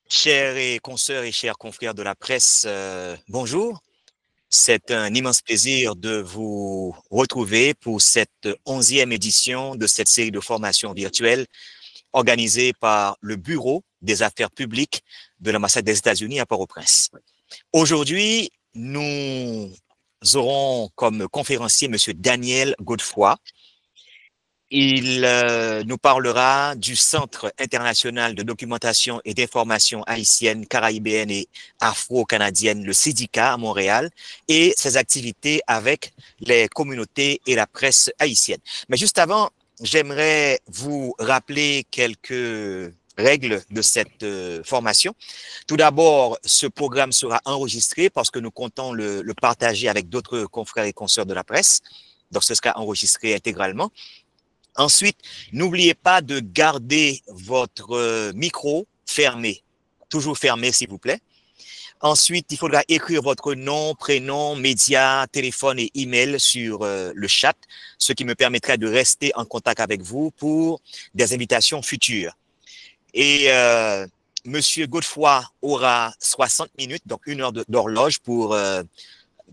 Chers et consoeurs et chers confrères de la presse, bonjour. C'est un immense plaisir de vous retrouver pour cette 11e édition de cette série de formations virtuelles organisée par le Bureau des affaires publiques de l'ambassade des États-Unis à Port-au-Prince. Aujourd'hui, nous aurons comme conférencier M. Daniel Godefroy. Il nous parlera du Centre international de documentation et d'information haïtienne, caraïbéenne et afro-canadienne, le CIDICA à Montréal, et ses activités avec les communautés et la presse haïtienne. Mais juste avant, j'aimerais vous rappeler quelques règles de cette formation. Tout d'abord, ce programme sera enregistré parce que nous comptons le partager avec d'autres confrères et consoeurs de la presse. Donc, ce sera enregistré intégralement. Ensuite, n'oubliez pas de garder votre micro fermé, toujours fermé s'il vous plaît. Ensuite, il faudra écrire votre nom, prénom, média, téléphone et email sur le chat, ce qui me permettra de rester en contact avec vous pour des invitations futures. Et Monsieur Godefroy aura 60 minutes, donc 1 heure d'horloge pour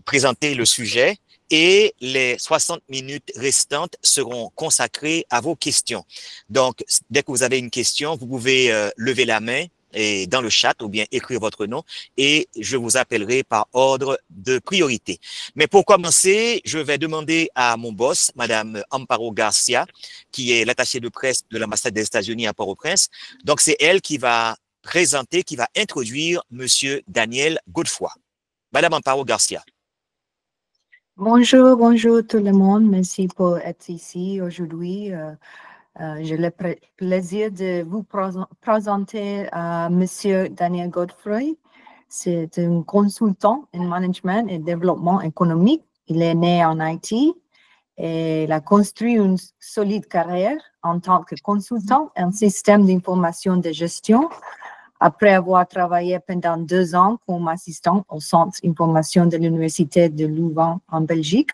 présenter le sujet. Et les 60 minutes restantes seront consacrées à vos questions. Donc, dès que vous avez une question, vous pouvez lever la main et dans le chat ou bien écrire votre nom et je vous appellerai par ordre de priorité. Mais pour commencer, je vais demander à mon boss, Madame Amparo Garcia, qui est l'attachée de presse de l'ambassade des États-Unis à Port-au-Prince. Donc, c'est elle qui va présenter, qui va introduire Monsieur Daniel Godefroy. Madame Amparo Garcia. Bonjour, bonjour tout le monde. Merci pour être ici aujourd'hui. J'ai le plaisir de vous présenter Monsieur Daniel Godefroy. C'est un consultant en management et développement économique. Il est né en Haïti et il a construit une solide carrière en tant que consultant en système d'information de gestion. Après avoir travaillé pendant 2 ans comme assistant au centre d'information de l'Université de Louvain en Belgique,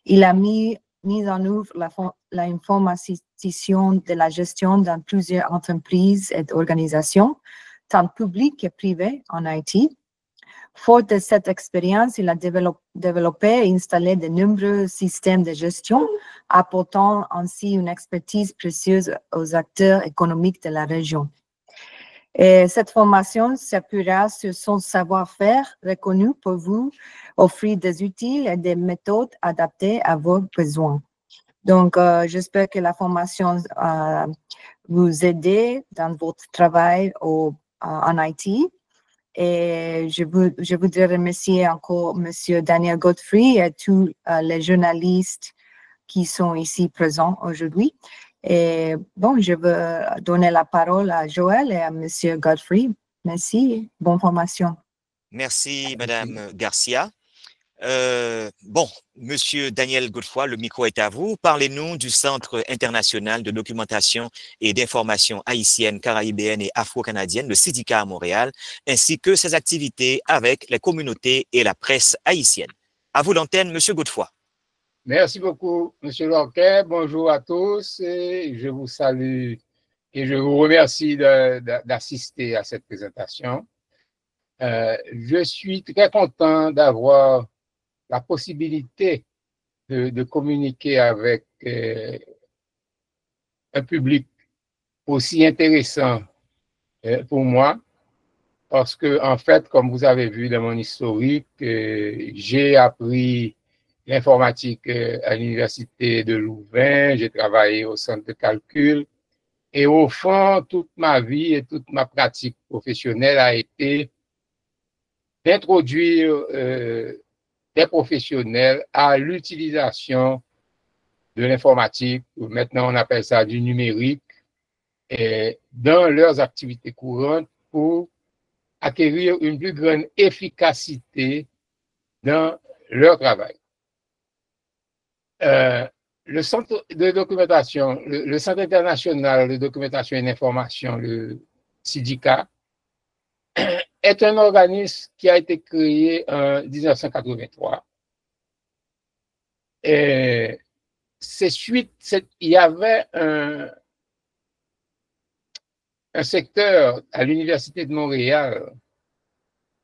il a mis en œuvre l'informatisation de la gestion dans plusieurs entreprises et organisations, tant publiques que privées en Haïti. Fort de cette expérience, il a développé et installé de nombreux systèmes de gestion, apportant ainsi une expertise précieuse aux acteurs économiques de la région. Et cette formation s'appuiera sur son savoir-faire reconnu pour vous offrir des outils et des méthodes adaptées à vos besoins. Donc, j'espère que la formation vous aide dans votre travail en Haïti. Et je voudrais remercier encore M. Daniel Godefroy et tous les journalistes qui sont ici présents aujourd'hui. Et bon, je veux donner la parole à Joël et à M. Godefroy. Merci, bonne formation. Merci, Madame Garcia. Bon, Monsieur Daniel Godefroy, le micro est à vous. Parlez-nous du Centre international de documentation et d'information haïtienne, caraïbéenne et afro-canadienne, le CIDICA à Montréal, ainsi que ses activités avec les communautés et la presse haïtienne. À vous l'antenne, Monsieur Godefroy. Merci beaucoup, Monsieur Lorquet. Bonjour à tous et je vous salue et je vous remercie d'assister à cette présentation. Je suis très content d'avoir la possibilité de communiquer avec un public aussi intéressant pour moi, parce que, en fait, comme vous avez vu dans mon historique, j'ai appris l'informatique à l'Université de Louvain, j'ai travaillé au centre de calcul, et au fond, toute ma vie et toute ma pratique professionnelle a été d'introduire des professionnels à l'utilisation de l'informatique, maintenant on appelle ça du numérique, et dans leurs activités courantes pour acquérir une plus grande efficacité dans leur travail. Le centre de documentation, le Centre international de documentation et d'information, le CIDICA, est un organisme qui a été créé en 1983. Et il y avait un secteur à l'Université de Montréal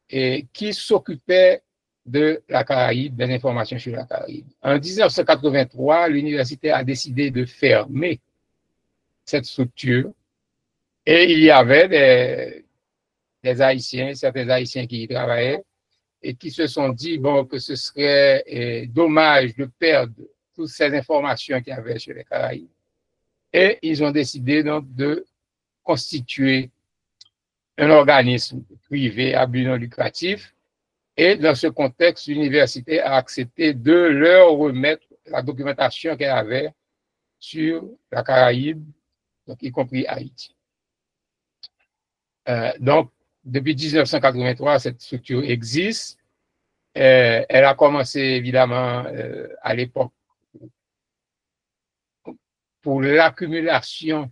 qui s'occupait de la Caraïbe, des informations sur la Caraïbe. En 1983, l'université a décidé de fermer cette structure et il y avait des Haïtiens, certains Haïtiens qui y travaillaient et qui se sont dit bon, que ce serait dommage de perdre toutes ces informations qu'il y avait sur les Caraïbes. Et ils ont décidé donc de constituer un organisme privé à but non lucratif. Et dans ce contexte, l'université a accepté de leur remettre la documentation qu'elle avait sur la Caraïbe, donc y compris Haïti. Donc, depuis 1983, cette structure existe. Elle a commencé évidemment à l'époque pour l'accumulation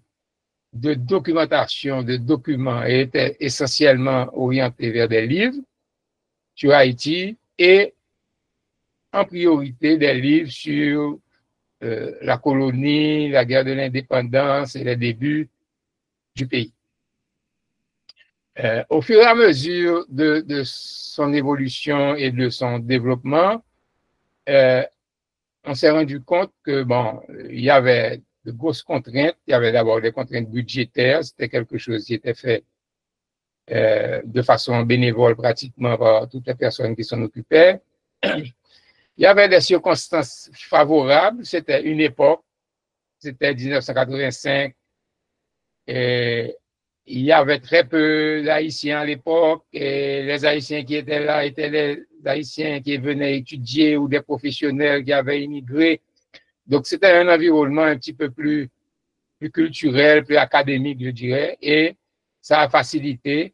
de documentation, de documents, et était essentiellement orientée vers des livres sur Haïti et en priorité des livres sur la colonie, la guerre de l'indépendance et les débuts du pays. Au fur et à mesure de son évolution et de son développement, on s'est rendu compte que bon, il y avait de grosses contraintes. Il y avait d'abord des contraintes budgétaires. C'était quelque chose qui était fait de façon bénévole pratiquement par toutes les personnes qui s'en occupaient. Il y avait des circonstances favorables. C'était une époque, c'était 1985. Et il y avait très peu d'Haïtiens à l'époque. Et les Haïtiens qui étaient là étaient les Haïtiens qui venaient étudier ou des professionnels qui avaient immigré. Donc, c'était un environnement un petit peu plus culturel, plus académique, je dirais. Et ça a facilité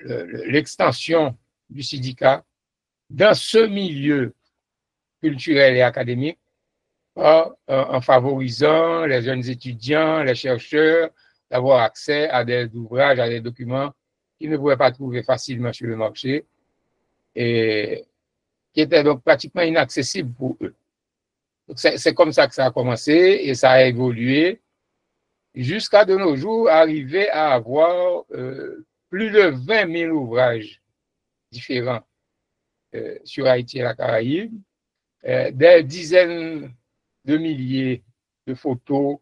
l'extension du syndicat dans ce milieu culturel et académique en favorisant les jeunes étudiants, les chercheurs, d'avoir accès à des ouvrages, à des documents qu'ils ne pouvaient pas trouver facilement sur le marché et qui étaient donc pratiquement inaccessibles pour eux. C'est comme ça que ça a commencé et ça a évolué jusqu'à de nos jours arriver à avoir plus de 20 000 ouvrages différents sur Haïti et la Caraïbe, des dizaines de milliers de photos,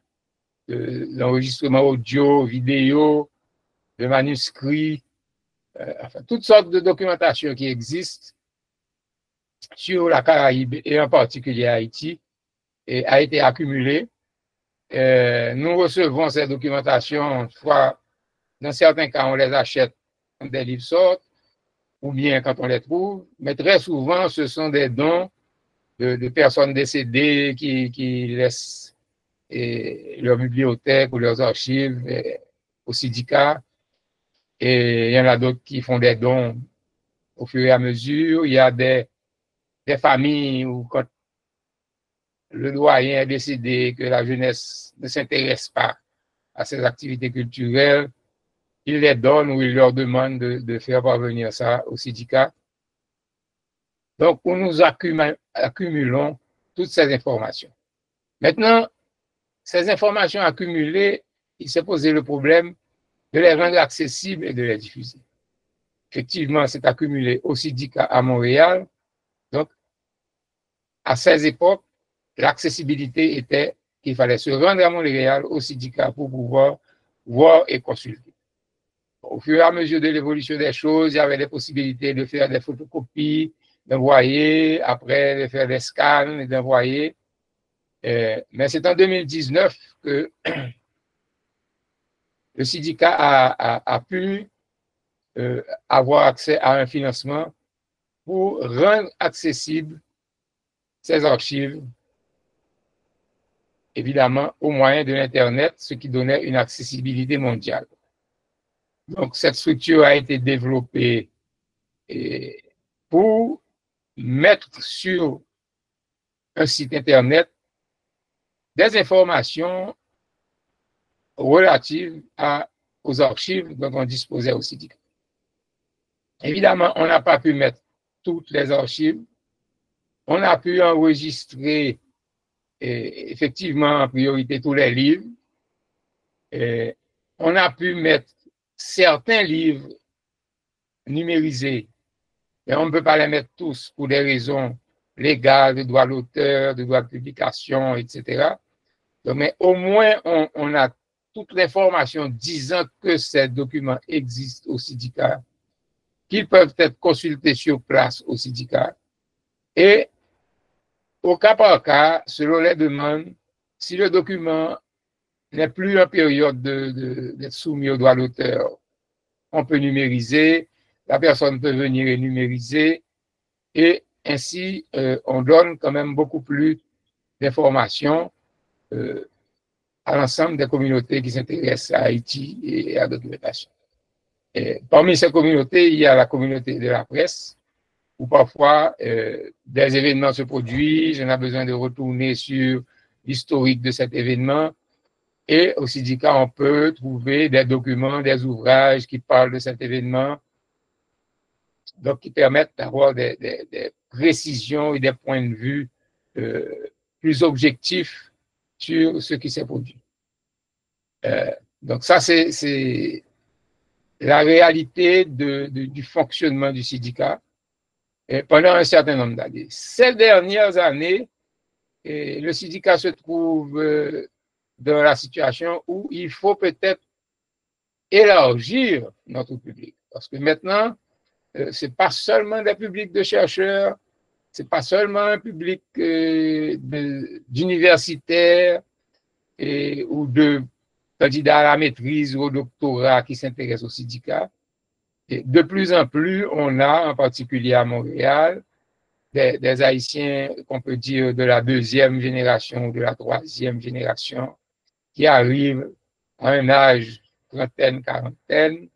d'enregistrements audio, vidéo, de manuscrits, enfin, toutes sortes de documentation qui existent sur la Caraïbe et en particulier Haïti, et a été accumulée. Nous recevons ces documentations, soit dans certains cas, on les achète quand des livres sortent, ou bien quand on les trouve, mais très souvent, ce sont des dons de personnes décédées qui laissent leur bibliothèque ou leurs archives au syndicat. Et il y en a d'autres qui font des dons au fur et à mesure. Il y a des familles où quand le doyen a décidé que la jeunesse ne s'intéresse pas à ces activités culturelles, il les donne ou il leur demande de faire parvenir ça au syndicat. Donc, nous accumulons toutes ces informations. Maintenant, ces informations accumulées, il s'est posé le problème de les rendre accessibles et de les diffuser. Effectivement, c'est accumulé au syndicat à Montréal. Donc, à ces époques, l'accessibilité était qu'il fallait se rendre à Montréal au syndicat pour pouvoir voir et consulter. Au fur et à mesure de l'évolution des choses, il y avait des possibilités de faire des photocopies, d'envoyer, après de faire des scans et d'envoyer. Mais c'est en 2019 que le syndicat a pu avoir accès à un financement pour rendre accessibles ces archives, évidemment, au moyen de l'Internet, ce qui donnait une accessibilité mondiale. Donc, cette structure a été développée pour mettre sur un site Internet des informations relatives aux archives dont on disposait au syndicat. Évidemment, on n'a pas pu mettre toutes les archives. On a pu enregistrer effectivement en priorité tous les livres. on a pu mettre certains livres numérisés, mais on ne peut pas les mettre tous pour des raisons légales, de droit d'auteur, de droit de publication, etc. Donc, mais au moins, on a toute l'information disant que ces documents existent au syndicat, qu'ils peuvent être consultés sur place au syndicat. Et au cas par cas, selon les demandes, si le document n'est plus en période d'être soumis au droit d'auteur, on peut numériser, la personne peut venir et numériser, et ainsi, on donne quand même beaucoup plus d'informations à l'ensemble des communautés qui s'intéressent à Haïti et à la documentation. Et parmi ces communautés, il y a la communauté de la presse, où parfois des événements se produisent, on a besoin de retourner sur l'historique de cet événement, et au syndicat, on peut trouver des documents, des ouvrages qui parlent de cet événement, donc qui permettent d'avoir des précisions et des points de vue plus objectifs sur ce qui s'est produit. Donc ça, c'est la réalité du fonctionnement du syndicat pendant un certain nombre d'années. Ces dernières années, le syndicat se trouve dans la situation où il faut peut-être élargir notre public. Parce que maintenant, ce n'est pas seulement des publics de chercheurs, ce n'est pas seulement un public d'universitaires ou de candidats à la maîtrise ou au doctorat qui s'intéressent au syndicat. Et de plus en plus, on a, en particulier à Montréal, des Haïtiens qu'on peut dire de la deuxième génération ou de la troisième génération qui arrivent à un âge trentaine, quarantaine,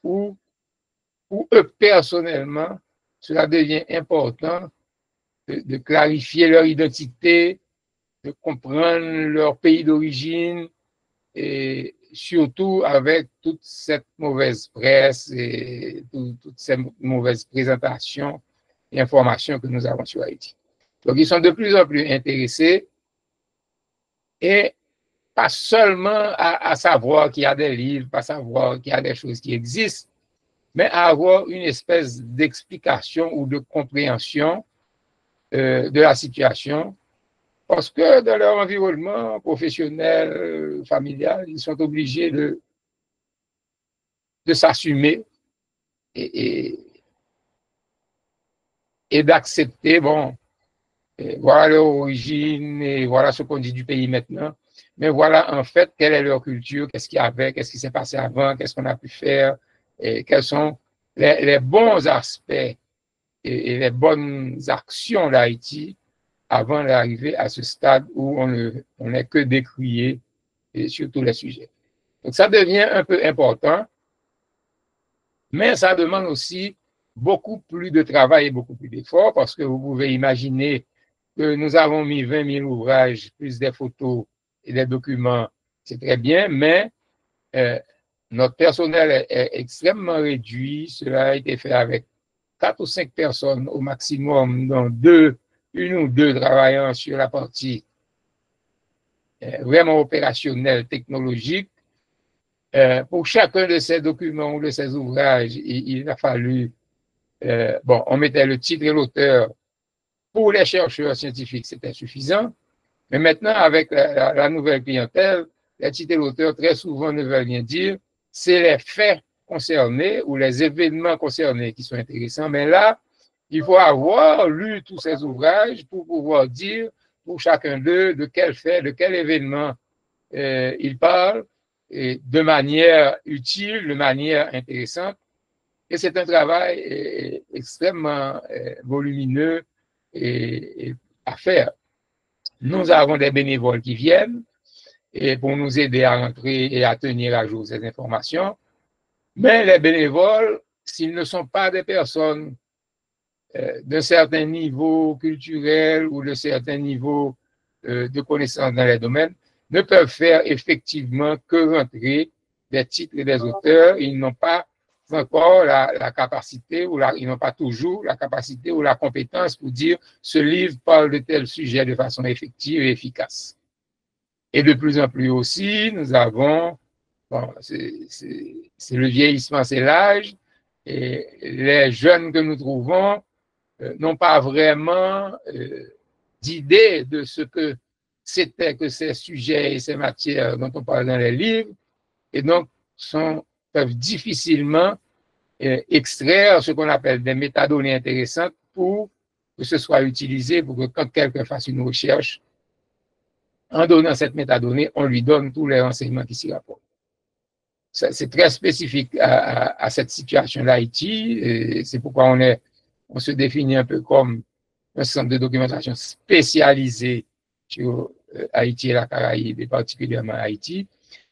où eux, personnellement, cela devient important de clarifier leur identité, de comprendre leur pays d'origine, et surtout avec toute cette mauvaise presse et toutes ces mauvaises présentations et informations que nous avons sur Haïti. Donc, ils sont de plus en plus intéressés et pas seulement à savoir qu'il y a des livres, pas savoir qu'il y a des choses qui existent, mais à avoir une espèce d'explication ou de compréhension de la situation, parce que dans leur environnement professionnel, familial, ils sont obligés de s'assumer et d'accepter, bon, voilà leur origine et voilà ce qu'on dit du pays maintenant, mais voilà en fait quelle est leur culture, qu'est-ce qu'il y avait, qu'est-ce qui s'est passé avant, qu'est-ce qu'on a pu faire, et quels sont les bons aspects et les bonnes actions d'Haïti avant d'arriver à ce stade où on n'est que décrié sur tous les sujets. Donc ça devient un peu important, mais ça demande aussi beaucoup plus de travail et beaucoup plus d'efforts, parce que vous pouvez imaginer que nous avons mis 20 000 ouvrages, plus des photos et des documents, c'est très bien, mais notre personnel est extrêmement réduit. Cela a été fait avec 4 ou 5 personnes au maximum, dont une ou deux travaillant sur la partie vraiment opérationnelle, technologique. Pour chacun de ces documents ou de ces ouvrages, il a fallu, bon, on mettait le titre et l'auteur. Pour les chercheurs scientifiques, c'était suffisant. Mais maintenant, avec la nouvelle clientèle, les titres et l'auteur, très souvent, ne veulent rien dire. C'est les faits concernés ou les événements concernés qui sont intéressants. Mais là, il faut avoir lu tous ces ouvrages pour pouvoir dire pour chacun d'eux de quel fait, de quel événement il parle, et de manière utile, de manière intéressante. Et c'est un travail extrêmement volumineux et à faire. Nous avons des bénévoles qui viennent et pour nous aider à rentrer et à tenir à jour ces informations. Mais les bénévoles, s'ils ne sont pas des personnes d'un certain niveau culturel ou de certain niveau de connaissance dans les domaines, ne peuvent faire effectivement que rentrer des titres et des auteurs. Ils n'ont pas encore la capacité, ils n'ont pas toujours la capacité ou la compétence pour dire ce livre parle de tel sujet de façon effective et efficace. Et de plus en plus aussi, nous avons Bon, c'est le vieillissement, c'est l'âge. Et les jeunes que nous trouvons n'ont pas vraiment d'idée de ce que c'était que ces sujets et ces matières dont on parle dans les livres, et donc peuvent difficilement extraire ce qu'on appelle des métadonnées intéressantes pour que ce soit utilisé, pour que quand quelqu'un fasse une recherche, en donnant cette métadonnée, on lui donne tous les renseignements qui s'y rapportent. C'est très spécifique à cette situation d'Haïti, c'est pourquoi on se définit un peu comme un centre de documentation spécialisé sur Haïti et la Caraïbe, et particulièrement Haïti.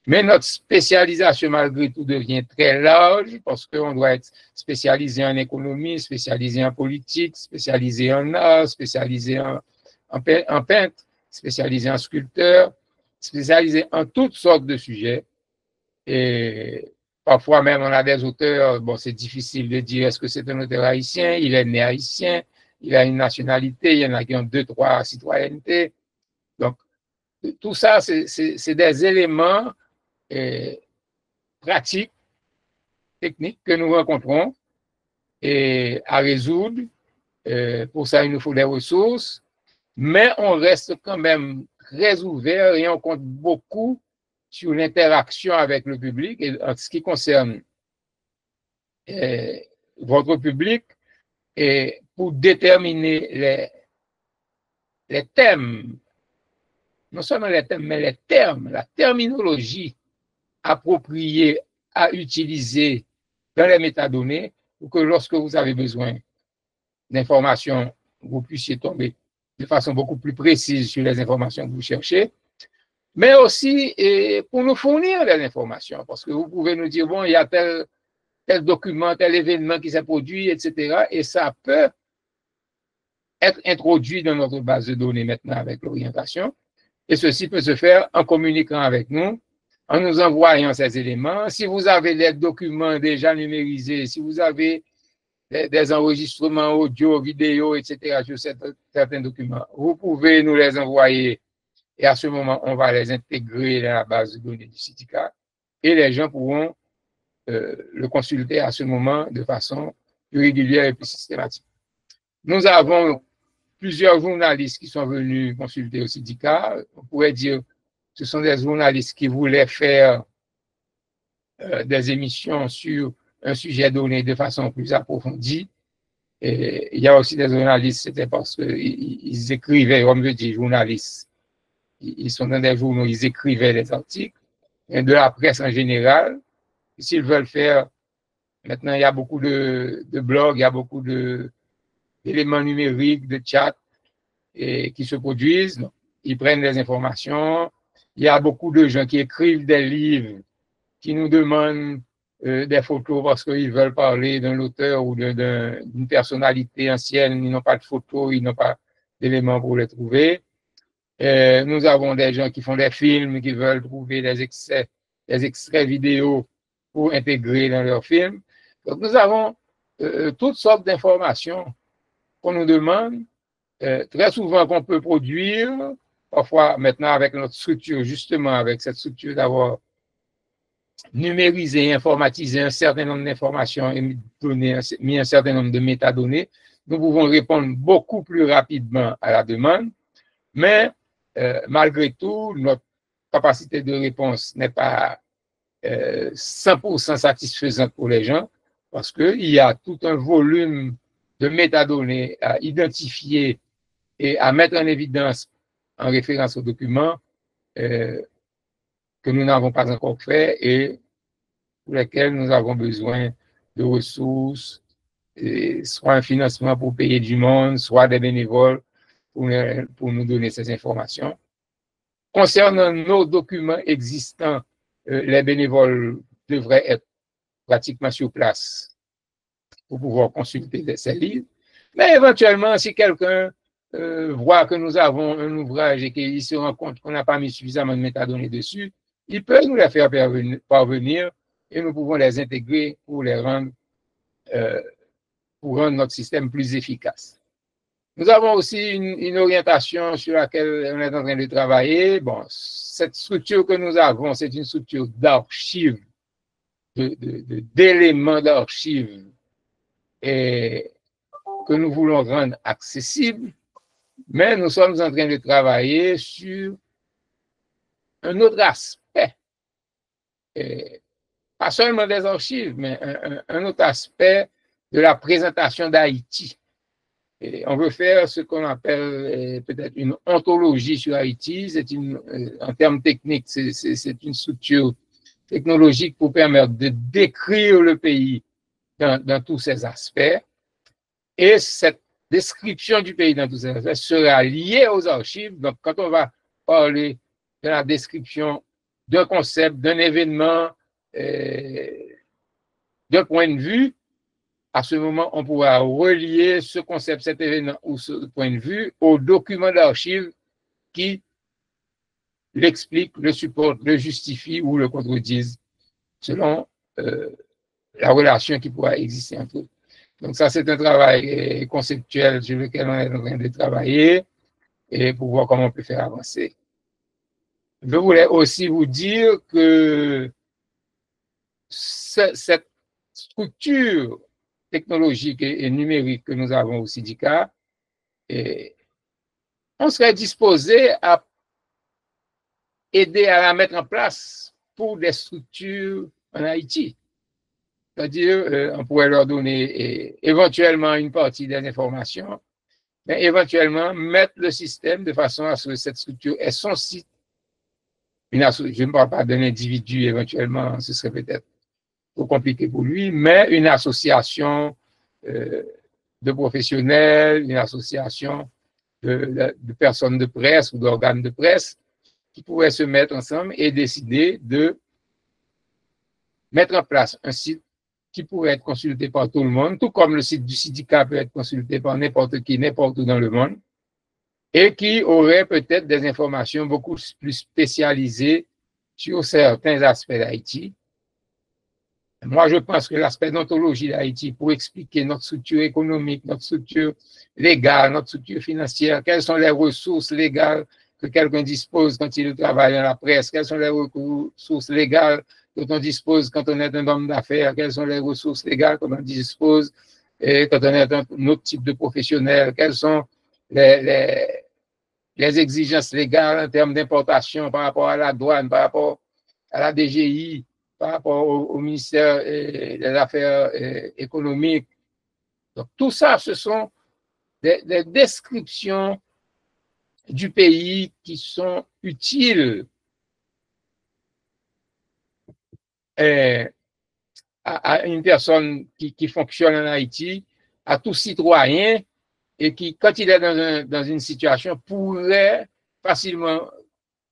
Mais notre spécialisation, malgré tout, devient très large parce qu'on doit être spécialisé en économie, spécialisé en politique, spécialisé en art, spécialisé en peintre, spécialisé en sculpteur, spécialisé en toutes sortes de sujets. Et parfois même, on a des auteurs, bon, c'est difficile de dire est-ce que c'est un auteur haïtien, il est né haïtien, il a une nationalité, il y en a qui ont 2, 3 citoyennetés. Donc, tout ça, c'est des éléments pratiques, techniques que nous rencontrons et à résoudre. Pour ça, il nous faut des ressources, mais on reste quand même très ouvert et on compte beaucoup sur l'interaction avec le public. Et en ce qui concerne votre public, et pour déterminer les thèmes, non seulement les thèmes, mais les termes, la terminologie appropriée à utiliser dans les métadonnées pour que lorsque vous avez besoin d'informations, vous puissiez tomber de façon beaucoup plus précise sur les informations que vous cherchez, mais aussi pour nous fournir des informations, parce que vous pouvez nous dire, bon, il y a tel document, tel événement qui s'est produit, etc. Et ça peut être introduit dans notre base de données maintenant avec l'orientation. Et ceci peut se faire en communiquant avec nous, en nous envoyant ces éléments. Si vous avez des documents déjà numérisés, si vous avez des enregistrements audio, vidéo, etc. sur certains documents, vous pouvez nous les envoyer et à ce moment, on va les intégrer dans la base de données du CITICA et les gens pourront le consulter à ce moment de façon plus régulière et plus systématique. Nous avons plusieurs journalistes qui sont venus consulter au CITICA. On pourrait dire que ce sont des journalistes qui voulaient faire des émissions sur un sujet donné de façon plus approfondie. Et il y a aussi des journalistes, c'était parce qu'ils écrivaient, comme je dis, journalistes. Ils sont dans des journaux, ils écrivaient des articles, et de la presse en général. S'ils veulent faire, maintenant il y a beaucoup de blogs, il y a beaucoup d'éléments numériques, de chats qui se produisent. Donc, ils prennent des informations. Il y a beaucoup de gens qui écrivent des livres, qui nous demandent des photos parce qu'ils veulent parler d'un auteur ou d'une personnalité ancienne. Ils n'ont pas de photos, ils n'ont pas d'éléments pour les trouver. Nous avons des gens qui font des films, qui veulent trouver des extraits vidéo pour intégrer dans leurs films. Donc, nous avons toutes sortes d'informations qu'on nous demande, très souvent qu'on peut produire, parfois maintenant avec notre structure, justement avec cette structure d'avoir numérisé, informatisé un certain nombre d'informations et mis un certain nombre de métadonnées, nous pouvons répondre beaucoup plus rapidement à la demande, mais malgré tout, notre capacité de réponse n'est pas 100% satisfaisante pour les gens parce qu'il y a tout un volume de métadonnées à identifier et à mettre en évidence en référence aux documents que nous n'avons pas encore fait et pour lesquels nous avons besoin de ressources, soit un financement pour payer du monde, soit des bénévoles pour nous donner ces informations. Concernant nos documents existants, les bénévoles devraient être pratiquement sur place pour pouvoir consulter ces livres. Mais éventuellement, si quelqu'un voit que nous avons un ouvrage et qu'il se rend compte qu'on n'a pas mis suffisamment de métadonnées dessus, il peut nous les faire parvenir et nous pouvons les intégrer pour rendre notre système plus efficace. Nous avons aussi une orientation sur laquelle on est en train de travailler. Bon, cette structure que nous avons, c'est une structure d'archives, d'éléments d'archives que nous voulons rendre accessibles, mais nous sommes en train de travailler sur un autre aspect, pas seulement des archives, mais un autre aspect de la présentation d'Haïti. On veut faire ce qu'on appelle peut-être une ontologie sur Haïti. En termes techniques, c'est une structure technologique pour permettre de décrire le pays dans tous ses aspects. Et cette description du pays dans tous ses aspects sera liée aux archives. Donc, quand on va parler de la description d'un concept, d'un événement, d'un point de vue, à ce moment, on pourra relier ce concept, cet événement ou ce point de vue au document d'archives qui l'explique, le supporte, le justifie ou le contredisent selon la relation qui pourra exister entre eux. Donc ça, c'est un travail conceptuel sur lequel on est en train de travailler et pour voir comment on peut faire avancer. Je voulais aussi vous dire que cette structure technologique et numérique que nous avons au syndicat, on serait disposé à aider à la mettre en place pour des structures en Haïti. C'est-à-dire, on pourrait leur donner éventuellement une partie des informations, mais éventuellement mettre le système de façon à ce que cette structure ait son site. Je ne parle pas d'un individu éventuellement, ce serait peut-être trop compliqué pour lui, mais une association de professionnels, une association de personnes de presse ou d'organes de presse qui pourraient se mettre ensemble et décider de mettre en place un site qui pourrait être consulté par tout le monde, tout comme le site du syndicat peut être consulté par n'importe qui, n'importe où dans le monde, et qui aurait peut-être des informations beaucoup plus spécialisées sur certains aspects d'Haïti. Moi, je pense que l'aspect d'ontologie d'Haïti pour expliquer notre structure économique, notre structure légale, notre structure financière, quelles sont les ressources légales que quelqu'un dispose quand il travaille dans la presse, quelles sont les ressources légales dont on dispose quand on est un homme d'affaires, quelles sont les ressources légales qu'on dispose quand on est un autre type de professionnel, quelles sont les exigences légales en termes d'importation par rapport à la douane, par rapport à la DGI, par rapport au ministère des Affaires économiques. Donc, tout ça, ce sont des descriptions du pays qui sont utiles à une personne qui fonctionne en Haïti, à tout citoyen, et qui, quand il est dans une situation, pourrait facilement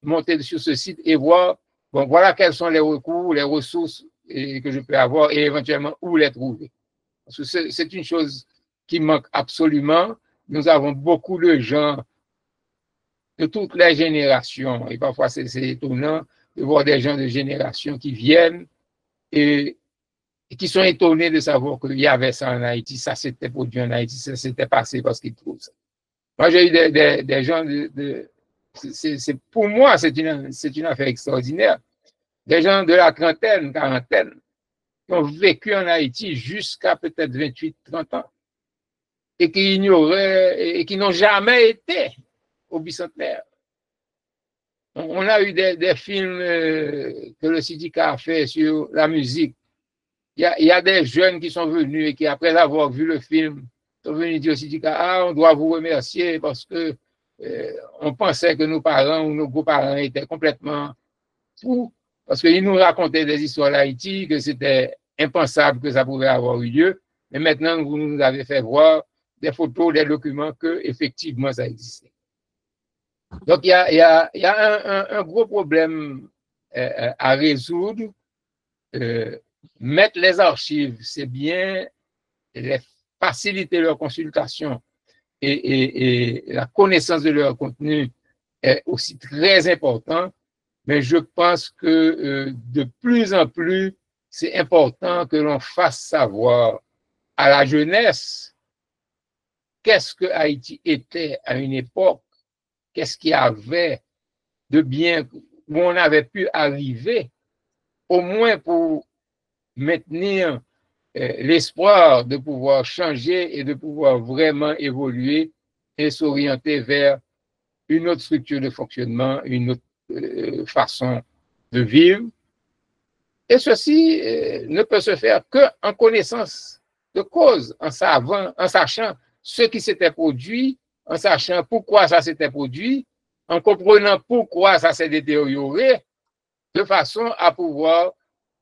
monter sur ce site et voir, bon, voilà quels sont les recours, les ressources que je peux avoir et éventuellement où les trouver. Parce que c'est une chose qui manque absolument. Nous avons beaucoup de gens de toutes les générations, et parfois c'est étonnant de voir des gens de génération qui viennent et qui sont étonnés de savoir qu'il y avait ça en Haïti, ça s'était produit en Haïti, ça s'était passé parce qu'ils trouvent ça. Moi, j'ai eu des gens pour moi, c'est une affaire extraordinaire. Des gens de la trentaine, quarantaine, qui ont vécu en Haïti jusqu'à peut-être 28, 30 ans et qui ignoraient et qui n'ont jamais été au bicentenaire. On a eu des films que le syndicat a fait sur la musique. Il y a des jeunes qui sont venus et qui, après avoir vu le film, sont venus dire au syndicat, ah, on doit vous remercier parce que on pensait que nos parents ou nos grands-parents étaient complètement fous, parce qu'ils nous racontaient des histoires d'Haïti, que c'était impensable que ça pouvait avoir eu lieu, mais maintenant vous nous avez fait voir des photos, des documents que effectivement ça existait. Donc il y a un gros problème à résoudre. Mettre les archives, c'est bien, faciliter leur consultation et la connaissance de leur contenu est aussi très important, mais je pense que de plus en plus, c'est important que l'on fasse savoir à la jeunesse qu'est-ce que Haïti était à une époque, qu'est-ce qu'il y avait de bien, où on avait pu arriver, au moins pour maintenir l'espoir de pouvoir changer et de pouvoir vraiment évoluer et s'orienter vers une autre structure de fonctionnement, une autre façon de vivre. Et ceci ne peut se faire qu'en connaissance de cause, en sachant ce qui s'était produit, en sachant pourquoi ça s'était produit, en comprenant pourquoi ça s'est détérioré, de façon à pouvoir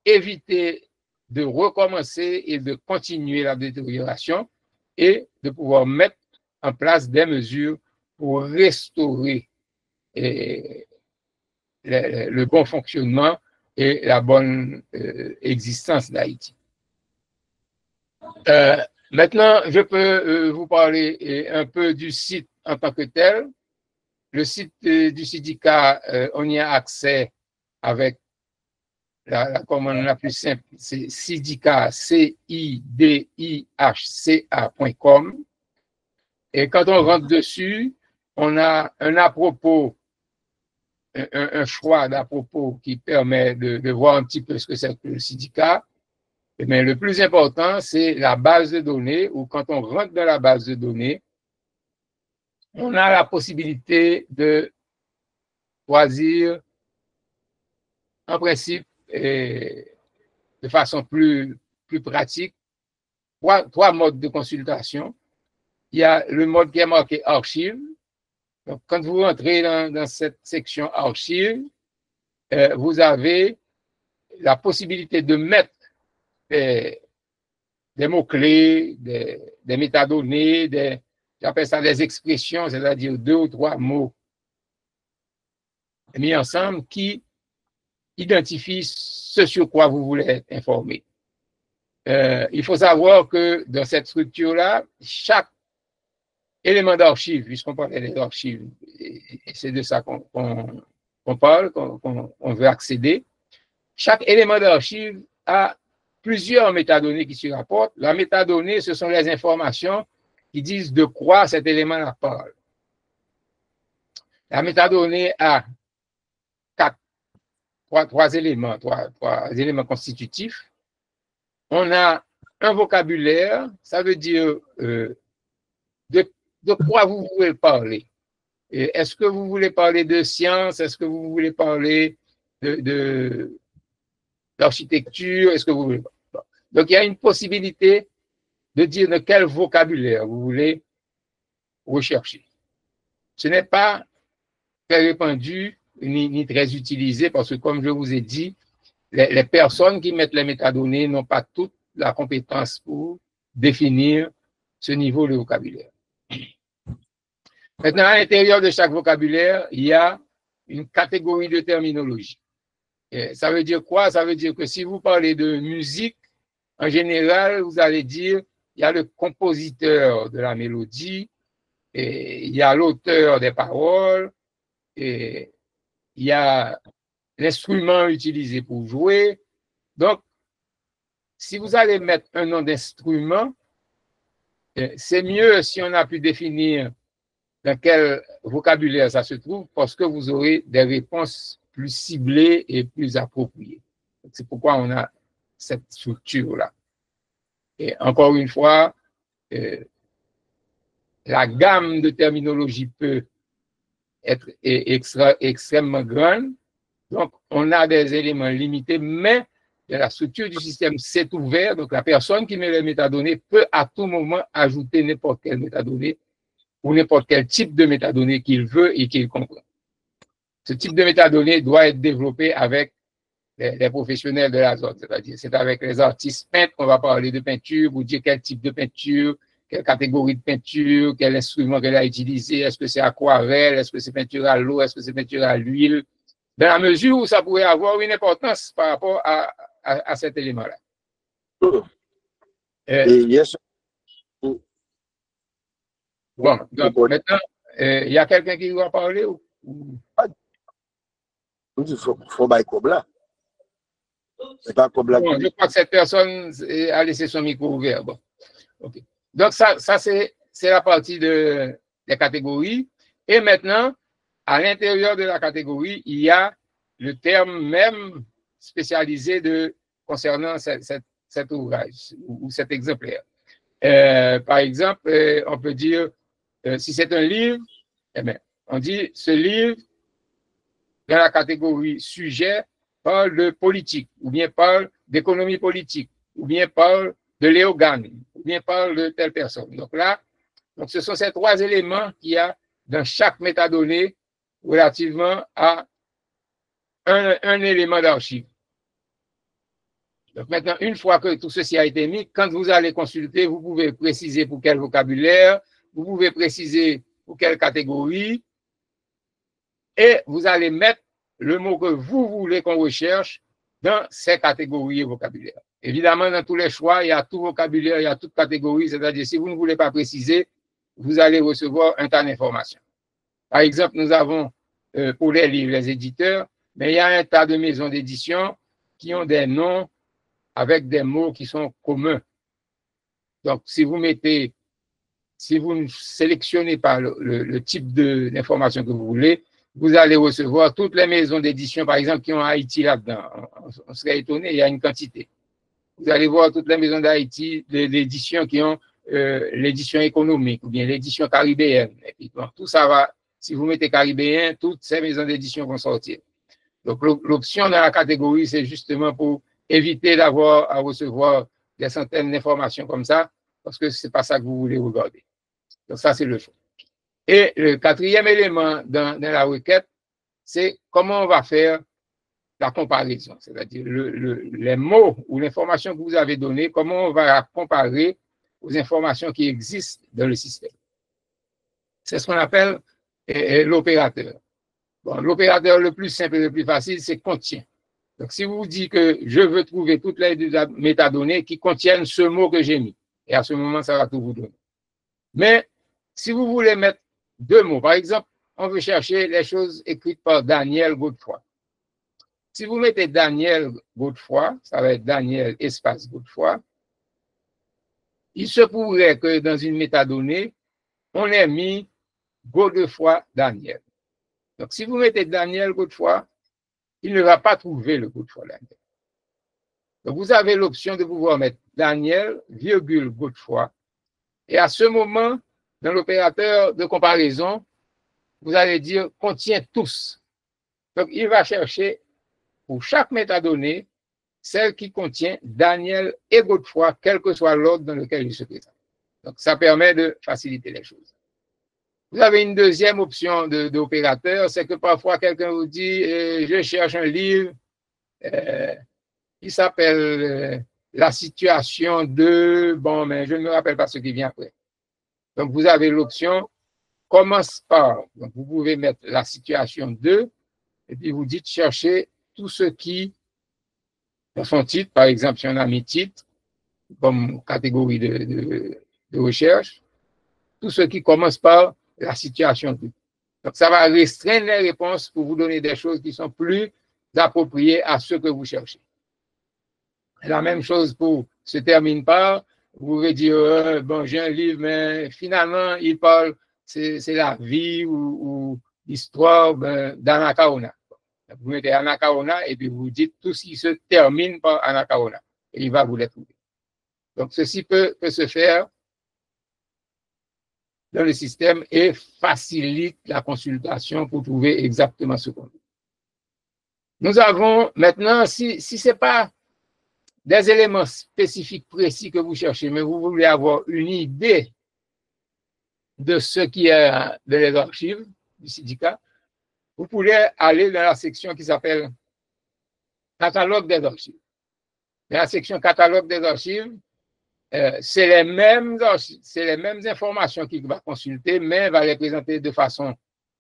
éviter de recommencer et de continuer la détérioration et de pouvoir mettre en place des mesures pour restaurer le bon fonctionnement et la bonne existence d'Haïti. Maintenant, je peux vous parler un peu du site en tant que tel. Le site du syndicat, on y a accès avec la commande la plus simple, c'est syndicat, CIDIHCA.com. Et quand on rentre dessus, on a un à propos, un choix d'à propos qui permet de voir un petit peu ce que c'est que le syndicat. Mais le plus important, c'est la base de données, où quand on rentre dans la base de données, on a la possibilité de choisir, en principe, et de façon plus pratique, trois modes de consultation. Il y a le mode qui est marqué archive. Donc, quand vous rentrez dans cette section archive, vous avez la possibilité de mettre des mots-clés, des métadonnées, j'appelle ça des expressions, c'est-à-dire 2 ou 3 mots mis ensemble qui identifie ce sur quoi vous voulez être informé. Il faut savoir que dans cette structure-là, chaque élément d'archive, puisqu'on parlait des archives, et c'est de ça qu'on parle, qu'on veut accéder, chaque élément d'archive a plusieurs métadonnées qui s'y rapportent. La métadonnée, ce sont les informations qui disent de quoi cet élément-là parle. La métadonnée a trois éléments constitutifs. On a un vocabulaire, ça veut dire de quoi vous voulez parler. Est-ce que vous voulez parler de science? Est-ce que vous voulez parler d'architecture? Est-ce que vous voulez... Donc, il y a une possibilité de dire de quel vocabulaire vous voulez rechercher. Ce n'est pas très répandu ni très utilisé parce que, comme je vous ai dit, les personnes qui mettent les métadonnées n'ont pas toute la compétence pour définir ce niveau de vocabulaire. Maintenant, à l'intérieur de chaque vocabulaire, il y a une catégorie de terminologie. Et ça veut dire quoi? Ça veut dire que si vous parlez de musique, en général, vous allez dire, il y a le compositeur de la mélodie, et il y a l'auteur des paroles, et il y a l'instrument utilisé pour jouer. Donc, si vous allez mettre un nom d'instrument, c'est mieux si on a pu définir dans quel vocabulaire ça se trouve, parce que vous aurez des réponses plus ciblées et plus appropriées. C'est pourquoi on a cette structure-là. Et encore une fois, la gamme de terminologie peut être extrêmement grande. Donc, on a des éléments limités, mais la structure du système s'est ouverte. Donc, la personne qui met les métadonnées peut à tout moment ajouter n'importe quelle métadonnée ou n'importe quel type de métadonnées qu'il veut et qu'il comprend. Ce type de métadonnées doit être développé avec les professionnels de la zone, c'est-à-dire c'est avec les artistes peintres qu'on va parler de peinture, vous dire quel type de peinture, quelle catégorie de peinture, quel instrument qu'elle a utilisé, est-ce que c'est aquarelle, est-ce que c'est peinture à l'eau, est-ce que c'est peinture à l'huile, dans la mesure où ça pourrait avoir une importance par rapport à cet élément-là. Bon, donc maintenant, il y a quelqu'un qui va parler ou... Il faut bailler comme là. C'est pas comme là. Je crois que cette personne a laissé son micro ouvert. Bon. Okay. Donc, ça c'est c'est la partie des catégories. Et maintenant, à l'intérieur de la catégorie, il y a le terme même spécialisé concernant cet ouvrage ou cet exemplaire. Par exemple, on peut dire, si c'est un livre, eh bien, on dit ce livre, dans la catégorie sujet, parle de politique, ou bien parle d'économie politique, ou bien parle de Léo Gane, ou bien parle de telle personne. Donc là, ce sont ces trois éléments qu'il y a dans chaque métadonnée relativement à un élément d'archive. Donc maintenant, une fois que tout ceci a été mis, quand vous allez consulter, vous pouvez préciser pour quel vocabulaire, vous pouvez préciser pour quelle catégorie, et vous allez mettre le mot que vous voulez qu'on recherche dans ces catégories et vocabulaires. Évidemment, dans tous les choix, il y a tout vocabulaire, il y a toute catégorie, c'est-à-dire si vous ne voulez pas préciser, vous allez recevoir un tas d'informations. Par exemple, nous avons pour les livres, les éditeurs, mais il y a un tas de maisons d'édition qui ont des noms avec des mots qui sont communs. Donc, si vous ne sélectionnez pas le type d'information que vous voulez, vous allez recevoir toutes les maisons d'édition, par exemple, qui ont Haïti là-dedans. On serait étonné, il y a une quantité. Vous allez voir toutes les maisons d'Haïti, l'édition qui ont l'édition économique ou bien l'édition caribéenne. Et puis, bon, tout ça va, si vous mettez caribéen, toutes ces maisons d'édition vont sortir. Donc, l'option dans la catégorie, c'est justement pour éviter d'avoir à recevoir des centaines d'informations comme ça, parce que ce n'est pas ça que vous voulez regarder. Donc, ça, c'est le choix. Et le quatrième élément dans la requête, c'est comment on va faire la comparaison, c'est-à-dire les mots ou l'information que vous avez donnée, comment on va la comparer aux informations qui existent dans le système. C'est ce qu'on appelle l'opérateur. Bon, l'opérateur le plus simple et le plus facile, c'est contient. Donc, si vous dites que je veux trouver toutes les métadonnées qui contiennent ce mot que j'ai mis, et à ce moment, ça va tout vous donner. Mais si vous voulez mettre deux mots, par exemple, on veut chercher les choses écrites par Daniel Godefroy. Si vous mettez Daniel Godefroy, ça va être Daniel espace Godefroy, il se pourrait que dans une métadonnée, on ait mis Godefroy Daniel. Donc, si vous mettez Daniel Godefroy, il ne va pas trouver le Godefroy Daniel. Donc, vous avez l'option de pouvoir mettre Daniel, virgule Godefroy. Et à ce moment, dans l'opérateur de comparaison, vous allez dire contient tous. Donc, il va chercher pour chaque métadonnée celle qui contient Daniel et Godefroy, quel que soit l'ordre dans lequel il se présente. Donc, ça permet de faciliter les choses. Vous avez une deuxième option d'opérateur, c'est que parfois quelqu'un vous dit je cherche un livre qui s'appelle La situation de, bon, mais je ne me rappelle pas ce qui vient après. Donc, vous avez l'option commence par, donc vous pouvez mettre la situation de, et puis vous dites chercher tout ce qui, dans son titre, par exemple, si on a mis titre, comme catégorie de recherche, tout ce qui commence par la situation de. Donc, ça va restreindre les réponses pour vous donner des choses qui sont plus appropriées à ce que vous cherchez. La même chose pour se termine par, vous pouvez dire, bon, j'ai un livre, mais finalement, il parle, c'est la vie ou l'histoire d'Anacaona. Vous mettez Anacaona et puis vous dites tout ce qui se termine par Anacaona. Et il va vous les trouver. Donc, ceci peut se faire dans le système et facilite la consultation pour trouver exactement ce qu'on veut. Nous avons maintenant, si ce n'est pas des éléments spécifiques précis que vous cherchez, mais vous voulez avoir une idée de ce qui est dans les archives du syndicat, vous pouvez aller dans la section qui s'appelle Catalogue des archives. Dans la section Catalogue des archives, c'est les mêmes informations qu'il va consulter, mais va les présenter de façon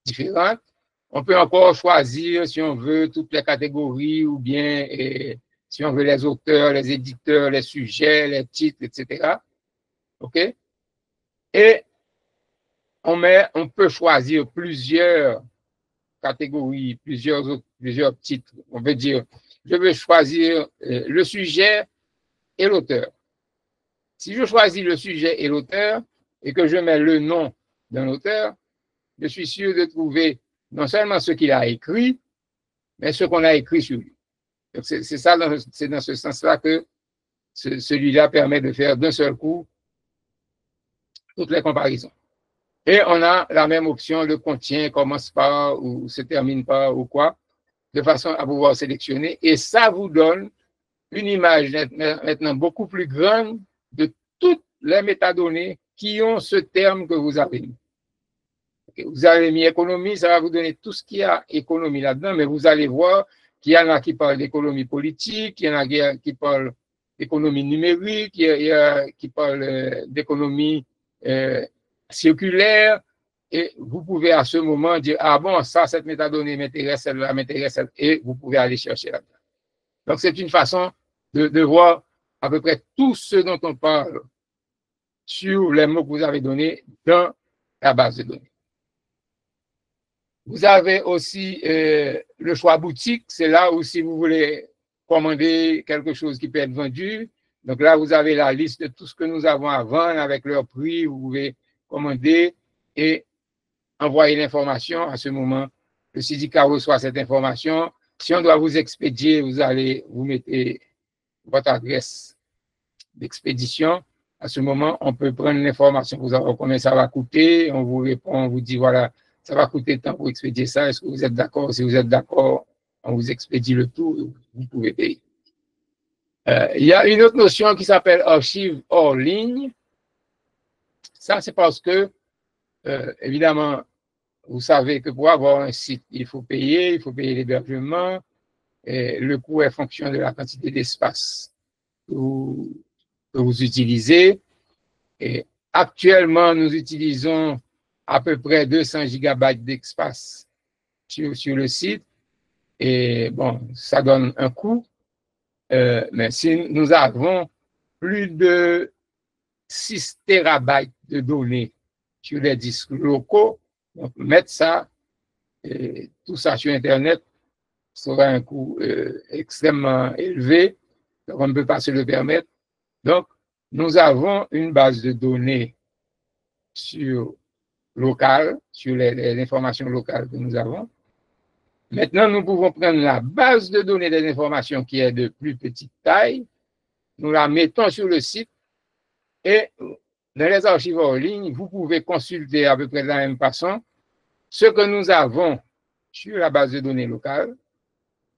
différente. On peut encore choisir si on veut toutes les catégories ou bien si on veut les auteurs, les éditeurs, les sujets, les titres, etc. OK? Et on peut choisir plusieurs catégories, plusieurs titres. On veut dire, je veux choisir le sujet et l'auteur. Si je choisis le sujet et l'auteur, et que je mets le nom d'un auteur, je suis sûr de trouver non seulement ce qu'il a écrit, mais ce qu'on a écrit sur lui. C'est ça, c'est dans ce sens-là que celui-là permet de faire d'un seul coup toutes les comparaisons. Et on a la même option, le contient, commence par ou se termine par ou quoi, de façon à pouvoir sélectionner. Et ça vous donne une image maintenant beaucoup plus grande de toutes les métadonnées qui ont ce terme que vous avez mis. Vous avez mis économie, ça va vous donner tout ce qu'il y a économie là-dedans, mais vous allez voir qu'il y en a qui parlent d'économie politique, il y en a qui parlent d'économie numérique, il y a qui parlent d'économie circulaire, et vous pouvez à ce moment dire, ah bon, ça, cette métadonnée m'intéresse, celle-là m'intéresse, et vous pouvez aller chercher là-dedans. Donc, c'est une façon de voir à peu près tout ce dont on parle sur les mots que vous avez donnés dans la base de données. Vous avez aussi le choix boutique, c'est là où si vous voulez commander quelque chose qui peut être vendu, donc là, vous avez la liste de tout ce que nous avons à vendre avec leur prix, vous pouvez commander et envoyer l'information. À ce moment, le syndicat reçoit cette information. Si on doit vous expédier, vous mettez votre adresse d'expédition. À ce moment, on peut prendre l'information, vous avez combien ça va coûter, on vous répond, on vous dit voilà, ça va coûter tant pour expédier ça, est-ce que vous êtes d'accord? Si vous êtes d'accord, on vous expédie le tout, vous pouvez payer. Il y a une autre notion qui s'appelle archive hors ligne. Ça, c'est parce que, évidemment, vous savez que pour avoir un site, il faut payer l'hébergement, et le coût est fonction de la quantité d'espace que vous utilisez. Et actuellement, nous utilisons à peu près 200 gigabytes d'espace sur le site. Et bon, ça donne un coût. Mais si nous avons plus de 6 terabytes de données sur les disques locaux, donc mettre ça, et tout ça sur Internet, sera un coût extrêmement élevé. Donc, on ne peut pas se le permettre. Donc, nous avons une base de données locale, sur les informations locales que nous avons. Maintenant, nous pouvons prendre la base de données des informations qui est de plus petite taille, nous la mettons sur le site et dans les archives hors ligne, vous pouvez consulter à peu près de la même façon ce que nous avons sur la base de données locale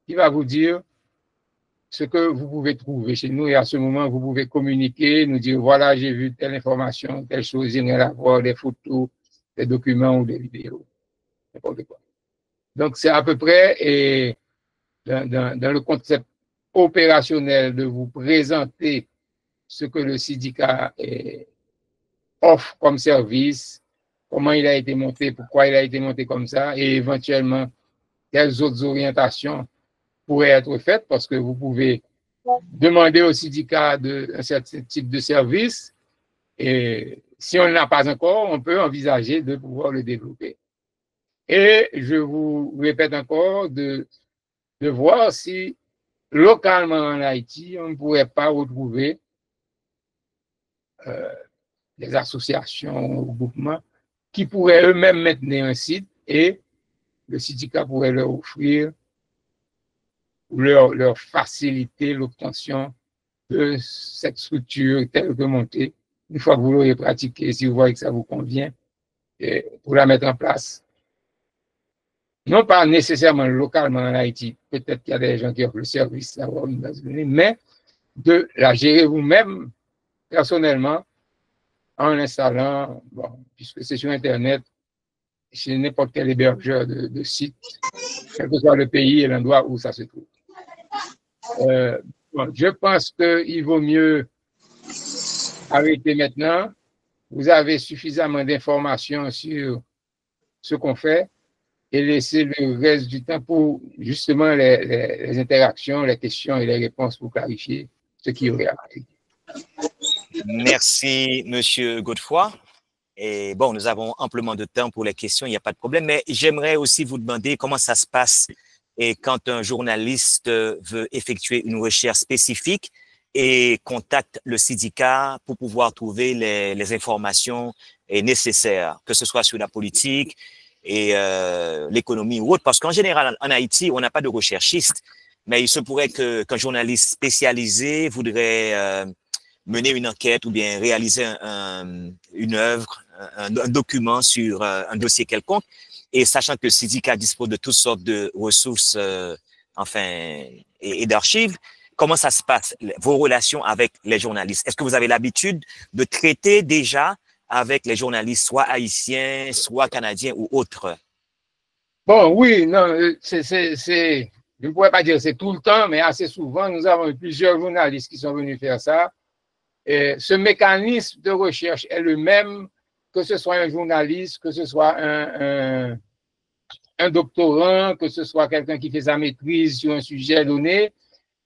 qui va vous dire ce que vous pouvez trouver chez nous et à ce moment, vous pouvez communiquer, nous dire voilà, j'ai vu telle information, telle chose, j'aimerais avoir des photos, des documents ou des vidéos, n'importe quoi. Donc, c'est à peu près et dans le concept opérationnel de vous présenter ce que le syndicat offre comme service, comment il a été monté, pourquoi il a été monté comme ça, et éventuellement, quelles autres orientations pourraient être faites, parce que vous pouvez demander au syndicat un certain type de service, et si on n'a pas encore, on peut envisager de pouvoir le développer. Et je vous répète encore de voir si localement en Haïti, on ne pourrait pas retrouver des associations ou groupements qui pourraient eux-mêmes maintenir un site et le syndicat pourrait leur offrir ou leur faciliter l'obtention de cette structure telle que montée. Une fois que vous l'aurez pratiquée, si vous voyez que ça vous convient, et pour la mettre en place. Non pas nécessairement localement en Haïti, peut-être qu'il y a des gens qui offrent le service d'avoir une base de données, mais de la gérer vous-même personnellement en installant, bon, puisque c'est sur Internet, chez n'importe quel hébergeur de site, quel que soit le pays et l'endroit où ça se trouve. Bon, je pense qu'il vaut mieux arrêter maintenant. Vous avez suffisamment d'informations sur ce qu'on fait et laisser le reste du temps pour justement les interactions, les questions et les réponses pour clarifier ce qui aurait à faire. Merci, Monsieur Godefroy. Et bon, nous avons amplement de temps pour les questions, il n'y a pas de problème. Mais j'aimerais aussi vous demander comment ça se passe et quand un journaliste veut effectuer une recherche spécifique et contactent le syndicat pour pouvoir trouver les informations nécessaires, que ce soit sur la politique et l'économie ou autre. Parce qu'en général, en Haïti, on n'a pas de recherchistes, mais il se pourrait qu'un journaliste spécialisé voudrait mener une enquête ou bien réaliser une œuvre, un document sur un dossier quelconque. Et sachant que le syndicat dispose de toutes sortes de ressources et d'archives, comment ça se passe, vos relations avec les journalistes? Est-ce que vous avez l'habitude de traiter déjà avec les journalistes, soit haïtiens, soit canadiens ou autres? Bon, oui, non, je ne pourrais pas dire que c'est tout le temps, mais assez souvent, nous avons eu plusieurs journalistes qui sont venus faire ça. Et ce mécanisme de recherche est le même, que ce soit un journaliste, que ce soit un doctorant, que ce soit quelqu'un qui fait sa maîtrise sur un sujet donné.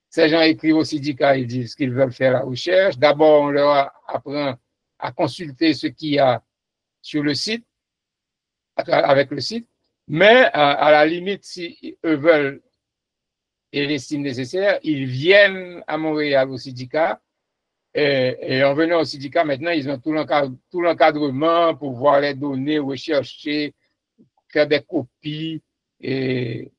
Ces gens écrivent au syndicat, ils disent qu'ils veulent faire la recherche. D'abord, on leur apprend à consulter ce qu'il y a sur le site, avec le site. Mais à la limite, si eux veulent et l'estiment nécessaire, ils viennent à Montréal au syndicat. Et en venant au syndicat, maintenant, ils ont tout l'encadrement pour voir les données, rechercher, faire des copies, et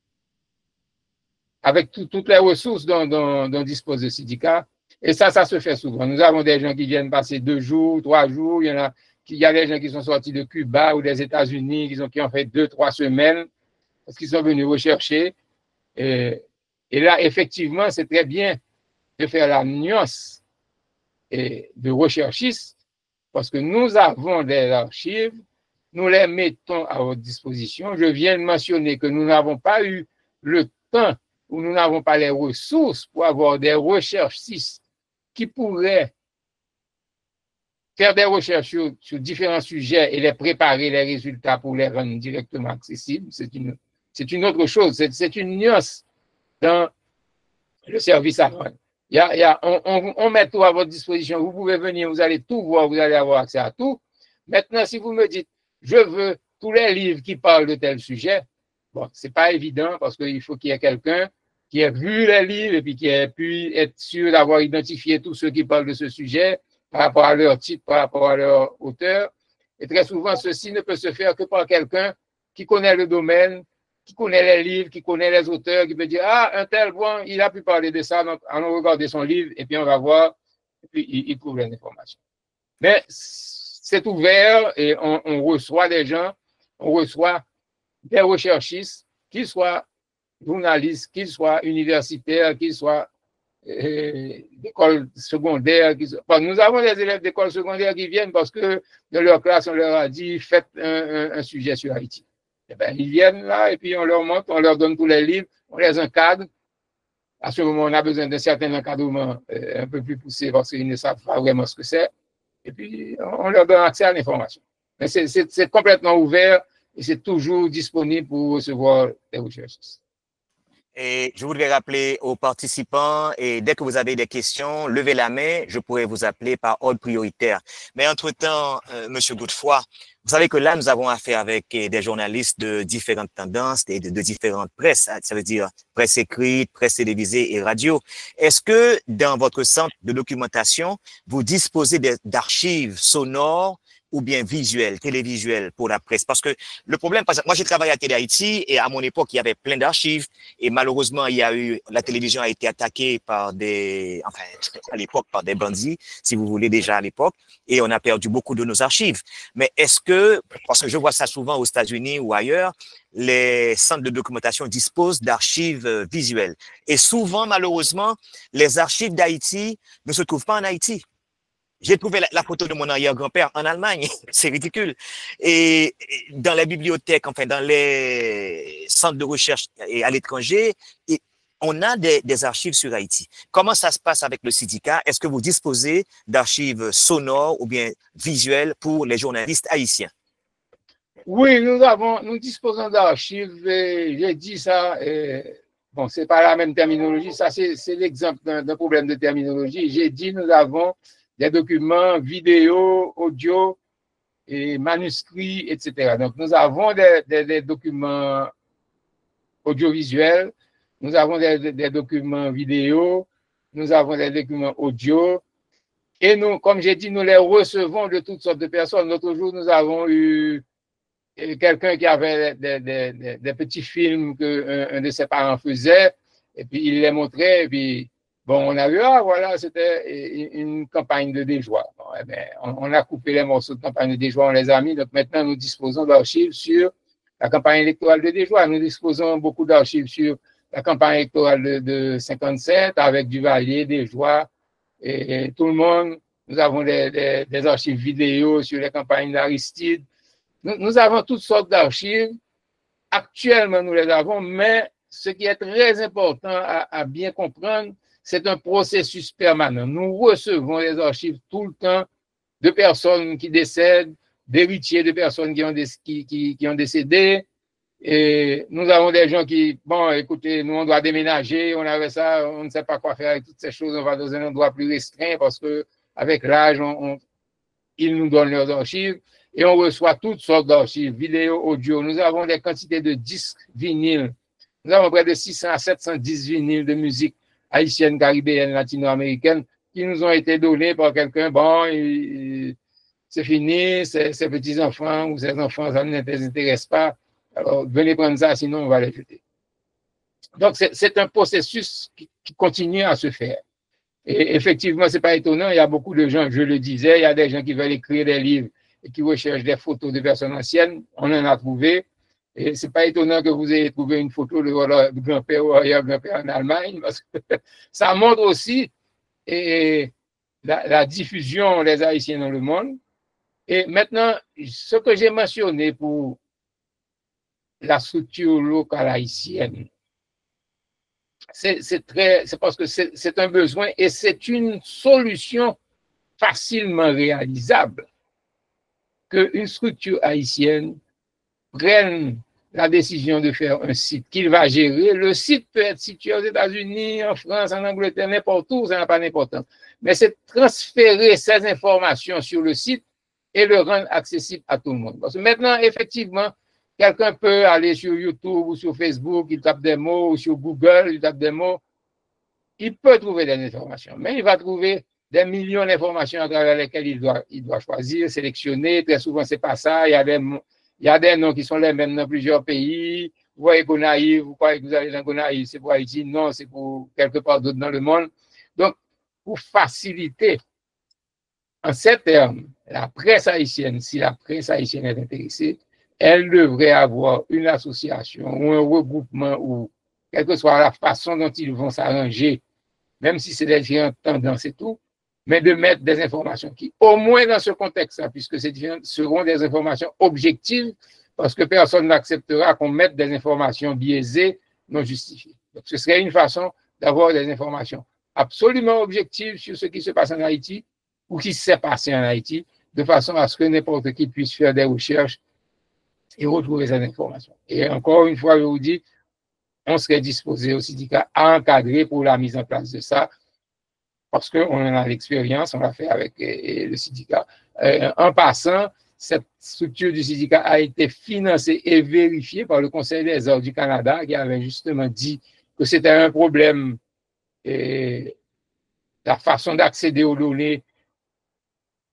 avec toutes les ressources dont dispose le syndicat. Et ça se fait souvent. Nous avons des gens qui viennent passer 2 jours, 3 jours. Il y a des gens qui sont sortis de Cuba ou des États-Unis, qui ont fait 2, 3 semaines parce qu'ils sont venus rechercher. Et là, effectivement, c'est très bien de faire la nuance de recherchistes parce que nous avons des archives, nous les mettons à votre disposition. Je viens de mentionner que nous n'avons pas eu le temps ou nous n'avons pas les ressources pour avoir des recherchistes qui pourraient faire des recherches sur différents sujets et les préparer les résultats pour les rendre directement accessibles. C'est une autre chose, c'est une nuance dans le service à rendre. On met tout à votre disposition, vous pouvez venir, vous allez tout voir, vous allez avoir accès à tout. Maintenant, si vous me dites, je veux tous les livres qui parlent de tel sujet, bon, c'est pas évident parce qu'il faut qu'il y ait quelqu'un qui ait vu les livres et puis qui ait pu être sûr d'avoir identifié tous ceux qui parlent de ce sujet par rapport à leur titre, par rapport à leur auteur. Et très souvent, ceci ne peut se faire que par quelqu'un qui connaît le domaine, qui connaît les livres, qui connaît les auteurs, qui peut dire, ah, un tel, bon, il a pu parler de ça, donc allons regarder son livre et puis on va voir, et puis il trouve les informations. Mais c'est ouvert et on reçoit des gens, on reçoit des recherchistes, qu'ils soient journalistes, qu'ils soient universitaires, qu'ils soient d'école secondaire. Nous avons des élèves d'école secondaire qui viennent parce que dans leur classe, on leur a dit, faites un sujet sur Haïti. Eh bien, ils viennent là et puis on leur montre, on leur donne tous les livres, on les encadre. À ce moment, on a besoin d'un certain encadrement un peu plus poussé parce qu'ils ne savent pas vraiment ce que c'est. Et puis, on leur donne accès à l'information. Mais c'est complètement ouvert et c'est toujours disponible pour recevoir des recherches. Et je voudrais rappeler aux participants, et dès que vous avez des questions, levez la main, je pourrai vous appeler par ordre prioritaire. Mais entre-temps, Monsieur Godefroy, vous savez que là, nous avons affaire avec des journalistes de différentes tendances et de différentes presses, ça veut dire presse écrite, presse télévisée et radio. Est-ce que dans votre centre de documentation, vous disposez d'archives sonores ou bien visuel, télévisuel pour la presse? Parce que le problème, par exemple, moi j'ai travaillé à Télé Haïti et à mon époque, il y avait plein d'archives et malheureusement, la télévision a été attaquée par à l'époque, par des bandits, si vous voulez déjà à l'époque, et on a perdu beaucoup de nos archives. Mais est-ce que, parce que je vois ça souvent aux États-Unis ou ailleurs, les centres de documentation disposent d'archives visuelles. Et souvent, malheureusement, les archives d'Haïti ne se trouvent pas en Haïti. J'ai trouvé la photo de mon arrière-grand-père en Allemagne. C'est ridicule. Et dans les bibliothèques, enfin, dans les centres de recherche et à l'étranger, on a des archives sur Haïti. Comment ça se passe avec le syndicat? Est-ce que vous disposez d'archives sonores ou bien visuelles pour les journalistes haïtiens? Oui, nous disposons d'archives. J'ai dit ça. Bon, c'est pas la même terminologie. Ça, c'est l'exemple d'un problème de terminologie. J'ai dit nous avons des documents vidéo, audio et manuscrits, etc. Donc, nous avons des documents audiovisuels, nous avons des documents vidéo, nous avons des documents audio. Et nous, comme j'ai dit, nous les recevons de toutes sortes de personnes. L'autre jour, nous avons eu quelqu'un qui avait des petits films qu'un de ses parents faisait, et puis il les montrait, et puis, bon, on a vu, ah, voilà, c'était une campagne de déjoie. Bon, eh bien, on a coupé les morceaux de campagne de déjoie, on les a mis, donc maintenant, nous disposons d'archives sur la campagne électorale de déjoie. Nous disposons beaucoup d'archives sur la campagne électorale de 57, avec Duvalier, Desjoie, et tout le monde. Nous avons des archives vidéo sur les campagnes d'Aristide. Nous avons toutes sortes d'archives. Actuellement, nous les avons, mais ce qui est très important à bien comprendre, c'est un processus permanent. Nous recevons les archives tout le temps de personnes qui décèdent, d'héritiers de personnes qui ont décédé. Et nous avons des gens qui, bon, écoutez, nous, on doit déménager, on avait ça, on ne sait pas quoi faire avec toutes ces choses, on va dans un endroit plus restreint parce que avec l'âge, ils nous donnent leurs archives et on reçoit toutes sortes d'archives, vidéo, audio. Nous avons des quantités de disques vinyles. Nous avons près de 600 à 710 vinyles de musique haïtienne, caribéenne, latino-américaine qui nous ont été donnés par quelqu'un. Bon, c'est fini, ces petits-enfants ou ces enfants, ça ne les intéresse pas. Alors, venez prendre ça, sinon on va les jeter. Donc, c'est un processus qui continue à se faire. Et effectivement, ce n'est pas étonnant, il y a beaucoup de gens, je le disais, il y a des gens qui veulent écrire des livres et qui recherchent des photos de personnes anciennes, on en a trouvé. Et ce n'est pas étonnant que vous ayez trouvé une photo de votre grand-père ou arrière-grand-père en Allemagne, parce que ça montre aussi la diffusion des Haïtiens dans le monde. Et maintenant, ce que j'ai mentionné pour la structure locale haïtienne, c'est parce que c'est un besoin et c'est une solution facilement réalisable qu'une structure haïtienne prenne la décision de faire un site qu'il va gérer. Le site peut être situé aux États-Unis, en France, en Angleterre, n'importe où, ça n'a pas d'importance. Mais c'est transférer ces informations sur le site et le rendre accessible à tout le monde. Parce que maintenant, effectivement, quelqu'un peut aller sur YouTube ou sur Facebook, il tape des mots, ou sur Google, il tape des mots. Il peut trouver des informations, mais il va trouver des millions d'informations à travers lesquelles il doit choisir, sélectionner. Très souvent, ce n'est pas ça. Il y a des noms qui sont les mêmes dans plusieurs pays. Vous voyez Gonaïve, vous croyez que vous allez dans Gonaïve, c'est pour Haïti. Non, c'est pour quelque part d'autre dans le monde. Donc, pour faciliter, en ces termes, la presse haïtienne, si la presse haïtienne est intéressée, elle devrait avoir une association ou un regroupement ou quelle que soit la façon dont ils vont s'arranger, même si c'est des différentes tendances et tout, mais de mettre des informations qui, au moins dans ce contexte-là, puisque ces différentes seront des informations objectives, parce que personne n'acceptera qu'on mette des informations biaisées, non justifiées. Donc, ce serait une façon d'avoir des informations absolument objectives sur ce qui se passe en Haïti ou qui s'est passé en Haïti, de façon à ce que n'importe qui puisse faire des recherches et retrouver ces informations. Et encore une fois, je vous dis, on serait disposé au syndicat à encadrer pour la mise en place de ça, parce qu'on en a l'expérience, on l'a fait avec le syndicat. En passant, cette structure du syndicat a été financée et vérifiée par le Conseil des ordres du Canada, qui avait justement dit que c'était un problème, la façon d'accéder aux données,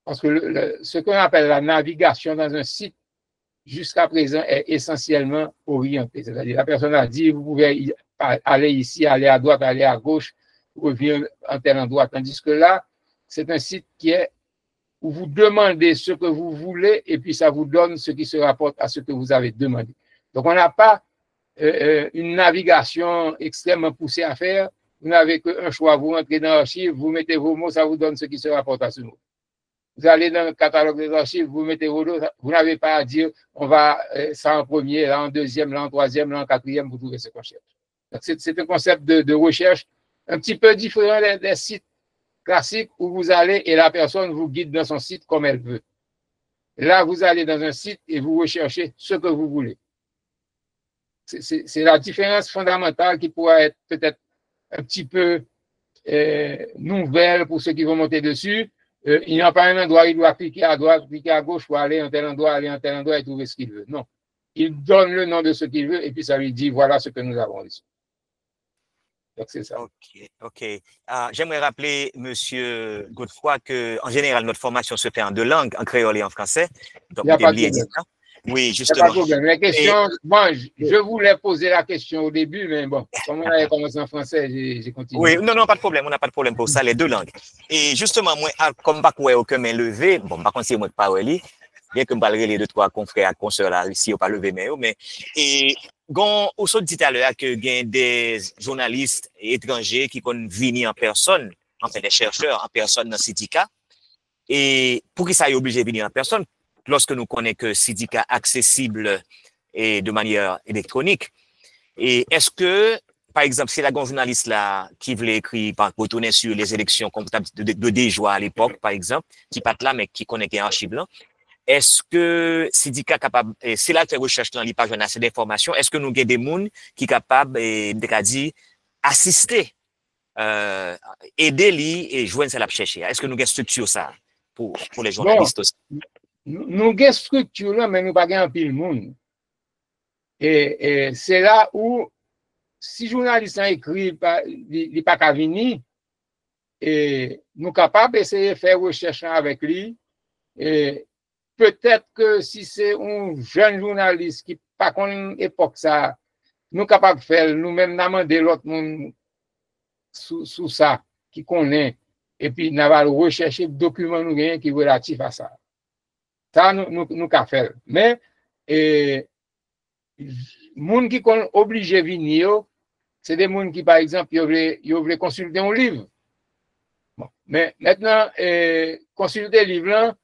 parce que ce qu'on appelle la navigation dans un site, jusqu'à présent, est essentiellement orienté. C'est-à-dire, la personne a dit, vous pouvez aller ici, aller à droite, aller à gauche, revenir en tel endroit. Tandis que là, c'est un site qui est où vous demandez ce que vous voulez et puis ça vous donne ce qui se rapporte à ce que vous avez demandé. Donc, on n'a pas une navigation extrêmement poussée à faire. Vous n'avez qu'un choix. Vous entrez dans l'archive, vous mettez vos mots, ça vous donne ce qui se rapporte à ce mot. Vous allez dans le catalogue des archives, vous mettez vos mots, vous n'avez pas à dire on va ça en premier, là en deuxième, là en troisième, là en quatrième, vous trouvez ce qu'on cherche. C'est un concept de recherche un petit peu différent des sites classiques où vous allez et la personne vous guide dans son site comme elle veut. Là, vous allez dans un site et vous recherchez ce que vous voulez. C'est la différence fondamentale qui pourrait être peut-être un petit peu nouvelle pour ceux qui vont monter dessus. Il n'y a pas un endroit, il doit cliquer à droite, cliquer à gauche pour aller en tel endroit et trouver ce qu'il veut. Non. Il donne le nom de ce qu'il veut et puis ça lui dit voilà ce que nous avons ici. Donc, c'est ça. OK. J'aimerais rappeler, Monsieur Godefroy, que en général, notre formation se fait en deux langues, en créole et en français. Donc, Il n'y a pas de problème. Oui, Il n'y a justement. pas de problème. Les questions, bon, je voulais poser la question au début, mais bon, comme on avait commencé en français, j'ai continué. Oui, non, pas de problème. On n'a pas de problème pour ça, les deux langues. Et justement, moi, comme je n'ai aucun main levée, bon, par contre, c'est moi qui parle, bien que je parle les deux, trois confrères et consoeurs là, ici, on pas levé, mais, et, on se dit tout à l'heure que il y a des journalistes étrangers qui viennent venir en personne, enfin, des chercheurs en personne dans Sidika. Et pour qui ça est obligé de venir en personne, lorsque nous connaissons que Sidika accessible et de manière électronique. Et est-ce que, par exemple, si la journaliste là qui voulait écrire, pour tourner sur les élections comptables de Desjoie à l'époque, par exemple, qui pas là, mais qui connaît les archives là, est-ce que Sidika capable, c'est là que recherche dans les pages assez d'informations, est-ce que nous avons des gens qui sont capables de assister, aider lui et joindre ça la chercher? Est-ce que nous avons une structure ça pour les journalistes aussi? Nous avons une structure là, mais nous n'avons pas un pile monde. Et c'est là où, si journaliste écrit, il n'est pas qu'à venir, et nous sommes capables d'essayer de faire recherche avec lui. Et peut-être que si c'est un jeune journaliste qui pas connaît l'époque ça, nous sommes capables de faire nous-mêmes demander l'autre monde sous ça, qui connaît, et puis nous allons rechercher des documents nous qui sont relatifs à ça. Ça, nous pouvons faire. Mais, les gens qui sont obligés de venir, c'est des gens qui, par exemple, ils veulent consulter un livre. Bon. Mais maintenant, consulter le livre là,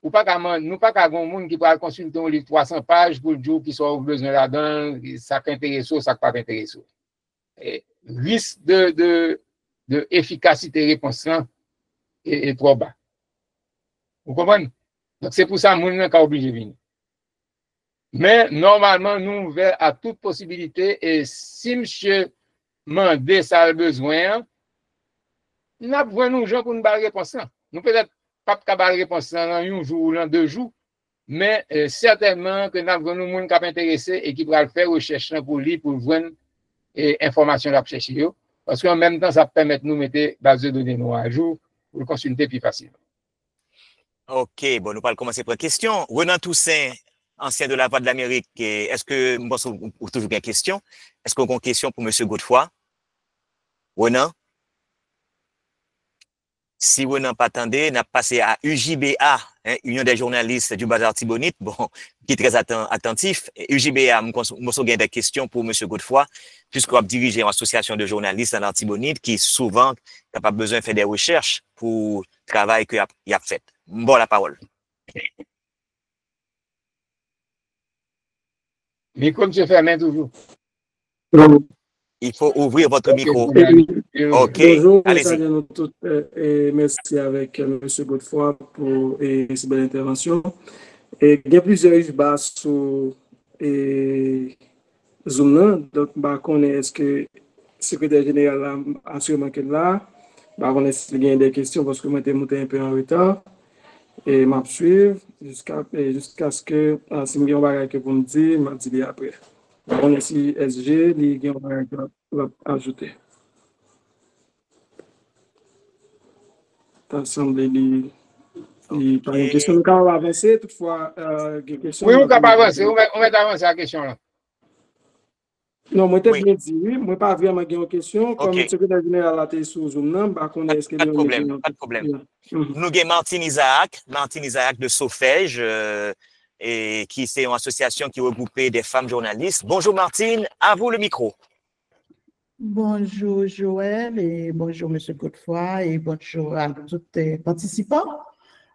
nous pas qu'à un monde qui va consulter un livre 300 pages pour le jour qui soit besoin là-dedans, ça qui intéresse, ça qui pas intéresse. Risque de efficacité réponse est trop bas. Vous comprenez? Donc c'est pour ça que nous sommes obligés de venir. Mais normalement, nous ouvrons à toute possibilité et si monsieur demande ça a besoin, nous avons besoin de gens pour nous donner réponse. Nous peut-être pas capable de réponse dans un jour ou dans 2 jours, mais certainement que nous avons des gens qui sont intéressés et qui pourraient faire recherche pour lui, pour voir information à chercher. Parce qu'en même temps, ça permet de nous mettre base de données à jour pour le consulter plus facilement. OK, bon, nous allons commencer par la question. Renan Toussaint, ancien de la Voix de l'Amérique, est-ce que, bon, toujours une question, est-ce qu'on a une question pour M. Godefroy? Renan? Si vous n'en pas attendé, n'a passé à UJBA, Union des journalistes du Bazar Tibonite, bon, qui est très attentif. UJBA, nous avons des questions pour M. Godefroy, puisqu'on a dirigé une association de journalistes dans l'Artibonite qui souvent n'a pas besoin de faire des recherches pour le travail qu'il a fait. Bon, la parole. Micro, M. Fermin, toujours. Il faut ouvrir votre micro. OK. Bonjour, allez-y. Et merci avec M. Godefroy pour cette belle intervention. Il y a plusieurs IJBA sur Zoom. Donc, est-ce que le secrétaire général a assurément qu'il est là? Est-ce qu'il y a des questions parce que moi, je suis monté un peu en retard. Et je vais suivre jusqu'à ce que si je vais que vous me dites, je vais dire après. On est ici SG, les gens vont ajouter. Ça semble par une question. Nous allons avancer, toutefois, des questions. Oui, on va avancer. On va avancer la question là. Non, moi, je bien dit, oui. Moi, pas vraiment une question. Comme le secrétaire général a été sur Zoom, pas de problème, pas de problème. Nous avons Martine Isaac de Sofège, et qui c'est une association qui regroupe des femmes journalistes. Bonjour Martine, à vous le micro. Bonjour Joël et bonjour M. Godefroy et bonjour à tous les participants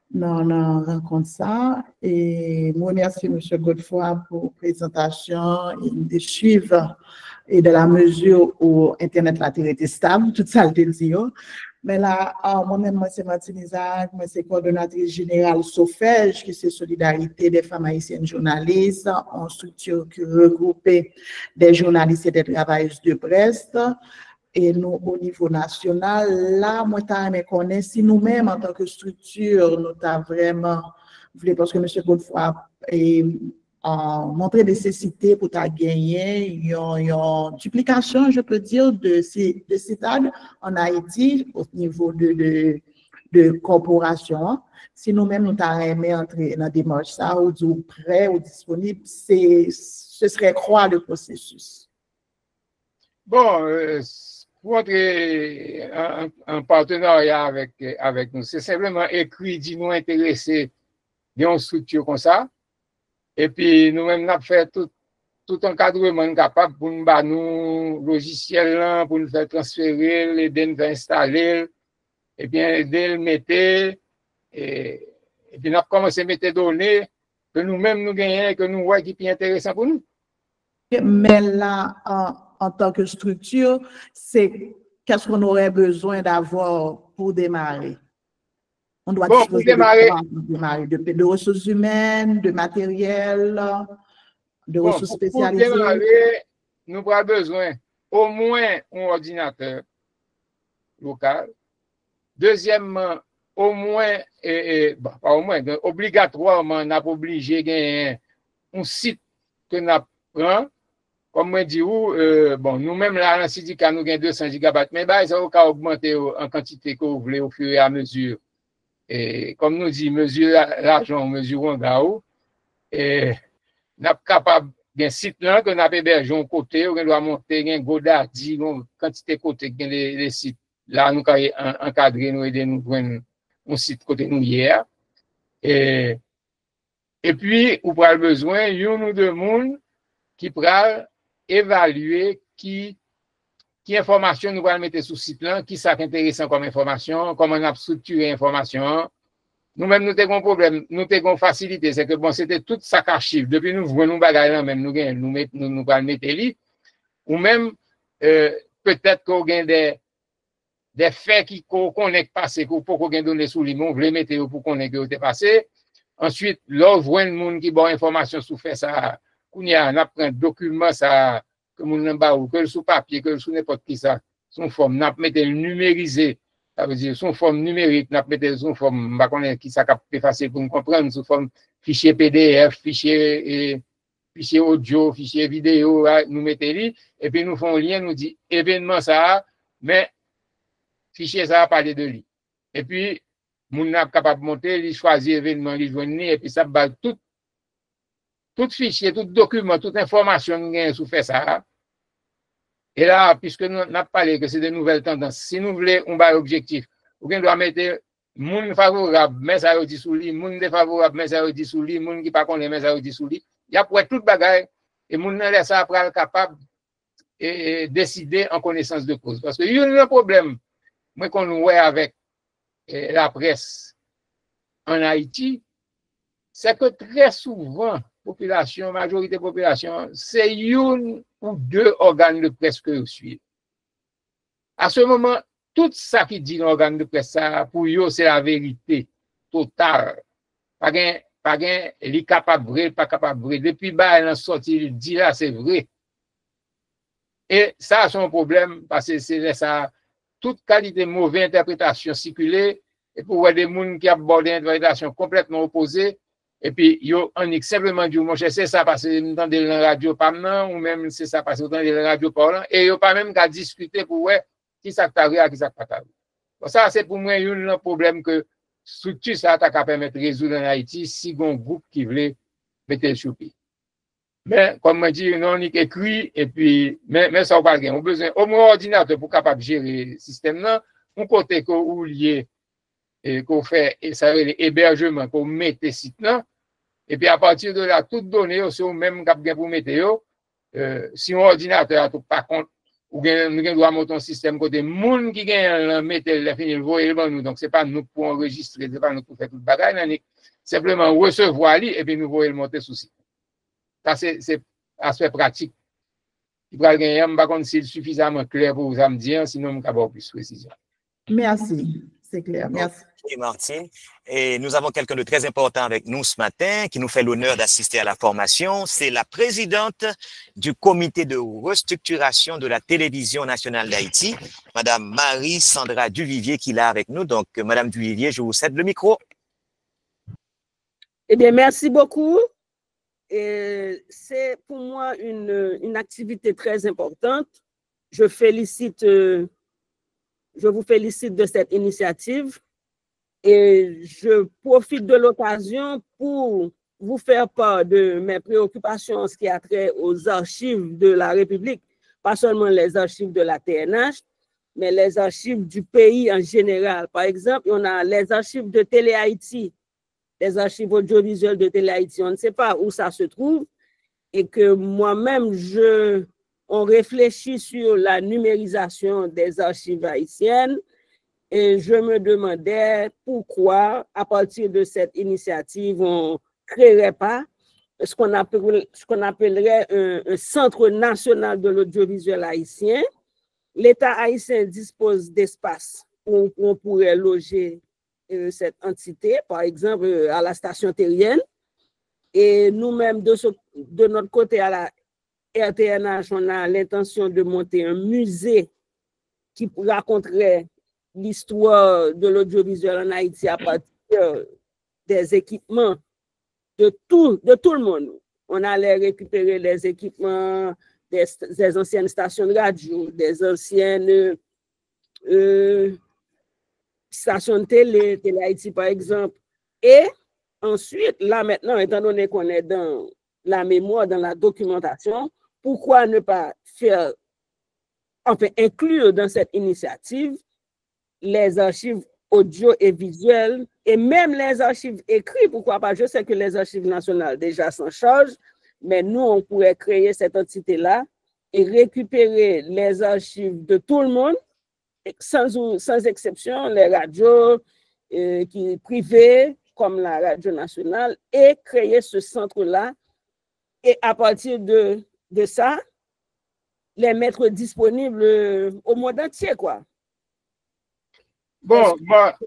dans la rencontre ça. Et moi, merci M. Godefroy pour la présentation et de suivre et de la mesure où Internet a été stable, tout ça le dit. Mais là, moi-même, moi, c'est Martine Isaac, moi, c'est coordonnatrice générale Sofège, qui c'est Solidarité des femmes haïtiennes journalistes, en structure qui regroupe des journalistes et des travailleuses de presse. Et nous, au niveau national, là, moi, je connais si nous-mêmes, en tant que structure, nous avons vraiment voulu, parce que M. Godefroy montrer nécessité pour ta gagner une duplication, je peux dire, de CITAD en Haïti au niveau de corporation. Si nous-mêmes nous t'arrêtons entrer dans des démarche ça, ou du prêt ou disponible, ce serait quoi le processus? Bon, pour entrer en partenariat avec nous, c'est simplement écrit, dis-nous intéressés d'une structure comme ça. Et puis, nous-mêmes, nous avons fait tout encadrement capable pour nous battre nous logiciels, pour nous faire transférer, aider nous installer, et bien aider le mettre, et puis nous avons commencé à mettre des données que nous-mêmes nous gagnons, que nous voyons qui est intéressant pour nous. Mais là, en tant que structure, c'est qu'est-ce qu'on aurait besoin d'avoir pour démarrer? On doit disposer de ressources humaines, de matériel, de ressources spécialisées. Pour démarrer, nous avons besoin au moins un ordinateur local. Deuxièmement, au moins, pas au moins, obligatoirement, on a obligé de gagner un site que nous prenons. Comme moi dis, bon, nous-mêmes, là, dans le syndicat, nous avons 200 GB, mais ça va augmenter en quantité que vous voulez au fur et à mesure. Et comme nous dit, mesure l'argent, mesure en gao, et nous sommes capables d'un site là que nous avons hébergé un côté, on doit monter un godadi, une quantité de côté, les sites. Là, nous avons encadré, nous aider nous prendre un site côté nous hier. Et puis, on a besoin, il y a nous deux monde qui pourra évaluer qui information nous allons mettre sur le site là, qui est intéressant comme information, comment on a structuré l'information. Nous-mêmes, nous avons un problème, nous avons une facilité, c'est que bon, c'était tout ça archive. Depuis nous voyons bagaille là, même nous allons mettre les ou même peut-être qu'on a des faits qui connectent passé, pour qu'on ait donné sous lui, on voulait mettre pour qu'on ait passé. Ensuite, là, on voit le monde qui a information sur fait ça. On a pris un document, ça, que nous avons que sous papier, que sous n'importe qui ça, son forme, nous avons mis le numérisé, ça veut dire son forme numérique, nous avons mis son forme, qui ça plus facile pour nous comprendre, sous forme fichier PDF, fichier audio, fichier vidéo, nous mettons et puis nous faisons un lien, nous dit événement ça, mais fichier ça a parlé de lui. Et puis, nous sommes capables de monter, il choisit événement, il joint, et puis ça va tout fichier, tout document, toute information sous fait ça. Et là, puisque nous avons parlé que c'est de nouvelles tendances, si nous voulons un objectif, on doit mettre monde favorable, mais ça veut dire sous lui, monde défavorable, mais ça veut dire sous lui, monde qui pas connaît, mais ça veut dire sous lui. Il y a pour être toute bagaille, et monde laisse ça après capable de décider en connaissance de cause. Parce que il y a un problème, moi, qu'on voit avec la presse en Haïti, c'est que très souvent, population, majorité population, c'est une ou deux organes de presse que vous suivez. À ce moment, tout ça qui dit l'organe de presse, ça, pour eux, c'est la vérité totale. Pas gain, il est capable vrai, pas capable vrai. Depuis bas, elle a sorti, il dit là, c'est vrai. Et ça, c'est un problème, parce que c'est ça, toute qualité de mauvaise interprétation circuler, et pour voir des gens qui abordent une interprétation complètement opposée, et puis, on est simplement dit, mon cher, c'est ça parce que nous entendons la radio pas maintenant, ou même c'est ça parce que nous entendons la radio parlant, et il pas même qu'à discuter pour voir qui ça t'a qui ça pas t'a. Ça, c'est pour moi un problème que structure ça t'a permettre de résoudre en Haïti si un groupe qui voulait mettre le choupi. Mais, comme je dis, non, on est écrit, et puis, mais ça, on pas on a besoin au moins ordinateur pour capable de gérer le système là, on côté qu'on lié, et qu'on fait, et ça veut l'hébergement, qu'on met les sites là. Et puis à partir de là, toutes données, c'est au même cap pour météo. Si un ordinateur a par contre, ou nous doit monter un système côté monde qui gagne mettre le fini le voyer nous. Donc c'est pas nous pour enregistrer, c'est pas nous pour faire toute bagaille, simplement recevoir lui et puis nous voyer le monter sous site. Ça c'est aspect pratique. Il va gagner, par contre, c'est suffisamment clair pour vous me dire, sinon je vais avoir plus de précision. Merci, c'est clair. Merci. Et Martine. Et nous avons quelqu'un de très important avec nous ce matin qui nous fait l'honneur d'assister à la formation. C'est la présidente du comité de restructuration de la télévision nationale d'Haïti, Madame Marie-Sandra Duvivier, qui est là avec nous. Donc, Madame Duvivier, je vous cède le micro. Eh bien, merci beaucoup. Et c'est pour moi une activité très importante. Je vous félicite de cette initiative et je profite de l'occasion pour vous faire part de mes préoccupations en ce qui a trait aux archives de la République, pas seulement les archives de la TNH, mais les archives du pays en général. Par exemple, on a les archives de Télé Haïti, les archives audiovisuelles de Télé Haïti, on ne sait pas où ça se trouve, et que moi-même, on réfléchit sur la numérisation des archives haïtiennes, et je me demandais pourquoi, à partir de cette initiative, on ne créerait pas ce qu'on appellerait un centre national de l'audiovisuel haïtien. L'État haïtien dispose d'espace où on pourrait loger cette entité, par exemple à la station terrienne. Et nous-mêmes, de notre côté, à la RTNH, on a l'intention de monter un musée qui raconterait l'histoire de l'audiovisuel en Haïti à partir des équipements de tout le monde. On allait récupérer les équipements des anciennes stations de radio, des anciennes stations de Télé Haïti par exemple. Et ensuite, là maintenant, étant donné qu'on est dans la mémoire, dans la documentation, pourquoi ne pas inclure dans cette initiative les archives audio et visuelles et même les archives écrites, pourquoi pas? Je sais que les archives nationales déjà s'en chargent, mais nous, on pourrait créer cette entité-là et récupérer les archives de tout le monde, sans exception, les radios privées, comme la radio nationale, et créer ce centre-là. Et à partir de ça, les mettre disponibles au monde entier, quoi. Bon, moi,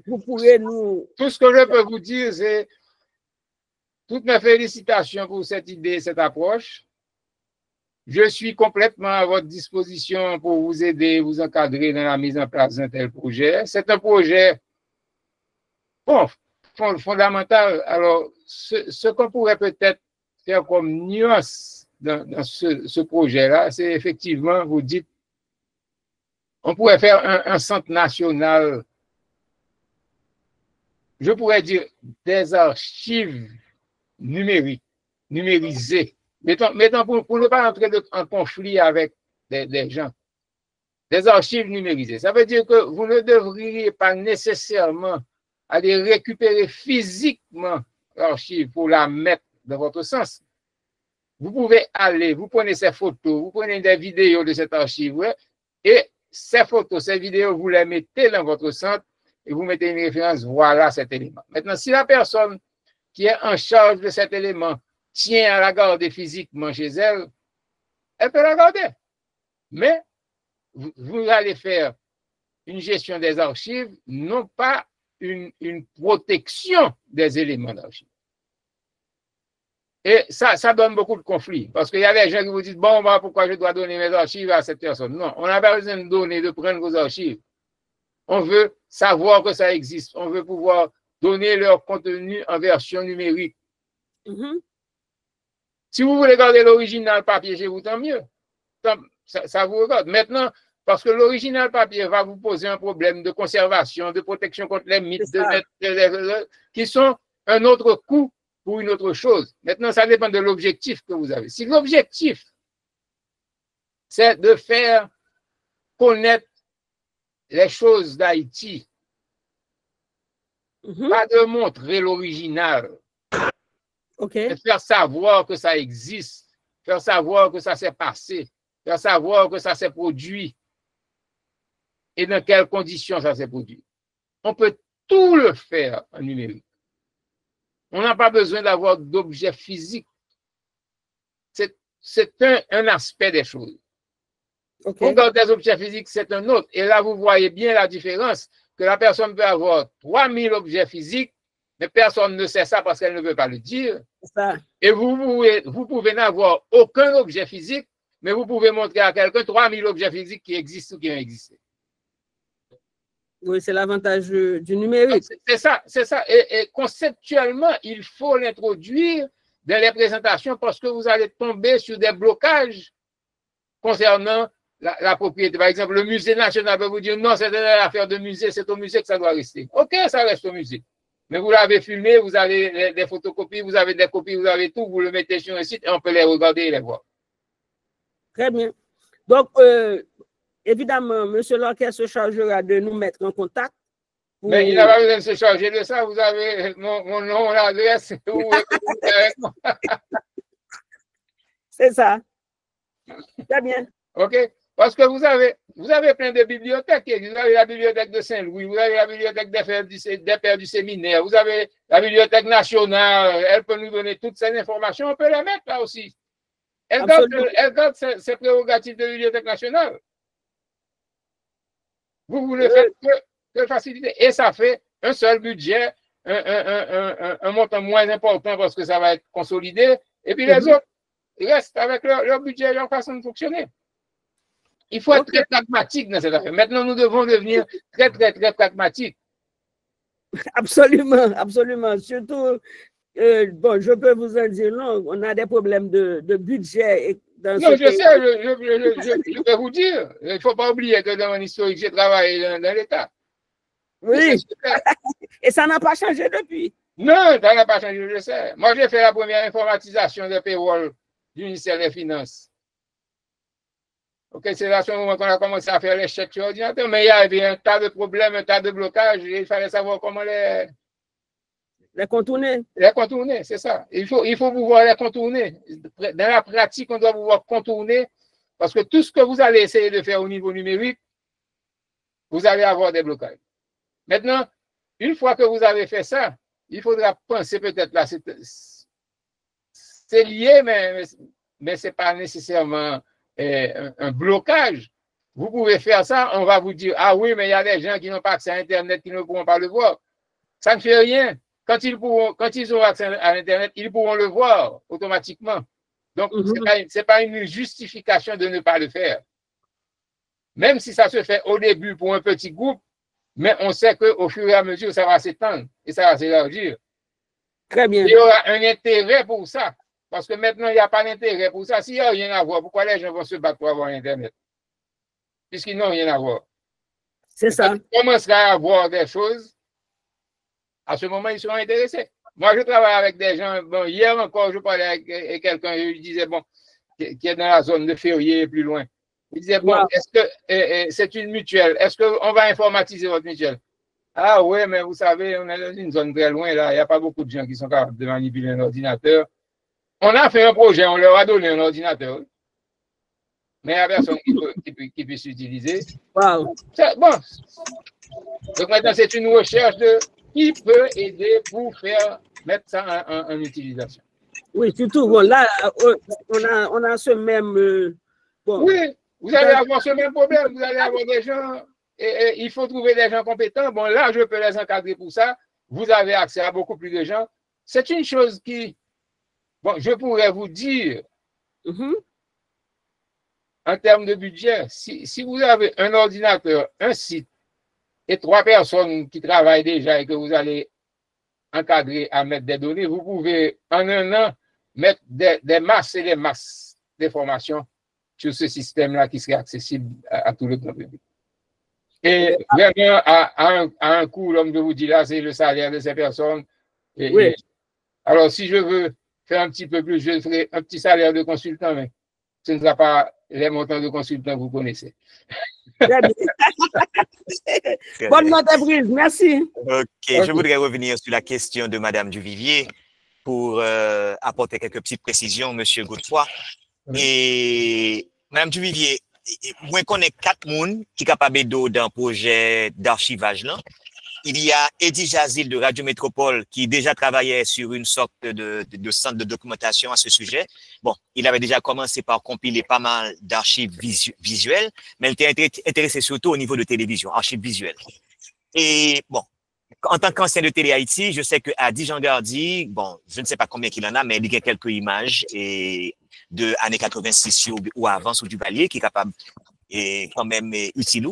vous pourrez nous... Tout ce que je peux vous dire, c'est toutes mes félicitations pour cette idée, cette approche. Je suis complètement à votre disposition pour vous aider, vous encadrer dans la mise en place d'un tel projet. C'est un projet bon, fondamental. Alors, ce qu'on pourrait peut-être faire comme nuance dans ce projet-là, c'est effectivement, vous dites, on pourrait faire un centre national, je pourrais dire des archives numériques, numérisées. Mettons pour ne pas entrer en conflit avec des gens. Des archives numérisées. Ça veut dire que vous ne devriez pas nécessairement aller récupérer physiquement l'archive pour la mettre dans votre sens. Vous pouvez aller, vous prenez ces photos, vous prenez des vidéos de cette archive, ouais, et ces photos, ces vidéos, vous les mettez dans votre centre et vous mettez une référence, voilà cet élément. Maintenant, si la personne qui est en charge de cet élément tient à la garder physiquement chez elle, elle peut la garder. Mais vous allez faire une gestion des archives, non pas une protection des éléments d'archives. Et ça donne beaucoup de conflits. Parce qu'il y a des gens qui vous disent, bon, bah, pourquoi je dois donner mes archives à cette personne? Non, on n'a pas besoin de donner, de prendre vos archives. On veut savoir que ça existe. On veut pouvoir donner leur contenu en version numérique. Si vous voulez garder l'original papier chez vous, tant mieux. Ça vous regarde. Maintenant, parce que l'original papier va vous poser un problème de conservation, de protection contre les mythes, qui sont un autre coût pour une autre chose. Maintenant, ça dépend de l'objectif que vous avez. Si l'objectif, c'est de faire connaître les choses d'Haïti, pas de montrer l'original, de faire savoir que ça existe, faire savoir que ça s'est passé, faire savoir que ça s'est produit et dans quelles conditions ça s'est produit. On peut tout le faire en numérique. On n'a pas besoin d'avoir d'objets physiques. C'est un aspect des choses. On garde des objets physiques, c'est un autre. Et là, vous voyez bien la différence, que la personne peut avoir 3000 objets physiques, mais personne ne sait ça parce qu'elle ne veut pas le dire. Et vous pouvez n'avoir aucun objet physique, mais vous pouvez montrer à quelqu'un 3000 objets physiques qui existent ou qui ont existé. Oui, c'est l'avantage du numérique. C'est ça. Et conceptuellement, il faut l'introduire dans les présentations parce que vous allez tomber sur des blocages concernant la propriété. Par exemple, le musée national peut vous dire non, c'est une affaire de musée, c'est au musée que ça doit rester. OK, ça reste au musée. Mais vous l'avez filmé, vous avez des photocopies, vous avez des copies, vous avez tout, vous le mettez sur un site et on peut les regarder et les voir. Très bien. Donc, évidemment, M. Lorquet se chargera de nous mettre en contact. Mais il n'a pas besoin de se charger de ça. Vous avez mon nom, l'adresse. C'est ça. Très bien. OK? Parce que vous avez plein de bibliothèques. Vous avez la bibliothèque de Saint-Louis, vous avez la bibliothèque des Pères du Séminaire, vous avez la bibliothèque nationale. Elle peut nous donner toutes ces informations. On peut les mettre là aussi. Elle garde ses prérogatives de bibliothèque nationale. Vous le faites que faciliter. Et ça fait un seul budget, un montant moins important parce que ça va être consolidé. Et puis les autres restent avec leur budget, leur façon de fonctionner. Il faut être très pragmatique dans cette affaire. Maintenant, nous devons devenir très, très, très pragmatiques. Absolument, absolument. Surtout, bon, je peux vous en dire, non, on a des problèmes de budget. Non, je sais, je vais vous dire. Il ne faut pas oublier que dans mon historique, j'ai travaillé dans l'État. Oui, et ça n'a pas changé depuis. Non, ça n'a pas changé, je sais. Moi, j'ai fait la première informatisation des payrolls du ministère des Finances. OK, c'est là à ce moment qu'on a commencé à faire les chèques sur ordinateur, mais il y avait un tas de problèmes, un tas de blocages, et il fallait savoir comment les contourner. Les contourner, c'est ça. Il faut pouvoir les contourner. Dans la pratique, on doit pouvoir contourner, parce que tout ce que vous allez essayer de faire au niveau numérique, vous allez avoir des blocages. Maintenant, une fois que vous avez fait ça, il faudra penser peut-être là, c'est lié, mais ce n'est pas nécessairement un blocage. Vous pouvez faire ça, on va vous dire, ah oui, mais il y a des gens qui n'ont pas accès à Internet, qui ne pourront pas le voir. Ça ne fait rien. Quand ils auront accès à Internet, ils pourront le voir automatiquement. Donc, ce n'est pas une justification de ne pas le faire. Même si ça se fait au début pour un petit groupe, mais on sait qu'au fur et à mesure, ça va s'étendre et ça va s'élargir. Très bien. Il y aura un intérêt pour ça. Parce que maintenant, il n'y a pas d'intérêt pour ça. S'il n'y a rien à voir, pourquoi les gens vont se battre pour avoir Internet? Puisqu'ils n'ont rien à voir. C'est ça. Quand ils commenceront à voir des choses, à ce moment, ils seront intéressés. Moi, je travaille avec des gens. Bon, hier encore, je parlais avec quelqu'un, je lui disais, bon, qui est dans la zone de Ferrier, plus loin. Il disait, bon, est-ce que c'est une mutuelle? Est-ce qu'on va informatiser votre mutuelle? Ah oui, mais vous savez, on est dans une zone très loin, là. Il n'y a pas beaucoup de gens qui sont capables de manipuler un ordinateur. On a fait un projet, on leur a donné un ordinateur. Mais il n'y a personne qui puisse l'utiliser. Wow. Bon. Donc maintenant, c'est une recherche de qui peut aider pour mettre ça en utilisation. Oui, surtout, bon, là, on a ce même... bon. Oui, vous allez avoir ce même problème. Vous allez avoir des gens, et il faut trouver des gens compétents. Bon, là, je peux les encadrer pour ça. Vous avez accès à beaucoup plus de gens. C'est une chose qui... Bon, je pourrais vous dire, en termes de budget, si vous avez un ordinateur, un site, et 3 personnes qui travaillent déjà et que vous allez encadrer à mettre des données, vous pouvez en un an mettre des masses et des masses d'informations sur ce système-là qui serait accessible à tout le grand public. Et vraiment, à un coût, l'homme de vous dit là, c'est le salaire de ces personnes. Oui. Alors, si je veux faire un petit peu plus, je ferai un petit salaire de consultant, mais ce ne sera pas les montants de consultant que vous connaissez. Très bien. Bonne note, Brise, merci. OK, je voudrais revenir sur la question de Madame Duvivier pour apporter quelques petites précisions, Monsieur Godefroy. Et Madame Duvivier, moi, je connais 4 personnes qui sont capables d'un projet d'archivage là. Il y a Eddie Jazil de Radio Métropole qui déjà travaillait sur une sorte de centre de documentation à ce sujet. Bon, il avait déjà commencé par compiler pas mal d'archives visuelles, mais il était intéressé surtout au niveau de télévision, archives visuelles. Et bon, en tant qu'ancien de Télé Haïti, je sais que Adi Jean Gardi, bon, je ne sais pas combien qu'il en a, mais il y a quelques images de années 86 ou avant sous Duvalier qui est capable et quand même utile.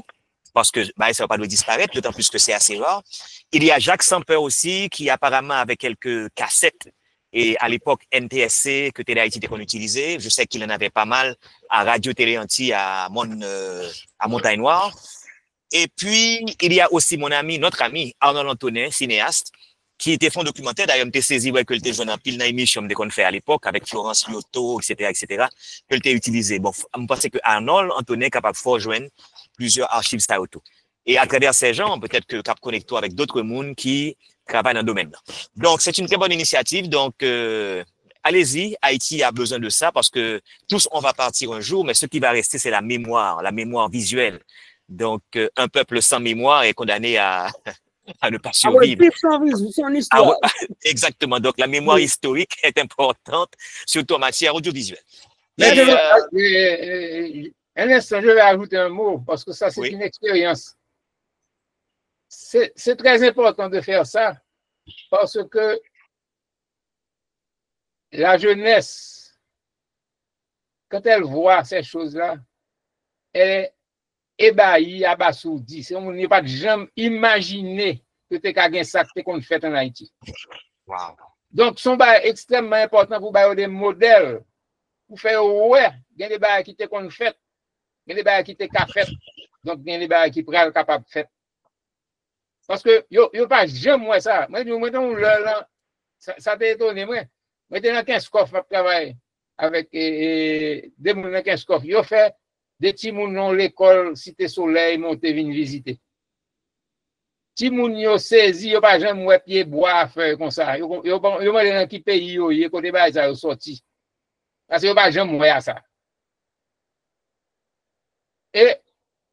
Parce que ça ne va pas disparaître, d'autant plus que c'est assez rare. Il y a Jacques Samper aussi, qui apparemment avait quelques cassettes et à l'époque NTSC que Télé Haïti était qu'on utilisait. Je sais qu'il en avait pas mal à Radio Télé Anti à Montagne-Noire. Et puis, il y a aussi mon ami, notre ami Arnold Antonin, cinéaste, qui était fond documentaire. D'ailleurs, je saisi ouais, que le jeune en pile dans l'émission qu'on fait à l'époque avec Florence Lyoto, etc., que le utilisé. Bon, je pense que Arnold Antonin est capable de rejoindre plusieurs archives ça auto. Et à travers ces gens, peut-être que Cap Connecto avec d'autres mondes qui travaillent dans le domaine. Donc, c'est une très bonne initiative. Donc, allez-y. Haïti a besoin de ça parce que tous, on va partir un jour, mais ce qui va rester, c'est la mémoire visuelle. Donc, un peuple sans mémoire est condamné à ne pas survivre. Son histoire. Exactement. Donc, la mémoire historique est importante, surtout en matière audiovisuelle. Mais un instant, je vais ajouter un mot, parce que ça, c'est une expérience. C'est très important de faire ça, parce que la jeunesse, quand elle voit ces choses-là, elle est ébahie, abasourdie. On n'est pas de jamais imaginé que tu as ça qu'on fait en Haïti. Wow. Donc, son bail extrêmement important pour bailler des modèles, pour faire ouais, il y a des bails qui qu'on fait, il y a des bails qui t'es fait, donc il y a des bails qui pourraient être capables de faire. Parce que yo pas jamais moi ça. Moi ça t'a étonné moi. Moi dans 15 coffres à travailler avec des gens dans 15 coffres. Yo fait des petits moun dans l'école Cité Soleil monter venir visiter. Ti moun yo saisi yo pas jamais moi pied bois faire comme ça. Yo dans qui pays yo côté bail ça yo sorti. Parce que yo pas jamais moi ça. Et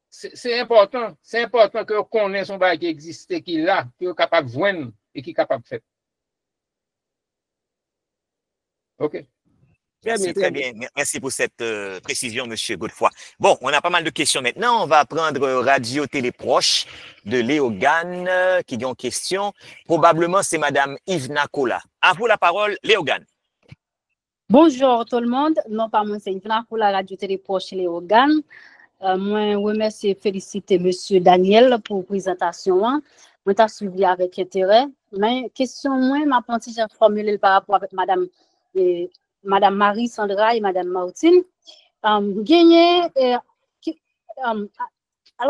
c'est important que vous connaissiez son bail qui existe, qui est là, qui est capable de joindre et qui est capable de faire. OK. Très bien. Merci pour cette précision, Monsieur Godefroy. Bon, on a pas mal de questions maintenant. On va prendre Radio Télé Proche de Léogane qui a une question. Probablement, c'est Madame Yves Nakola. À vous la parole, Léogane. Bonjour tout le monde. Non, pas moi, c'est Yves Nakola, Radio Télé Proche Léogane. Moi, remercie et féliciter M. Daniel pour la présentation. Moi, j'ai suivi avec intérêt. Mais question, moi, ma pensée, j'ai formulé par rapport avec Madame Marie Sandra et Madame Martine. Alors,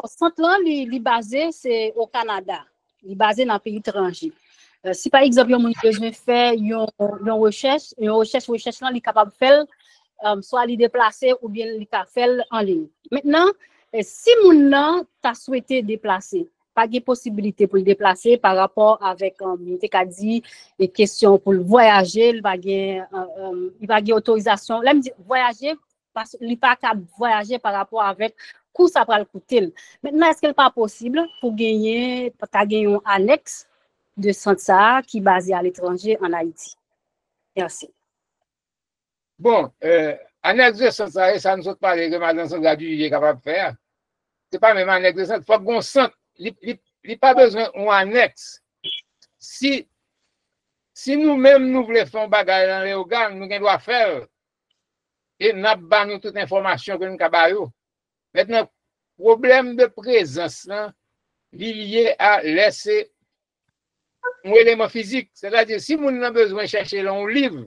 Centre-là, il est basé au Canada. Il est basé dans un pays étranger. Si par exemple, on a besoin de faire une recherche, là, il est capable de faire soit les déplacer ou bien les faire en ligne. Maintenant, si mon a souhaité déplacer, pas de possibilité pour le déplacer par rapport avec dit les questions pour le voyager, il va y autorisation. Là, me dit voyager parce qu'il n'est pas capable de voyager par rapport avec coût ça va le coûter. Maintenant, est-ce qu'il n'est pas possible pour gagner un annexe de centre qui est basé à l'étranger en Haïti? Merci. Bon, annexe de centre, ça ne saute pas les Madame Sandra du est capable de faire. C'est pas même annexe de centre. Il faut qu'on centre. Il n'y a pas besoin d'un annexe. Si nous-mêmes nous voulons faire un bagage dans les organes, nous devons faire. Et nous avons toute information que nous avons. Maintenant, problème de présence lié à laisser un élément physique. C'est-à-dire, si nous avons besoin de chercher un livre,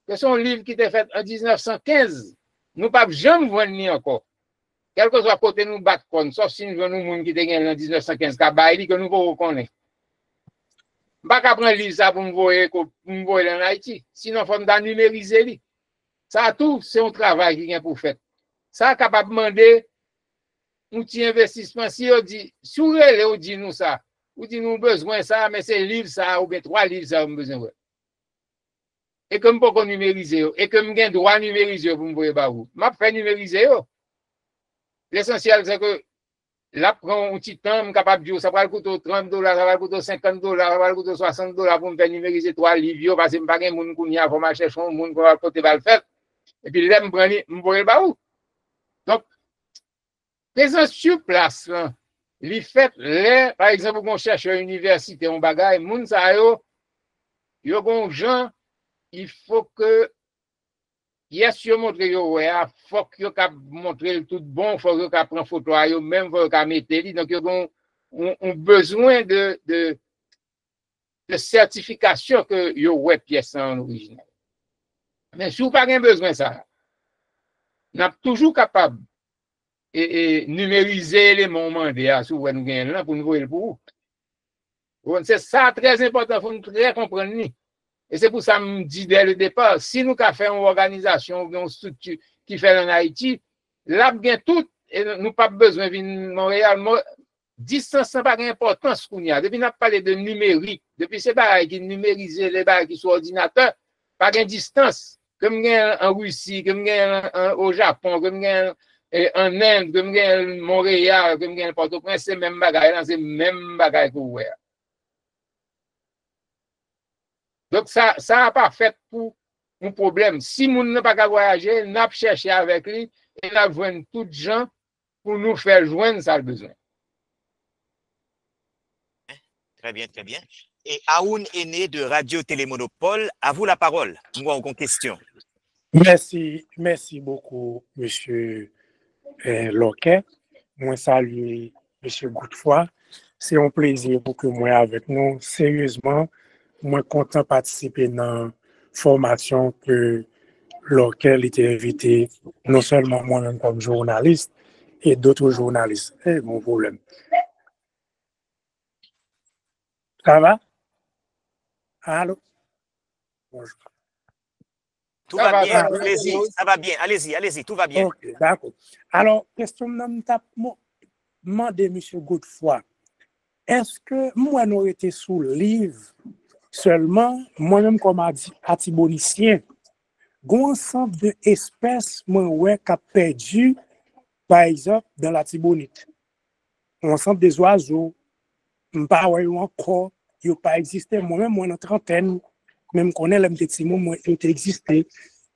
que son livre qui était fait en 1915, nous ne pouvons pas jamais voir ni encore. Quel que soit côté nous battre contre, sauf si nous avons gens qui étaient en 1915, que nous pouvons reconnaître. Je ne peux pas prendre le livre ça pour me voir en Haïti. Sinon, il faut me numériser. Ça, tout, c'est un travail qui est pour faire. Ça, capable de demander un petit investissement. Si on dit, si on dit nous ça, on dit nous besoin ça, mais c'est livre ça, ou bien 3 livres ça, on besoin. Et que je ne peux pas numériser, et que je n'ai droit à numériser pour me voir, je fais numériser. L'essentiel, c'est que là, prend un petit temps, je suis capable de dire, ça va coûter $30, ça va coûter $50, ça va coûter $60 pour me faire numériser 3 livres, parce que je ne sais pas de monde qui a pour chercher un monde qui va côté le faire. Et puis là, je me vois le où. Donc, présence sur place, les fait, par exemple, on cherche à l'université, on bagaille, moun sa yo gon gens, il faut que yes, yo montre yo ouais, faut que yo cap montrer tout bon, faut que yo cap prendre photo yo même faut ka mettre li, donc yo gon on besoin de de certification que yo ouais pièce en original. Mais si vous pas besoin de ça, nous sommes toujours capables de numériser les moments si vous nous gagnez là pour nous voir pour vous. C'est ça très important pour nous très comprendre. Et c'est pour ça que je me dis dès le départ, si nous avons fait une organisation, une structure qui fait en Haïti, là, nous avons tout, et nous n'avons pas besoin de Montréal. Distance n'a pas d'importance. Depuis nous avons parlé de numérique, depuis ces barres qui numérisent les barres qui sont ordinateurs, pas de distance. Comme en Russie, comme au Japon, comme en Inde, comme Montréal, comme Port-au-Prince, c'est même bagaille, c'est même bagaille pour vous. Donc, ça n'a pas fait pour un problème. Si nous n'a pas qu'à voyager, nous avons cherché avec lui et nous avons joint tous les gens pour nous faire joindre ça le besoin. Très bien, très bien. Et Aoun Aîné de Radio Télémonopole, à vous la parole. Nous avons une question. Merci beaucoup, monsieur Loquet. Moi, salue monsieur Godefroy. C'est un plaisir pour que moi avec nous. Sérieusement, moi content de participer dans la formation que Loquet était invité, non seulement moi-même comme journaliste, et d'autres journalistes. C'est mon problème. Ça va? Allô? Bonjour. Tout va bien, allez-y, ça va bien, allez-y, tout va bien. Ok, d'accord. Alors, question que demandé M. Godefroy, est-ce que moi, nous été sous le livre seulement, moi-même comme atibonicien, un ensemble d'espèces, moi, qui a perdu, par exemple, dans la Tibonite. Un ensemble des oiseaux, pas encore, il n'a pas existé. Moi-même, moi, dans trentaine, même qu'on ait les petits mots, moi, il existé.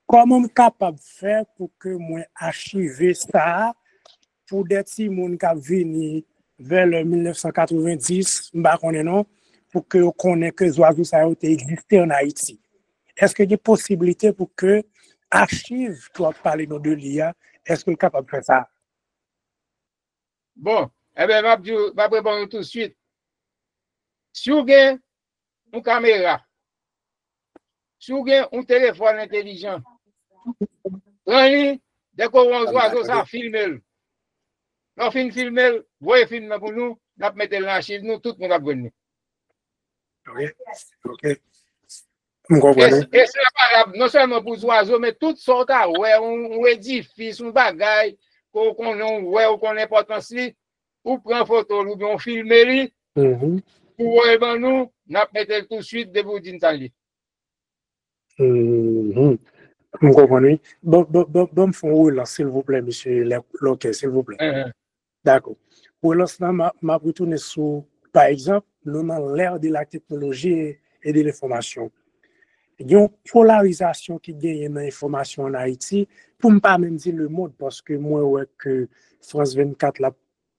Comment je suis capable de faire pour que moi archiver ça pour des petits gens qui viennent vers le 1990, pour que on connaisse que les oiseaux ça ont existé en Haïti. Est-ce qu'il y a des possibilités pour que archives, tu as parlé de l'IA, est-ce que vous êtes capable de faire ça? Bon, eh bien, je vais répondre tout de suite. Si vous avez une caméra, si vous avez un téléphone intelligent, dès qu'on voit les oiseaux, ça filme. Nous filmons, vous voyez filmer pour nous, nous mettons l'archive, nous, tout le monde a besoin. Ok. Et c'est pas non seulement pour les oiseaux, mais toutes sortes de ouais, on édifice, on bagaille, qu'on ouais, ou qu'on importance, ou prend photo, ou bien on filme, pour voir nous, nous mettons tout de suite de vous dire ça. Vous comprenez? Bon, s'il vous plaît, monsieur Loquet, s'il vous plaît. D'accord. Pour l'instant, ma retourner sur, par exemple, nous dans l'ère de la technologie et de l'information. Il y a une polarisation qui gagne dans l'information en Haïti, pour ne pas même dire le monde, parce que moi, ouais, que France 24 l'a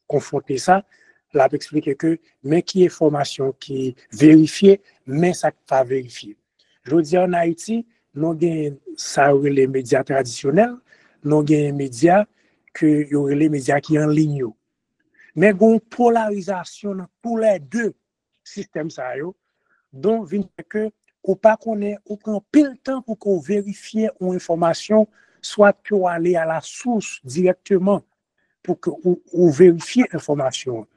confronté ça, l'a expliqué que, mais qui est information qui est vérifiée, mais ça pas vérifié. Je veux dire, en Haïti, nous avons ça les médias traditionnels, nous avons les médias que y aurait les médias qui en ligne. Mais il y a une polarisation dans tous les deux systèmes ça yo, dont vient que ou pas connaît ou prend pile temps pour qu'on vérifie une information, soit qu'on aller à la source directement pour que ou vérifier l'information.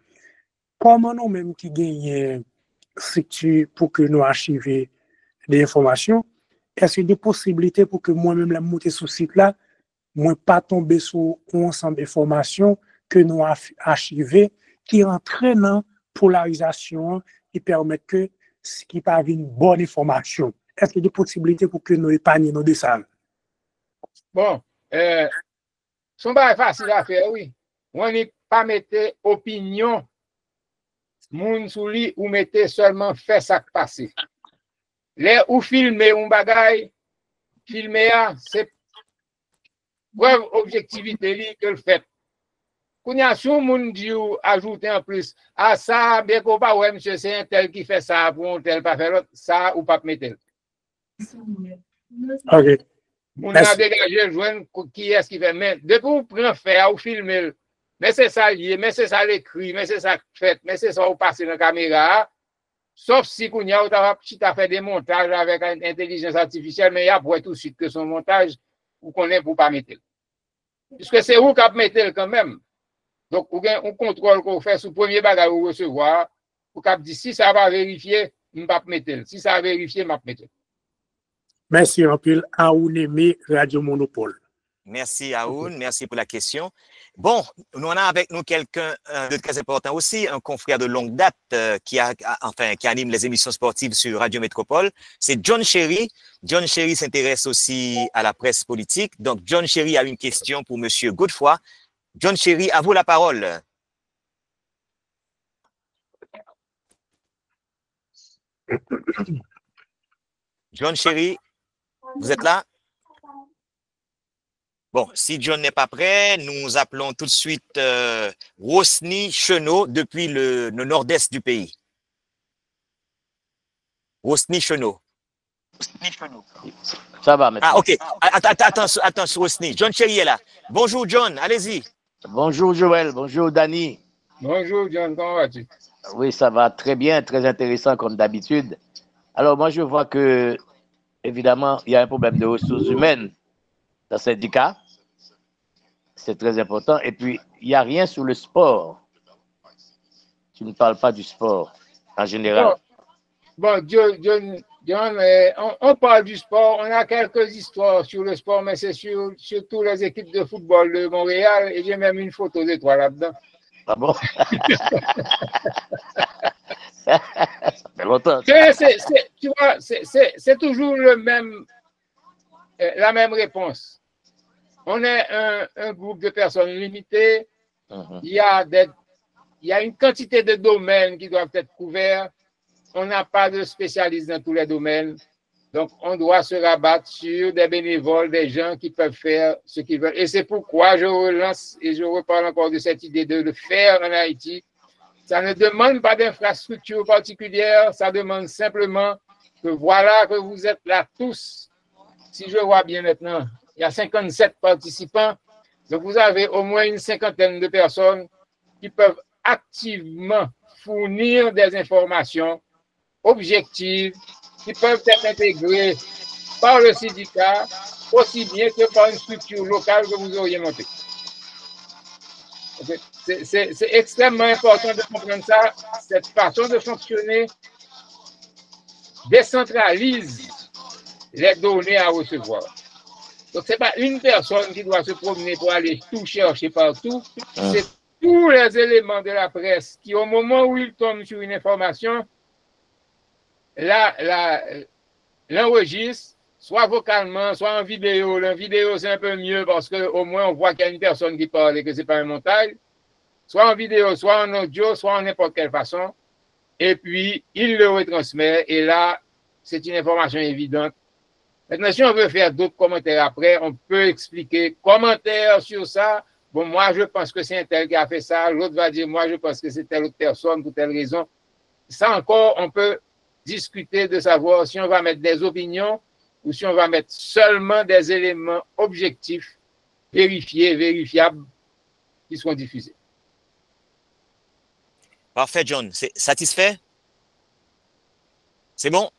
Comment nous même qui gagne structure pour que nous archiver des informations, est-ce qu'il y a des possibilités pour que moi-même la monter sur ce site là, moi pas tomber sur un ensemble d'informations que nous archiver qui entraînent dans polarisation qui permettent que ce qui pas une bonne information. Est-ce qu'il y a des possibilités pour que nous épargnions de ça? Bon, son pas facile à faire, oui. On n'est pas mettre opinion moun sou li ou mettez seulement fait ça passer. Les ou filmer un bagay, filmer c'est preuve objectivité li que le fait. Kounya sou moun di ou ajouter en plus à ça bien qu'on pas ouais monsieur c'est un tel qui fait ça pour un tel pas faire l'autre ça ou pas mettre. OK. On a dégagé joindre qui est-ce qui fait mais depuis on prend faire ou filmer mais c'est ça lié mais c'est ça l'écrit mais c'est ça fait mais c'est ça ou passer dans la caméra Sauf si qu'on y a fait des montages avec intelligence artificielle, mais il y a pour tout de suite que son montage, vous connaissez pour pas mettre. Puisque c'est vous qui mettez quand même. Donc, on contrôle qu'on fait sous premier bagage ou recevoir, pour qu'on dise si ça va vérifier, je ne vais pas mettre. Si ça va vérifier, je vais mettre. Merci, Ampil. Aoun Aimé, Radio Monopole. Merci, Aoun. Merci pour la question. Bon, nous on a avec nous quelqu'un de très important aussi, un confrère de longue date qui anime les émissions sportives sur Radio Métropole. C'est John Cherry. John Cherry s'intéresse aussi à la presse politique. Donc, John Cherry a une question pour Monsieur Godefroy. John Cherry, à vous la parole. John Cherry, vous êtes là? Bon, si John n'est pas prêt, nous appelons tout de suite Rosny Chenot depuis le nord-est du pays. Rosny Chenot. Ça va maintenant. Ah, ok. Attends, Rosny. John Cherry est là. Bonjour, John. Allez-y. Bonjour, Joël. Bonjour, Danny. Bonjour, John. Comment vas-tu? Oui, ça va très bien, très intéressant comme d'habitude. Alors, moi, je vois que, évidemment, il y a un problème de ressources humaines dans le syndicat. C'est très important. Et puis, il n'y a rien sur le sport. Tu ne parles pas du sport en général. Bon, John, on parle du sport. On a quelques histoires sur le sport, mais c'est surtout les équipes de football de Montréal. Et j'ai même une photo de toi là-dedans. Ah bon? Ça fait longtemps. Tu vois, c'est toujours la même réponse. On est un groupe de personnes limitées. Il y a une quantité de domaines qui doivent être couverts. On n'a pas de spécialistes dans tous les domaines. Donc, on doit se rabattre sur des bénévoles, des gens qui peuvent faire ce qu'ils veulent. Et c'est pourquoi je relance et je reparle encore de cette idée de le faire en Haïti. Ça ne demande pas d'infrastructure particulière. Ça demande simplement que voilà que vous êtes là tous. Si je vois bien maintenant, il y a 57 participants. Donc, vous avez au moins une cinquantaine de personnes qui peuvent activement fournir des informations objectives qui peuvent être intégrées par le syndicat aussi bien que par une structure locale que vous auriez montée. C'est extrêmement important de comprendre ça. Cette façon de fonctionner décentralise les données à recevoir. Donc, ce n'est pas une personne qui doit se promener pour aller tout chercher partout. C'est tous les éléments de la presse qui, au moment où ils tombent sur une information, l'enregistre, soit vocalement, soit en vidéo. La vidéo, c'est un peu mieux parce qu'au moins, on voit qu'il y a une personne qui parle et que ce n'est pas un montage. Soit en vidéo, soit en audio, soit en n'importe quelle façon. Et puis, il le retransmet. Et là, c'est une information évidente. Maintenant, si on veut faire d'autres commentaires après, on peut expliquer commentaires sur ça. Bon, moi, je pense que c'est un tel qui a fait ça. L'autre va dire, moi, je pense que c'est telle autre personne pour telle raison. Ça encore, on peut discuter de savoir si on va mettre des opinions ou si on va mettre seulement des éléments objectifs, vérifiés, vérifiables, qui seront diffusés. Parfait, John. C'est satisfait? C'est bon?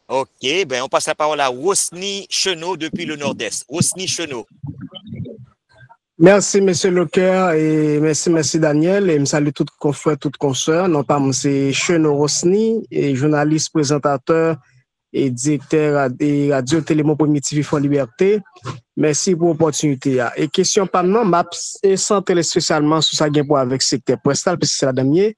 OK, ben on passe la parole à Rosny Chenot depuis le Nord-Est. Rosny Chenot. Merci, M. Lecœur, et merci, Daniel, et je salue tout confrère, toute consoeur. Non pas, c'est Chenot Rosny, et journaliste, présentateur et directeur des radios Télémon Primitif et Fonds Liberté. Merci pour l'opportunité. Et question pas non, m'a centré spécialement sur ça pour avec secteur postal, parce que c'est la dernière.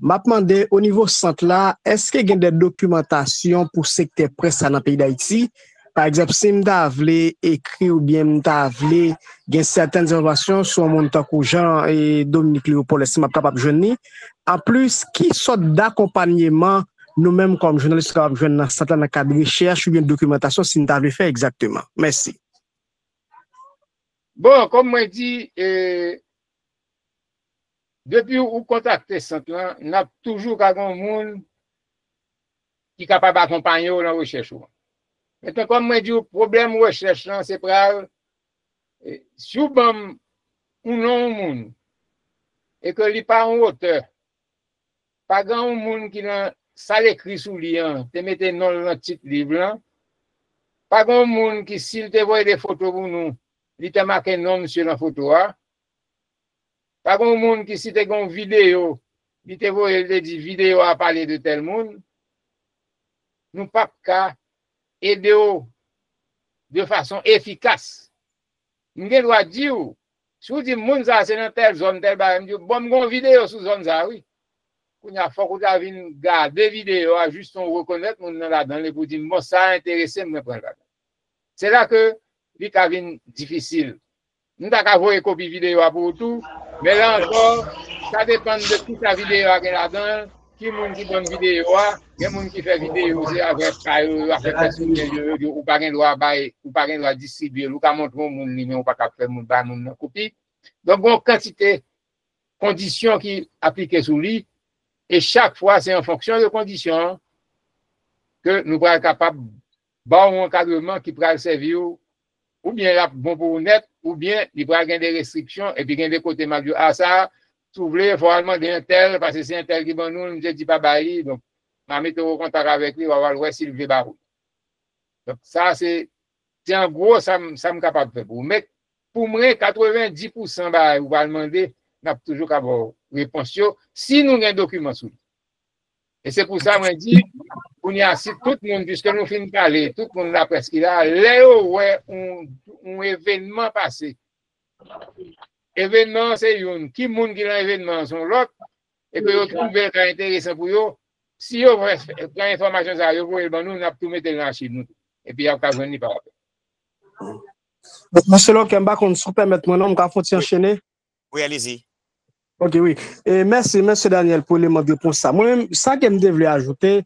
M'a demandé au niveau centre là, est-ce qu'il y a des documentations pour secteur presse dans le pays d'Haïti? Par exemple, si m'ta vle écrit ou bien m'ta vle gen certaines informations sur mon takou Jean et Dominique Léopold, si m'a capable joindre. En plus, qui sort d'accompagnement nous-mêmes comme journalistes capable joindre dans certains cas de recherche ou bien de documentation si m'ta vle faire exactement. Merci. Bon, comme moi dit, depuis où contacter centre là, n'a toujours un monde qui est capable d'accompagner dans la recherche. Maintenant, comme moi dis, le problème de recherche, c'est pour si vous avez un nom et que il pas un auteur, pas grand monde qui dans ça l'écrit sous lien, te mettez non dans titre livre là. Pas grand monde qui s'il te voit des photos pour nous, il te marqué non monsieur dans photo là. Pas grand monde qui si te gon vidéo, il te voit il dit vidéo à parler de tel monde. Nous pas qu'à aider de façon efficace. Nous doit dire si vous dites monde ça c'est dans telle zone tel ba bon gon vidéo sous zone ça oui. Qu'on a faut qu'on vienne garder vidéo juste on reconnaître monde là dans les pour dire moi ça intéressé me prendre là. C'est là que il devient difficile. Nous t'as voir copie vidéo pour tout, mais là encore ça dépend de toute la vidéo qui est là-dedans. Qui monde qui bonne vidéo, il y a monde qui fait vidéo avec ou pas gain droit bail ou pas gain droit distribuer, ou pas montrer au monde mais on pas faire monde ba monde copie. Donc bon quantité conditions qui appliquées sous lui et chaque fois c'est en fonction de conditions que nous sommes capables bon encadrement qui pourra servir ou bien là bon pour net ou bien il pourra gagner des restrictions et puis gagner des côtés mal ah ça si vous voulez, il faut demander un tel, parce que c'est un tel qui bon nous, ne dit pas bail, donc, ma mettre au contact avec lui, on va voir s'il veut barou. Donc, ça, c'est en gros, ça me capable de faire pour. Mais, pour moi, 90% bail, vous va demander, n'a toujours qu'à avoir réponse, si nous avons un document sous. Et c'est pour ça, moi, je dis, on y a si tout le monde, puisque nous finissons de parler, tout le monde là presque là, là, ouais, un événement passé. Événement, c'est une. Qui monde qui dans l'événement sont l'autre, et que vous trouvez le cas intéressant pour eux. Si vous prend l'information, ça, vous pouvez nous, on a tout mettre dans l'archive. Et puis, il y a pas besoin de parler. Monsieur Lokemba, qu'on se permette, mon nom, qu'on faut enchaîner. Oui, allez-y. Ok, oui. Et merci, monsieur Daniel, pour les mots de réponse. Moi-même, ça que je devais ajouter,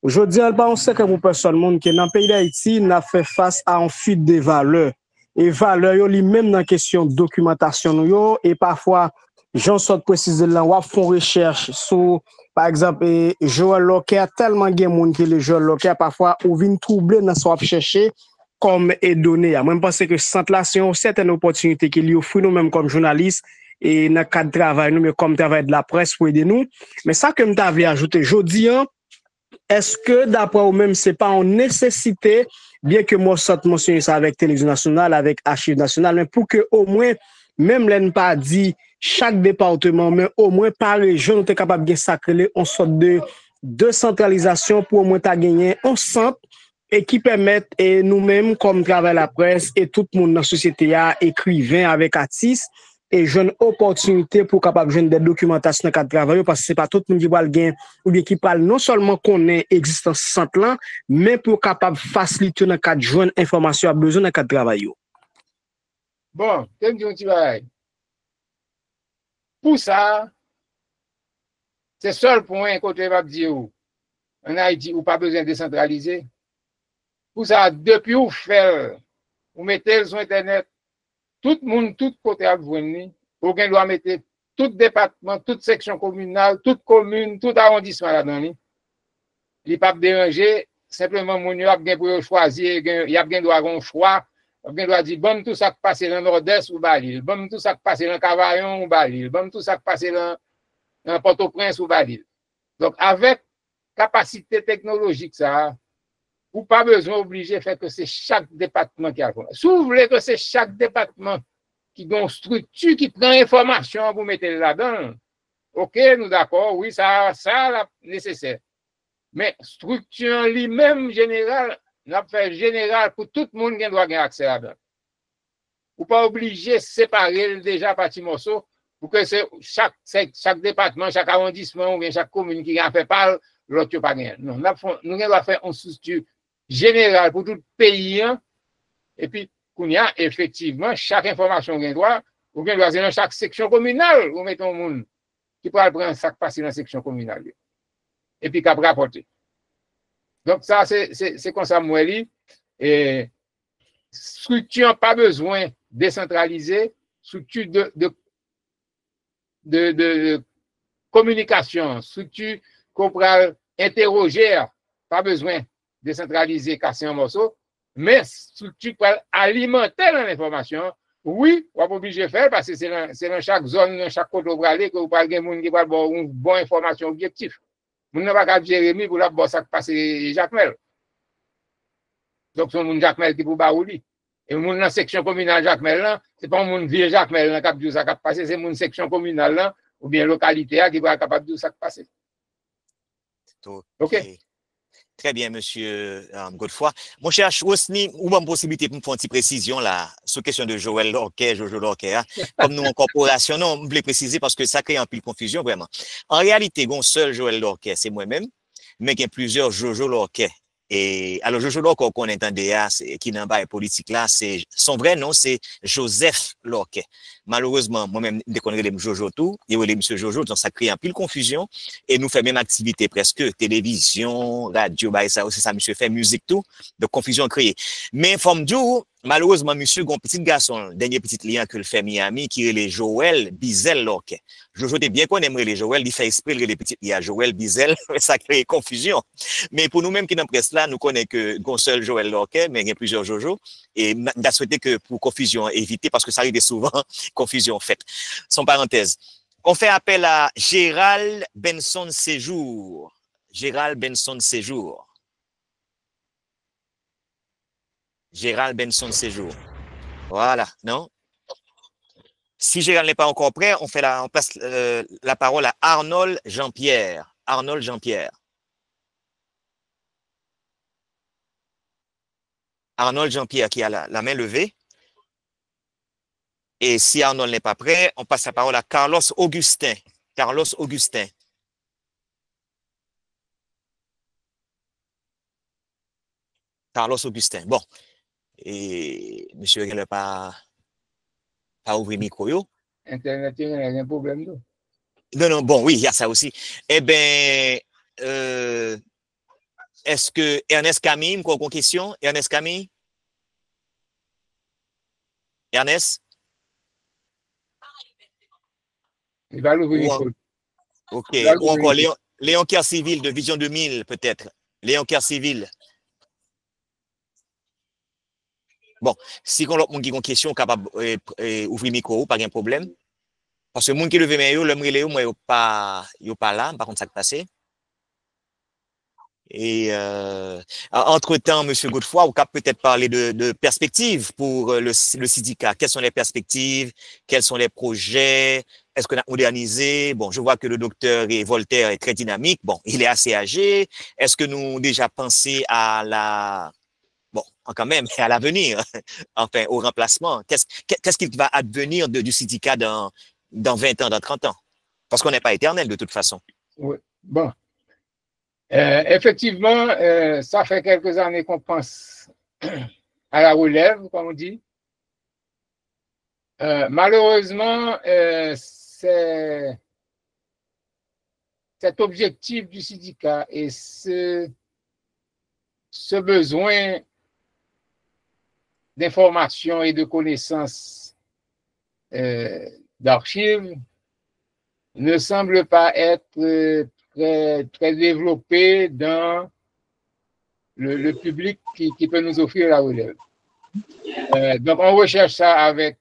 je dis, on sait que pour personne, qui dans le pays d'Haïti, n'a fait face à une fuite des valeurs. Et valeurs, même dans la question de documentation, et parfois, j'en sors préciser là, on font recherche sur, par exemple, Joël Locker, tellement de monde qui le Joël Locker, parfois, on vient troubler dans ce qu'on chercher comme données. Moi, je pense que ce centre-là, c'est une certaine opportunité qu'il offre nous-mêmes comme journalistes et dans le cadre de travail, nous, mais comme travail de la presse pour aider nous. Mais ça que je t'avais ajouté, je dis, est-ce que d'après vous-même, ce n'est pas une nécessité, bien que moi, je mentionne ça avec Télévision Nationale, avec Archives Nationales, mais pour que au moins, même l'on pas dit chaque département, mais au moins par région, nous sommes capables de sacrer en sorte de décentralisation pour au moins gagner un centre et qui permettent nous-mêmes, comme travail la presse et tout le monde dans la société, écrivain avec artistes, et jeune opportunité pour capable jeune des documentations dans le cadre de travail parce que c'est pas tout le monde qui va le gagner ou bien qui parle non seulement connaît existence centre là mais pour capable faciliter dans le cadre de joindre information à besoin dans le cadre de travail. Bon, comme tu vas pour ça c'est seul point côté va dire en Haïti ou pas besoin de décentraliser. Pour ça depuis ou faire ou mettez sur internet tout le monde, tout côté à venir, aucun doit mettre tout département, toute section communale, toute commune, tout arrondissement là-dedans. Il n'est pas déranger, simplement, mon a bien pour choisir, il y a bien droit à un choix, il y a droit à dire, bon, tout ça qui passe dans le nord-est ou Balil, bon, tout ça qui passe dans Cavaillon ou Balil, bon, tout ça qui passe dans Port-au-Prince ou Balil. Donc, avec capacité technologique, ça, ou pas besoin obligé de faire que c'est chaque département qui a. Si vous voulez que c'est chaque département qui a une structure qui prend information pour mettre là-dedans, ok, nous d'accord, oui, ça nécessaire. Mais structure lui-même générale, n'a fait général pour tout le monde qui doit avoir accès là-dedans. Ou pas obligé de séparer déjà par petits morceaux pour que c'est chaque département, chaque arrondissement ou bien chaque commune qui a fait parler, l'autre pas gagner. Non, nous devons faire une structure général pour tout le pays, hein? Et puis, qu'on y a effectivement chaque information qu'on doit, ou bien doit dans chaque section communale, ou mettons monde qui peut prendre ça qui passe dans la section communale. Et puis, qu'à rapporter. Donc, ça, c'est comme ça, moi, et structure pas besoin décentralisée, structure de communication, structure qu'on pourra interroger, pas besoin décentraliser, casser un morceau, mais structure pour alimenter l'information Oui, on est obligé de faire parce que c'est dans chaque zone, dans chaque côté où vous allez, que vous parlez de monde qui va avoir une bonne information objective. Vous n'avez pas qu'à Jérémy pour la bosse à passer Jacques Mel. Donc, c'est un Jacques Mel qui vous baouli. Et mon dans la section communale Jacques Mel là, c'est pas mon vieux Jacques Mel là qui a passé, c'est mon section communale là, ou bien localité qui va capable de ça passer. OK. Très bien, monsieur Godefroy. Mon cher Rosny, ou bonne possibilité pour me faire une petite précision là, sur la question de Joël Lorquet, Jojo Lorquet. Hein? Comme nous en corporation, non, je voulais préciser parce que ça crée un peu de confusion vraiment. En réalité, un seul Joël Lorquet, c'est moi-même, mais il y a plusieurs Jojo Lorquet. Et alors, Jojo Lorquet, qu'on entendait, qui n'a pas politique là, c'est son vrai nom, c'est Joseph Lorquet. Malheureusement, moi-même, dès qu'on regarde Jojo tout, il y a monsieur Jojo, donc ça crée un peu de confusion. Et nous fait même activité presque, télévision, radio, bah, ça aussi, ça, monsieur fait musique tout, de confusion créée. Mais, forme du, malheureusement, monsieur, un petit garçon, dernier petit lien que le fait Miami, qui est le Joël Bizel Lorquet. Jojo était bien qu'on aimerait les Joël, il fait esprit les petits liens Joël Bizel, ça crée confusion. Mais pour nous-mêmes qui dans presse là, nous connaissons que un seul Joël Lorquet, mais il y a plusieurs Jojo. Et on a souhaité que pour confusion éviter, parce que ça arrive souvent, confusion faite. Sans parenthèse. On fait appel à Gérald Benson Séjour. Gérald Benson Séjour. Gérald Benson Séjour. Voilà, non? Si Gérald n'est pas encore prêt, on passe la parole à Arnold Jean-Pierre. Arnold Jean-Pierre. Arnold Jean-Pierre qui a la main levée. Et si Arnold n'est pas prêt, on passe la parole à Carlos Augustin. Carlos Augustin. Carlos Augustin. Bon. Et monsieur ne pas ouvrir le micro. Internet, il y a un problème. Non, bon, oui, il y a ça aussi. Eh bien, est-ce que Ernest Camille, quoi, une question? Ernest Camille? Ernest? Il va l'ouvrir. OK. Ou encore Léon Kerr Civil de Vision 2000, peut-être. Léon Kerr Civil. Bon, si on a une question capable d'ouvrir le micro, pas de problème. Parce que les gens qui lèvent les mains, moi, ils ne sont pas là, par contre, ça qui passe. Et entre-temps, M. Godefroy, vous pouvez peut-être parler de perspectives pour le syndicat. Quelles sont les perspectives? Quels sont les projets? Est-ce qu'on a modernisé? Bon, je vois que le docteur Voltaire est très dynamique. Bon, il est assez âgé. Est-ce que nous déjà pensé à quand même, à l'avenir, enfin, au remplacement? Qu'est-ce qui va advenir du syndicat dans 20 ans, dans 30 ans? Parce qu'on n'est pas éternel de toute façon. Oui, bon. Effectivement, ça fait quelques années qu'on pense à la relève, comme on dit. Malheureusement, cet objectif du syndicat et ce besoin d'information et de connaissances d'archives ne semble pas être très développé dans le public qui peut nous offrir la relève. Donc, on recherche ça avec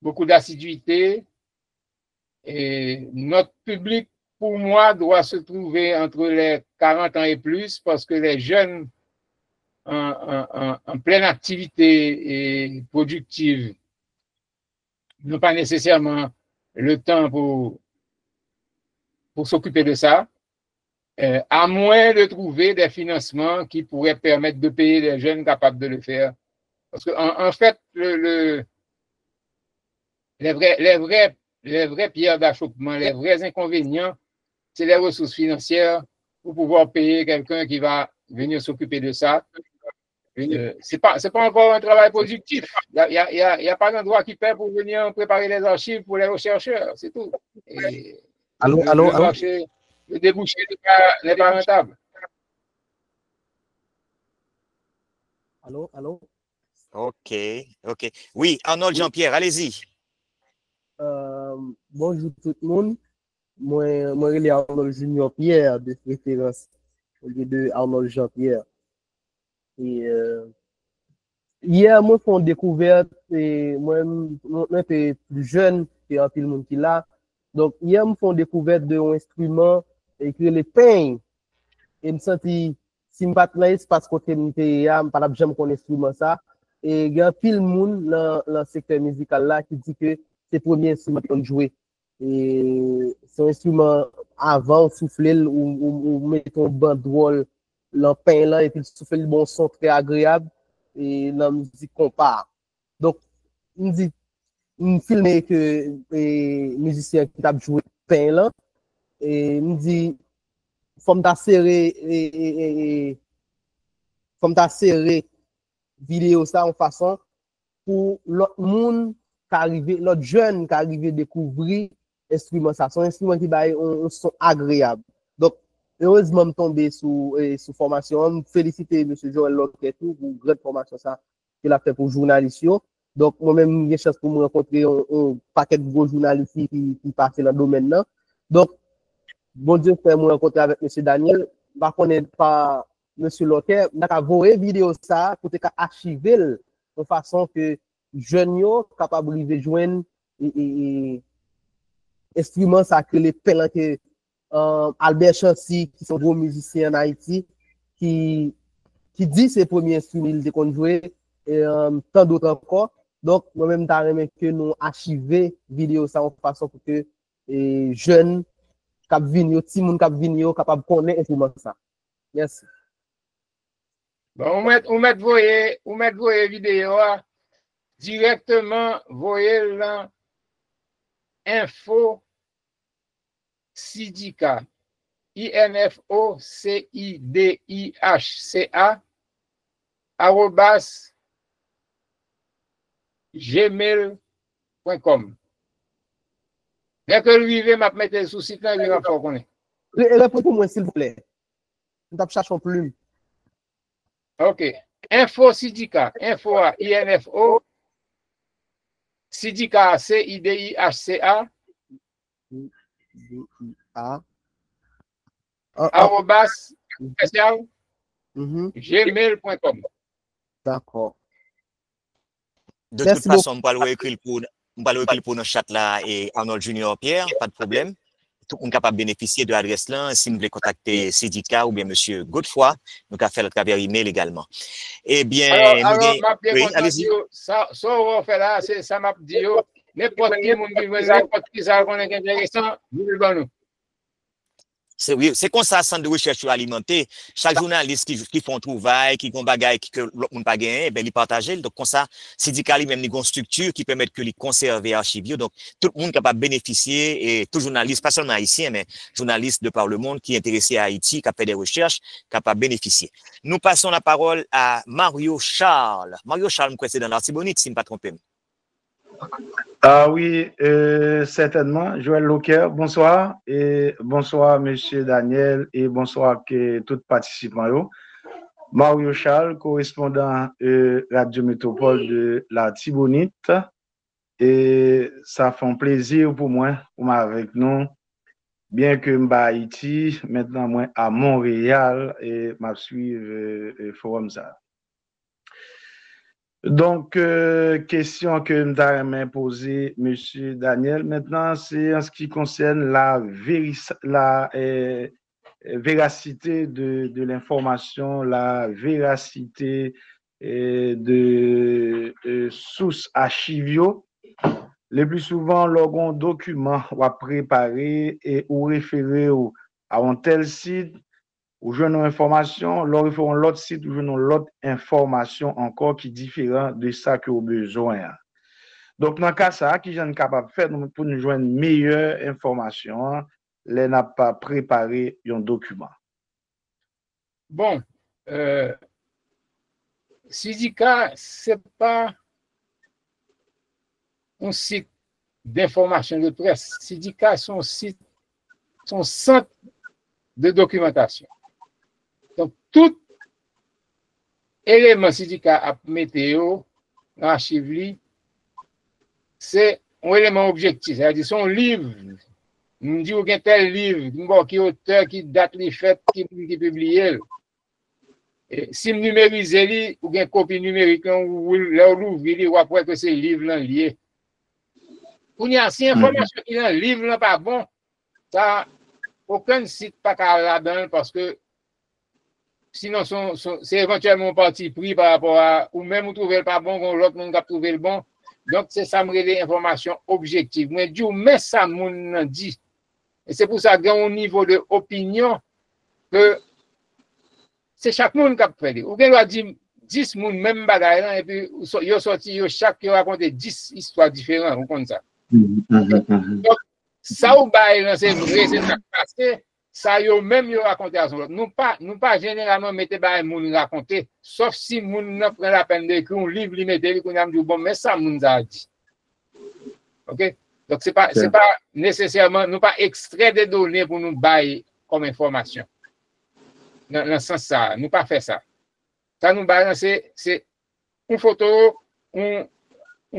beaucoup d'assiduité. Et notre public, pour moi, doit se trouver entre les 40 ans et plus parce que les jeunes en pleine activité et productive n'ont pas nécessairement le temps pour s'occuper de ça, à moins de trouver des financements qui pourraient permettre de payer des jeunes capables de le faire. Parce que en fait, les vraies pierres d'achoppement, les vrais inconvénients, c'est les ressources financières pour pouvoir payer quelqu'un qui va venir s'occuper de ça. C'est pas encore un travail productif. Il y a pas d'endroit qui paie pour venir préparer les archives pour les rechercheurs, c'est tout. Et le débouché n'est pas rentable. Allô? OK. Oui, Arnold Jean-Pierre, allez-y. Bonjour tout le monde. Moi, je suis Arnold Junior Pierre de préférence au lieu de Arnold Jean-Pierre. Et hier, moi, font découverte, et moi, je suis plus jeune que un peu le monde qui là. Donc, hier, me font découverte d'un instrument et que les peignes. Et me senti, si je ne pas dans l'espace côté de je ne pas jamais connaître instrument ça. Et il y a pile monde dans le secteur musical là qui dit que c'est le premier instrument qu'on joue. Et c'est un instrument avant, souffler ou mettre un bandrole, le pain là, et puis souffler le bon son très agréable. Et la musique qu'on part. Donc, on dit, on filme que les musiciens qui ont joué pain là, et on dit, faut serrer vidéo ça en façon pour l'autre monde qui arrive, l'autre jeune qui arrive à découvrir l'instrument ça. C'est un instrument qui a un son agréable. Donc, heureusement, je suis tombé sous formation. Je félicite M. Joël Loquet pour une grande formation qu'il a fait pour journalistes. Donc, moi-même, j'ai chance pour me rencontrer un paquet de gros journalistes qui passent dans le domaine là. Donc, bon Dieu, fait me rencontrer avec M. Daniel. Je ne connais pas M. Loquet. Je vais voir une vidéo ça pour archiver de façon que les jeunes sont capables de joindre instruments ça que les pellants que Albert Chancy, qui sont gros musiciens en Haïti, qui dit ses premiers instruments qu'on jouait, et tant d'autres encore. Donc, moi-même, je que nous archiver vidéo ça en façon pour que les jeunes, cap vigno, petit monde cap vigno, capable de connaître instrument ça. Merci. Bon, on met voyer vidéo directement, voyez là, info Sidika, INFOCIDIHCA, @gmail.com. Dès que vous vivez, je vais mettre sous site là, je vais faire connaître. Répondez-moi, s'il vous plaît. Nous cherchons plume. OK. Info Sidika, info INFO, Sidika, CIDIHCA. @gmail.com. D'accord. De toute façon, on va le écrire pour notre chat là et Arnold Junior Pierre, pas de problème. Tout le monde est capable de bénéficier de l'adresse là. Si vous voulez contacter Sidika ou bien Monsieur Godefroy, nous pouvons faire le travers email également. Eh bien, oui, allez-y. Ça, on fait là, c'est ça m'a dit. N'importe qui qui est intéressant, vous le donnez. C'est comme ça, centre de recherche alimenté. Chaque journaliste qui font travail, qui font bagaille, que l'autre monde pas gagné, ben, ils partagent. Donc, comme ça, syndicat lui-même, ils ont une structure qui permet que les conserver archives. Donc, tout le monde est capable de bénéficier et tout journaliste, pas seulement haïtien, mais journaliste de par le monde qui est intéressé à Haïti, qui a fait des recherches, capable de bénéficier. Nous passons la parole à Mario Charles. Mario Charles, je c'est dans l'Artibonite, si je ne me pas trompé. Ah oui, certainement. Joël Loquet, bonsoir. Et bonsoir, Monsieur Daniel, et bonsoir à tous participants. Mario Charles, correspondant Radio Métropole de la Tibonite. Et ça fait un plaisir pour moi avec nous. Bien que je suis à Haïti, maintenant moi à Montréal et je suis le forum ça. Donc, question que nous avons posée, M. Daniel, maintenant, c'est en ce qui concerne la véracité de l'information, la véracité de sources archivio. Le plus souvent, l'organe document va préparer et ou référer à un tel site, ou je n'ai information, leur référons l'autre site ou je n'ai l'autre information encore qui est différent de ça que vous avez besoin. Donc, dans le cas ça, qui j'en capable de faire pour nous joindre une meilleure information, les n'a pas préparé un document. Bon, Sidika, ce n'est pas un site d'information de presse. Sidika, son site, son centre de documentation. Donc, tout élément syndicat à météo, archive, c'est un élément objectif. C'est-à-dire, son livre, nous dit qu'il y a tel livre, qui est auteur, qui date les fêtes, qui est publié. si je numérise, ou une copie numérique, ou l'ouvrir, ou après que c'est livre là lié. Pour y a si information qui est livre là pas bon, ça aucun site pas là-dedans parce que sinon c'est éventuellement parti pris par rapport à ou même vous trouvez pas bon, l'autre monde a trouvé le bon. Donc c'est ça me relève information objective. Mais du mais ça moun dit. Et c'est pour ça qu'il y a un niveau de opinion que c'est chaque monde qui a fait. Ou bien on dit 10 moun même bagaille et puis yo sorti yo chaque yo raconte 10 histoires différentes comme ça. Donc ça ou bail c'est vrai c'est ça passé ça yo même yo raconter à son nous pas généralement mettre bail moun raconter sauf si moun prend la peine d'écrire un livre li mettre qu'on a dit bon mais ça moun a dit. OK? Donc c'est pas nécessairement nous pas extrait des données pour nous bail comme information. Dans le sens ça, nous pas faire ça. Ça nous balancer c'est une photo, un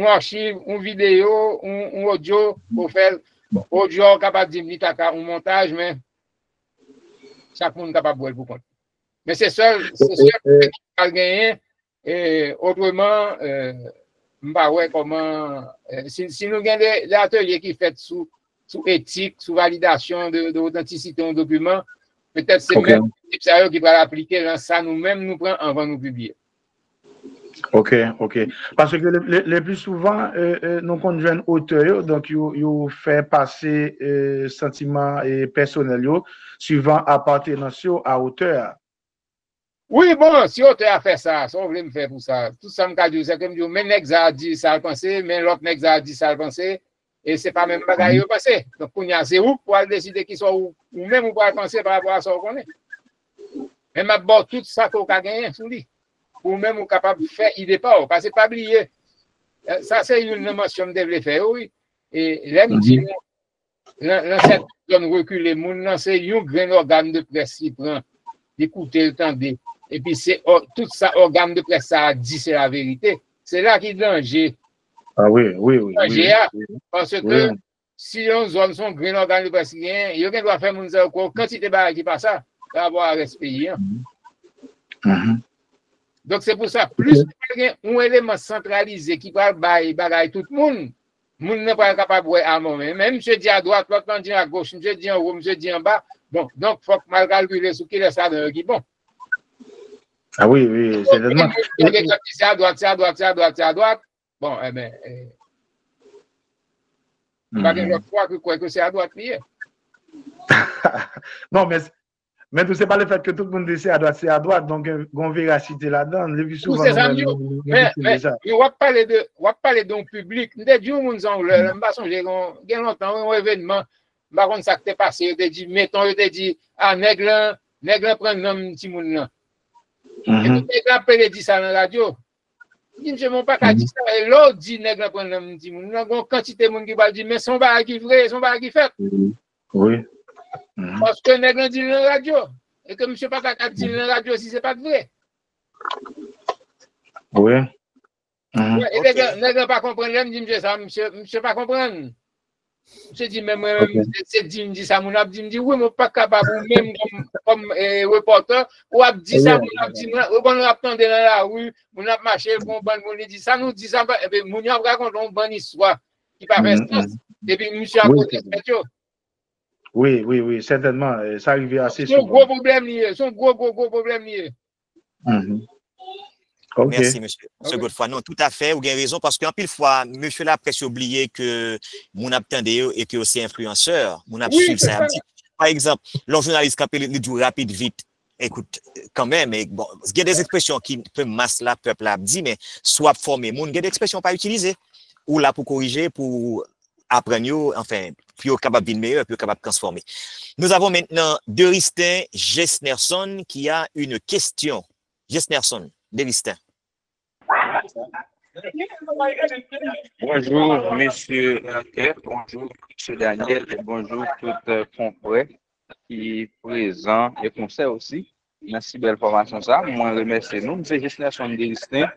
archive, une vidéo, un audio pour faire audio capable de dire un montage mais chaque monde capable de pour compte. Mais c'est seul qui va gagner et autrement m'pas ouais comment si nous avons des ateliers qui fait sous éthique, sous validation de authenticité d'un document, peut-être c'est même ça qui va l'appliquer dans ça nous-mêmes nous prend avant de nous publier. OK. Parce que le plus souvent, nous comptons jeunes auteurs, donc ils fait passer sentiments personnels suivant appartenance à auteur. Oui, bon, si auteur a fait ça, on voulait me faire pour ça. Tout ça me dit, c'est comme dire, mais Nex a dit ça le pensé, mais l'autre Nex a dit ça le pensé, et c'est pas même bagaille le pensé. Donc, pour y a c'est où pour décider qui soit ou même ou pas penser par rapport à ça qu'on est. Mais ma bon tout ça qu'on a gagné sous lui. Ou même ou capable de faire idée pas parce que pas oublier ça c'est une mention que devait faire oui et l'aime dit dans cette zone reculée moun c'est un grand organe de presse qui prend d'écouter le temps et puis c'est tout ça organe de presse ça dit c'est la vérité c'est là qui danger oui parce que si on zone son grand organe de presse rien il doit faire moun ça quantité bail qui passe ça va avoir respect Donc, c'est pour ça, plus un élément centralisé qui va bagaille tout le monde n'est pas capable de voir même monsieur dit à droite, l'autre dit à gauche, monsieur dit en haut, monsieur dit en bas. Bon, donc, il faut que mal calculer ce qu'il est ça dans qui bon. Ah oui, c'est tellement. C'est à droite. Bon, eh bien, pas que l'autre fois que c'est à droite, non, mais tout c'est pas le fait que tout le monde dit c'est à droite, donc on véracité là-dedans. Le plus souvent, mais on va parler d'un public. Dès que nous avons j'ai longtemps un événement, par contre ça qui est passé, on dit mettons, on dit ah nègre prend nom petit monde là. Et nègre appelle dit ça dans la radio. Il dit je m'en pas qu'à dire ça et l'autre dit nègre prend nom petit monde là, une quantité de monde qui va dire mais son bail qui vrai, son bail qui fait. Oui. Parce que nègre dit dans la radio et que monsieur pas qu'à dire dans la radio si c'est pas vrai. Oui. Et nègre pas comprendre, il me dit ça, monsieur pas comprendre. Monsieur dit même c'est dit ça mon abdi me dit oui mais pas capable même comme reporter ou abdi ça mon abdi on attendre dans la rue, on a marché bon ban on dit ça nous dit ça et puis mon a raconte une bonne histoire qui pas fait sens et puis monsieur a côté Oui, certainement. Ça arrive assez souvent. Son gros problème lié. Son gros problème lié. Okay. Merci, monsieur. Godefroy. Non, tout à fait. Vous avez raison parce qu'en pile fois, monsieur l'a presque oublié que mon attendé et que aussi influenceur. Mon suivi ça. Par exemple, le journaliste qui appelle du rapide vite. Écoute, quand même, bon, il y a des expressions qui peuvent masse la peuple a dit, mais soit formé. Il y a des expressions pas utilisées. Ou là pour corriger, pour apprendre, enfin, plus capable de meilleur, plus capable de transformer. Nous avons maintenant Deristin Gessnerson qui a une question. Gessnerson, Deristin. Bonjour, monsieur Lanquet, bonjour, monsieur Daniel, et bonjour tout confrère qui est présent et conseil aussi. Merci belle formation ça. Moi, remercie nous. Monsieur Gessnerson Deristin,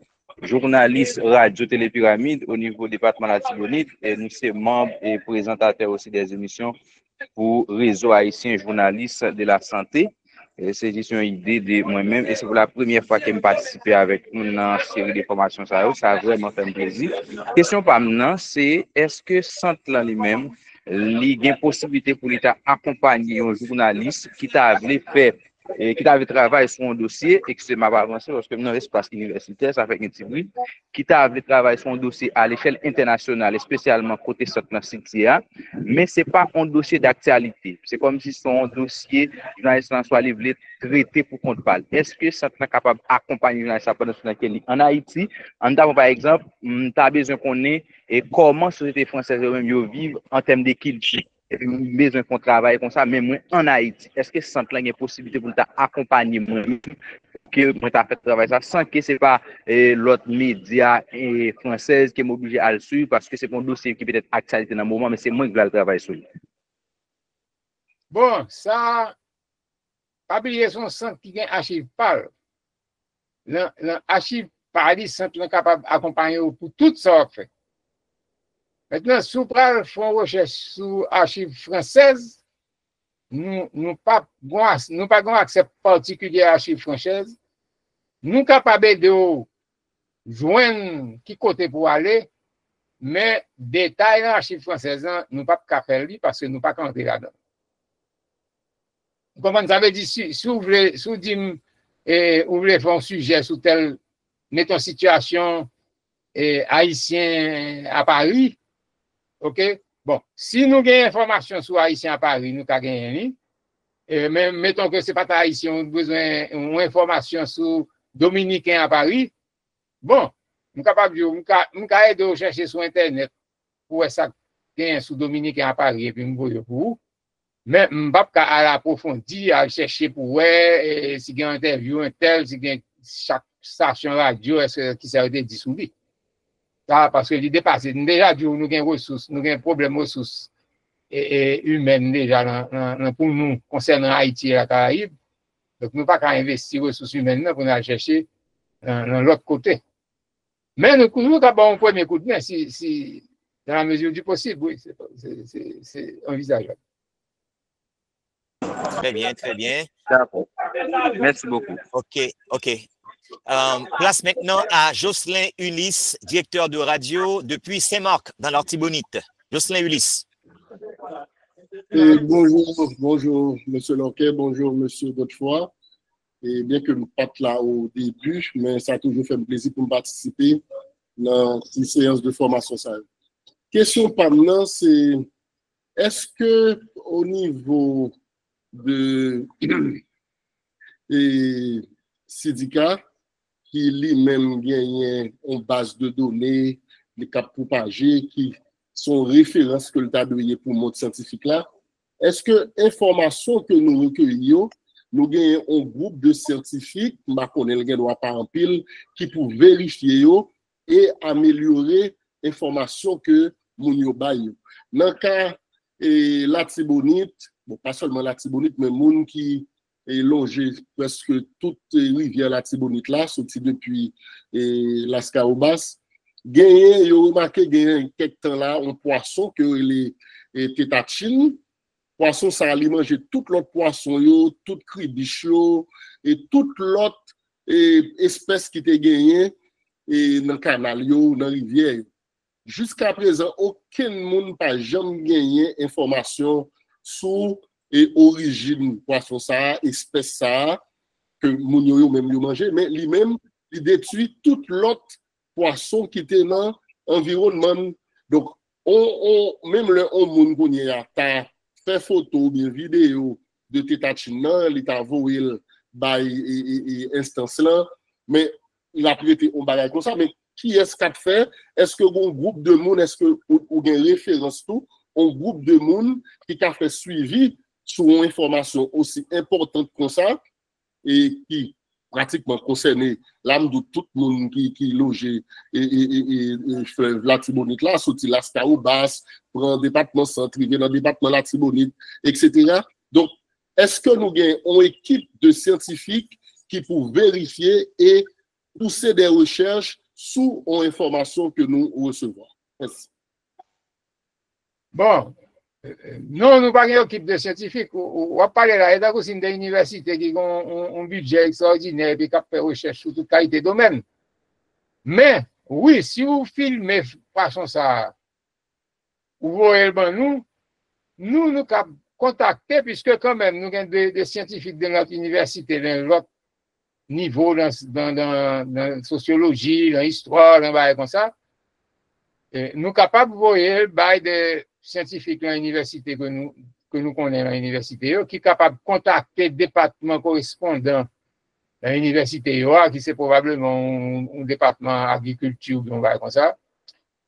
journaliste radio Télé Pyramide au niveau département de la Tibonite et nous sommes membres et présentateurs aussi des émissions pour Réseau Haïtien Journaliste de la Santé. C'est juste une idée de moi-même et c'est pour la première fois que je participe avec une série de formations. Ça a vraiment fait plaisir. Question par maintenant, c'est est-ce que centre là lui-même, il y a une possibilité pour l'État accompagner un journaliste qui t'a fait et qui avait travaillé sur un dossier et que c'est ma avancée parce que dans l'espace universitaire, ça fait un petit bruit, qui avait travaillé sur un dossier à l'échelle internationale, spécialement côté Sotna-City, mais ce n'est pas un dossier d'actualité. C'est comme si son dossier, journaliste soit livré, traité pour compte parle. Est-ce que ça est capable d'accompagner le journaliste en Haïti? Par exemple, tu as besoin qu'on ait comment la société française vivent en termes d'équilibre. Et puis, besoin qu'on travaille comme ça, même en Haïti. Est-ce que ça a une possibilité pour accompagner moi que moi fait travail ça sans que c'est pas l'autre média française qui est obligé à le suivre parce que c'est un dossier qui peut être actualité dans le moment, mais c'est moi qui vais le travailler sur lui. Bon, ça, pas oublier son centre qui est archive parle. L'archive parle, centre est capable d'accompagner pour tout ça fait. Maintenant, si nous faisons une recherche sur l'archive française, nous n'avons pas accès particulier à l'archive française. Nous sommes capables de joindre qui côté pour aller, mais détail dans l'archive française, nous ne pouvons pas faire parce que nous ne pouvons pas entrer là-dedans. Comment ça veut dire, si vous voulez faire un sujet sur telle, mettons, situation haïtien à Paris, ok? Bon, si nous avons information sur haïtien à Paris, nous avons gagné. Mais mettons que ce n'est pas haïtien, nous avons besoin d'informations sur dominicain à Paris. Bon, nous sommes capables de chercher sur Internet pour ça qu'il sur dominicain à Paris et puis nous voyons pour vous. Mais je ne peux pas à l'approfondir, à chercher pour si il y a une interview, un tel, si il y a chaque station radio, est-ce qui s'est dit sous lui. Ça, parce que l'idée passe, déjà, nous avons ressources, nous avons un problème de ressources humaines déjà pour nous concernant Haïti et la Caraïbe. Donc, nous ne pouvons pas investir les ressources humaines pour aller chercher dans l'autre côté. Mais nous avons un premier coup de main, si dans la mesure du possible, oui, c'est envisageable. Très bien, très bien. D'accord. Merci beaucoup. OK. Place maintenant à Jocelyn Ulysse, directeur de radio depuis Saint-Marc, dans l'Artibonite. Jocelyn Ulysse. Bonjour, M. Loquet, bonjour, M. Godefroy. Et bien que je ne sois pas là au début, mais ça a toujours fait plaisir pour me participer dans une séance de formation. Question par maintenant, c'est est-ce que au niveau de syndicat qui lui-même gagne une base de données, les cap propagés qui sont références que l'État doit pour le mode scientifique là, est-ce que information que nous recueillons, nous gagnons un groupe de scientifiques, ma connaît le droit par en pile, qui pour vérifier et améliorer l'information que nous yo baillons. Dans le cas l'Artibonite, bon, pas seulement l'Artibonite, mais moun qui est longé presque toute rivière l'Artibonite là, sorti depuis l'Ascaobas, gagné, yo remarqué gagné quelque temps là un poisson que les tétatine, poisson ça alimente tout l'autre poisson yo, tout cribiche yo et toute l'autre espèce qui était gagné dans le canal yo, dans la rivière. Jusqu'à présent, aucun monde n'a jamais gagné information sur l'origine poisson ça, espèce ça, que moun yo même yo manger, mais lui-même, il détruit toute l'autre poisson qui était dans l'environnement. Donc, même le monde qu'on y a fait photo, bien vidéo de tétachina, il t'a envoyé by instance là, mais il a prêté un bagage comme ça, mais qui est-ce qu'a fait? Est-ce que un groupe de monde, est-ce que ou une référence tout, un groupe de monde qui a fait suivi sur une information aussi importante comme ça et qui pratiquement concerne l'âme de tout le monde qui logeait et l'Artibonite là, sorti l'Ascaobas, prend département centre, dans le département l'Artibonite, etc. Donc, est-ce que nous avons une équipe de scientifiques qui pour vérifier et pousser des recherches sous l'information que nous recevons? Merci. Bon, Non, nous pas une équipe de scientifiques. On va parler là, il y a aussi des universités qui ont un budget extraordinaire et qui fait recherche sur toute qualité de domaine. Mais, oui, si vous filmez façon ça, vous voyez nous contacter, puisque quand même, nous avons des scientifiques de notre université, dans l'autre niveau, dans la sociologie, dans l'histoire, dans comme ça, nous capables de voir des scientifiques dans l'université que nous connaissons dans l'université, qui sont capables de contacter le département correspondant dans l'université, qui c'est probablement un département agriculture, comme ça.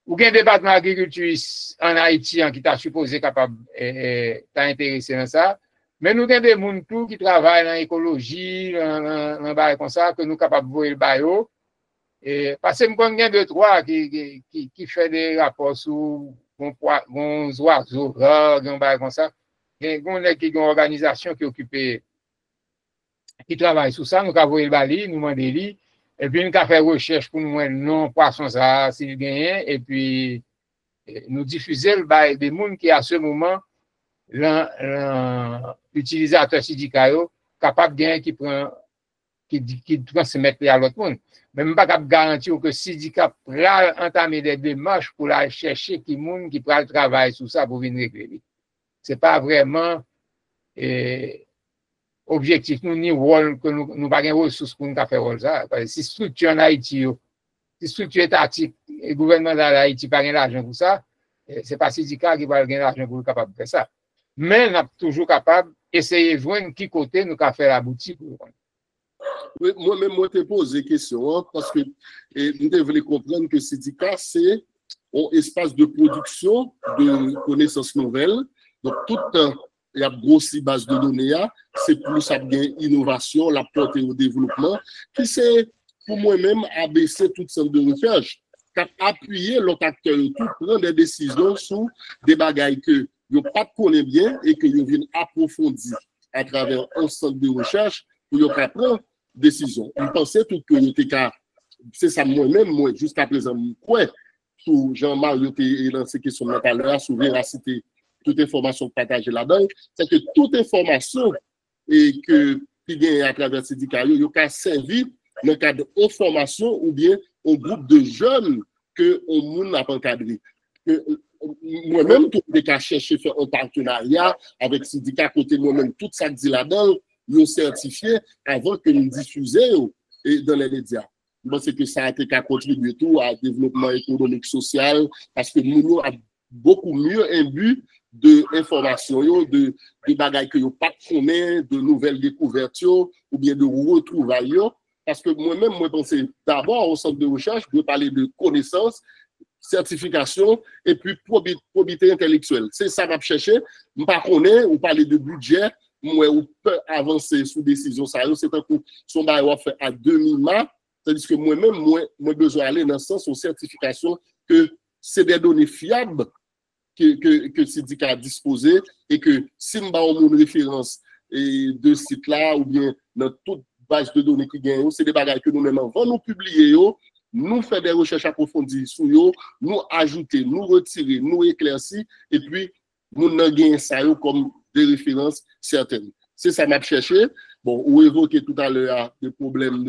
Ou bien un département agriculture en Haïti qui t'a supposé capable t'a intéressé dans ça. Mais nous avons des gens qui travaillent dans l'écologie, dans comme ça, que nous sommes capables de voir le bail. Parce que nous avons deux, trois qui font des rapports sur les oiseaux, comme ça. Il y a une organisation qui travaille sur ça. Nous avons vu le bail, nous demandons lui. Et puis, nous avons fait recherche pour nous non poisson ça, s'il gagne, et puis nous diffuser le bail des gens qui, à ce moment, l'utilisateur syndical capable de gagner qui transmettre à l'autre monde. Même pas capable de garantir que le syndicat va entamer des démarches pour aller chercher qui monde qui prend le travail sur ça pour venir régler. Ce n'est pas vraiment objectif, nous, ni rôle, que nous n'avons pas de ressources pour nous faire rôle ça. Si structure en Haïti, si structure étatique, et le gouvernement d'Haïti n'a pas l'argent pour ça, ce n'est pas le syndicat qui va avoir l'argent pour être capable de faire ça. Mais nous sommes toujours capables d'essayer de voir qui côté nous avons fait la boutique. Oui, moi-même, moi, je te pose des questions, parce que nous devons comprendre que le syndicat, c'est un espace de production de connaissances nouvelles. Donc, tout il y a grossi base de données, c'est plus ça gain innovation, la portée au développement, qui c'est pour moi-même abaisser toute sorte de recherche, appuyer l'autre acteur, tout prendre des décisions sur des bagailles que vous pas connaît bien et que vous viennent approfondir à travers un centre de recherche pour vous prendre décision. Vous pensez tout que c'est ça moi-même, moi jusqu'à présent, quoi, pour Jean-Marie et dans ces questions tout à l'heure, sur véracité. Toute information partagée là-dedans, c'est que toute information et que qui gagne à travers le syndicat, il y a servi dans le cadre de formation ou bien au groupe de jeunes que on n'a pas encadré. Moi-même, tout le cas chercher faire un partenariat avec le syndicat côté moi-même, tout ça dit là-dedans, nous certifié avant que nous diffusions dans les médias. Je pense que ça a été qu'à contribuer tout à développement économique, social, parce que nous avons beaucoup mieux un but de information, de bagages que vous pas connaît, de nouvelles découvertes, ou bien de retrouvailles. Parce que moi-même, moi, pense d'abord au centre de recherche, je veux parler de connaissances, certification et puis probité intellectuelle. C'est ça que je cherche. Je ne connais pas, ou parler de budget, moi, on peut avancer sous décision. C'est un coup, son bail fait à demi-mât. C'est-à-dire que moi-même, moi, besoin d'aller dans le sens de certification que c'est des données fiables que le syndicat a disposé et que si nous avons une référence de ce site-là ou bien dans toute base de données qui gagne, c'est des bagages que nous-mêmes avons nous publier, nous faire des recherches approfondies sur eux, nous ajouter, nous retirer, nous éclaircir et puis nous gagnons ça comme des références certaines. C'est ça que je cherché. Bon, on évoquait tout à l'heure des problèmes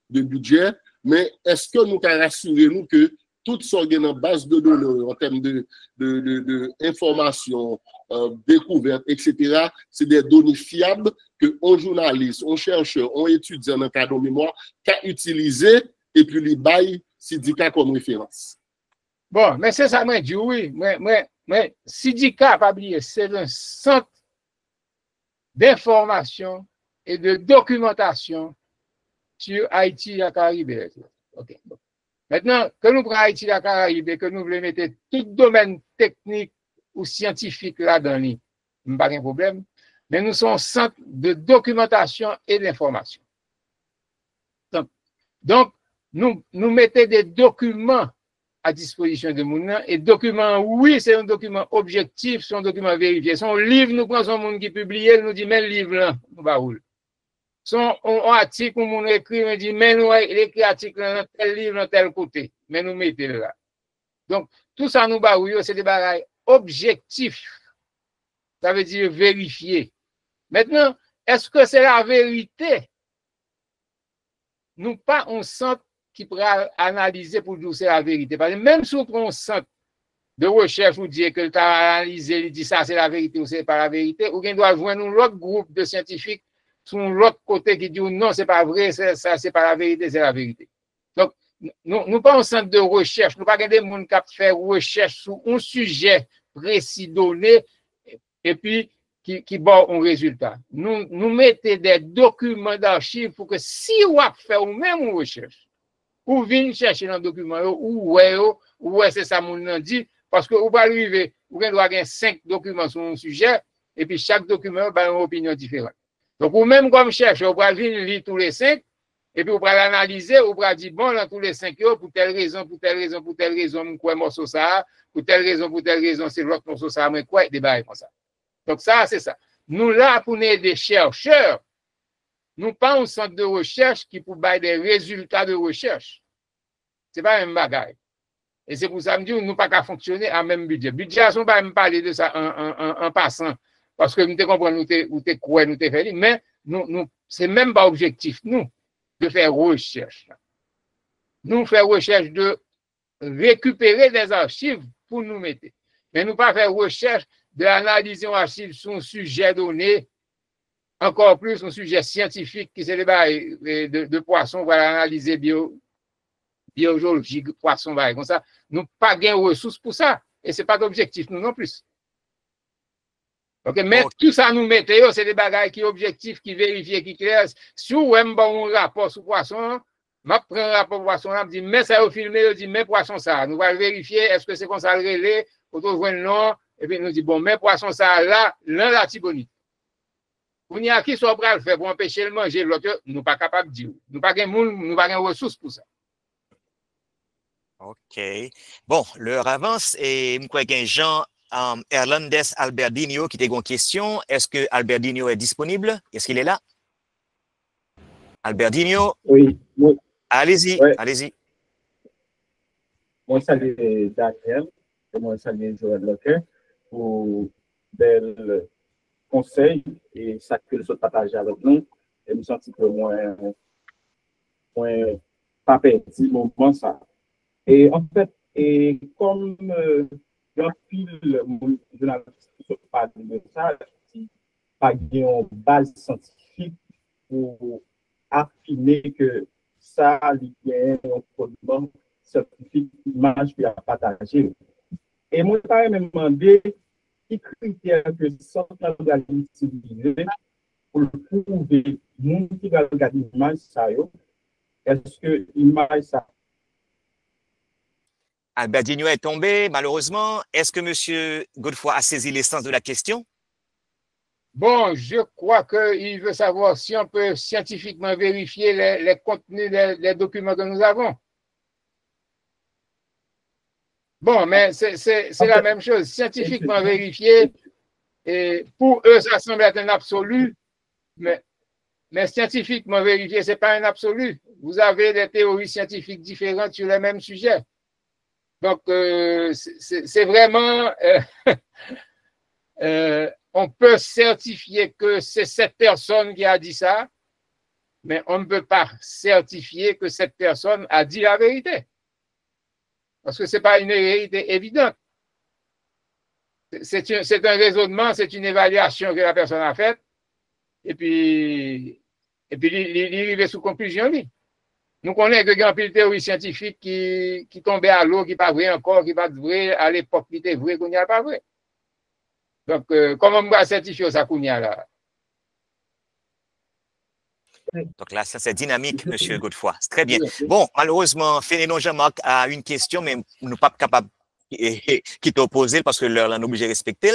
de budget, mais est-ce que nous pouvons rassurer nous que toutes sortes de bases de données en termes d'informations, découvertes, etc., c'est des données fiables que un journaliste, un chercheur, un étudiant dans le cadre de mémoire qu'a utilisé et puis les bail syndicat comme référence. Bon, mais c'est ça, moi, je dis oui. Mais syndicat, pas oublier, c'est un centre d'information et de documentation sur Haïti et la Caraïbe. OK. Maintenant, que nous prenons Haïti et la Caraïbe et que nous voulons mettre tout domaine technique ou scientifique là-dedans, il n'y a pas de problème. Mais nous sommes un centre de documentation et d'information. Donc, nous mettons des documents à disposition de nous. Et documents, oui, c'est un document objectif, c'est un document vérifié. Son livre, nous prenons son monde qui publie, nous dit, mais le livre là, nous va où? Son article, nous écrit, nous dit, mais nous écrit article dans tel livre, dans tel côté. Mais nous mettons là. Donc, tout ça nous va où? C'est des bagages objectifs Ça veut dire vérifier. Maintenant, est-ce que c'est la vérité? Nous pas on centre qui pourra analyser pour dire c'est la vérité. Parce que même si on prend un centre de recherche ou dire que tu as analysé, il dit ça c'est la vérité ou c'est pas la vérité, ou bien doit joindre un autre groupe de scientifiques sur l'autre côté qui dit non, c'est pas vrai, ça c'est pas la vérité, c'est la vérité. Donc, nous pas un centre de recherche, nous pas des gens qui faire recherche sur un sujet précis donné et puis qui bon un résultat. Nous mettons des documents d'archives pour que si on fait ou même une recherche, ou venir chercher dans le document, ou c'est ça mon dit, parce que vous va arriver, vous doit avoir 5 documents sur un sujet, et puis chaque document a une opinion différente. Donc, ou même comme chercheur, vous va venir lire tous les 5, et puis vous va l'analyser, vous va dire, bon, dans tous les 5, pour telle raison, pour telle raison, pour telle raison, quoi, morceau ça, pour telle raison, c'est l'autre morceau ça, mais quoi, débat comme ça. Donc, ça, c'est ça. Nous, là, pour nous des chercheurs, nous pas un centre de recherche qui pour bailler des résultats de recherche. C'est pas un même bagage. Et c'est pour ça que je dis, nous pas qu'à fonctionner à même budget. Budget, on va me parler de ça en passant. Parce que nous te comprenons, nous te croyons, nous te faisons, mais c'est même pas objectif, nous, de faire recherche. Nous faisons recherche de récupérer des archives pour nous mettre. Mais nous pas faire recherche d'analyser un archive sur un sujet donné, encore plus un sujet scientifique qui c'est de poissons, voilà, analyser biologie, poisson, comme ça. Nous pas gain ressources pour ça. Et c'est pas d'objectif, nous non plus. Ok, mais tout ça nous mettez, c'est des bagages qui objectifs, qui vérifient, qui clairs. Si vous avez un rapport sur poisson, je prends un rapport poisson, je dis, mais ça vous filmer, je dis, mais poisson ça. Nous allons vérifier, est-ce que c'est comme ça le relais, pour trouver le nom, et puis nous dit, bon, mais poisson ça là, l'un la tibonite. Vous n'y a qui soit prêt à le faire pour empêcher le manger, l'autre, nous pas capable de dire. Nous pas de ressources pour ça. OK. Bon, l'heure avance et je crois qu'il y a Jean Hernandez Alberdinho qui a une question. Est-ce que Alberdinho est disponible? Est-ce qu'il est là? Alberdinho? Oui. Allez-y, ouais. Allez-y. Moi, salut Daniel et moi, salut Joël Locke pour bel conseil et ça que le partage avec nous. Et me sentir que moins pas perdu mon moment ça. Et en fait, et comme un fil journaliste parle de ça, pas une base scientifique pour affirmer que ça il y a un fondement scientifique image qu'il a partagé. Et moi, je vais me demander quels critères que centre va utiliser pour prouver monde qui va regarder l'image ça. Est-ce que l'image ça Alberdinho est tombé, malheureusement. Est-ce que M. Godefroy a saisi l'essence de la question? Bon, je crois qu'il veut savoir si on peut scientifiquement vérifier les contenus des documents que nous avons. Bon, mais c'est la même chose. Scientifiquement vérifier, et pour eux, ça semble être un absolu, mais scientifiquement vérifier, ce n'est pas un absolu. Vous avez des théories scientifiques différentes sur les mêmes sujets. Donc, c'est vraiment, on peut certifier que c'est cette personne qui a dit ça, mais on ne peut pas certifier que cette personne a dit la vérité. Parce que ce n'est pas une vérité évidente. C'est un raisonnement, c'est une évaluation que la personne a faite, et puis il arrive sous conclusion. Nous connaissons que il y a une théorie scientifique qui tombait à l'eau, qui n'est pas vrai encore, qui n'est pas vrai à l'époque, qui était vrai, qu'on n'y a pas vrai. Donc, comment on va certifier ça qu'on y a là? Donc là, ça c'est dynamique, M. Godefroy. C'est très bien. Bon, malheureusement, Fénénon Jean-Marc a une question, mais nous ne sommes pas capables qui t'a opposé parce que l'heure là nous obligé de respecter.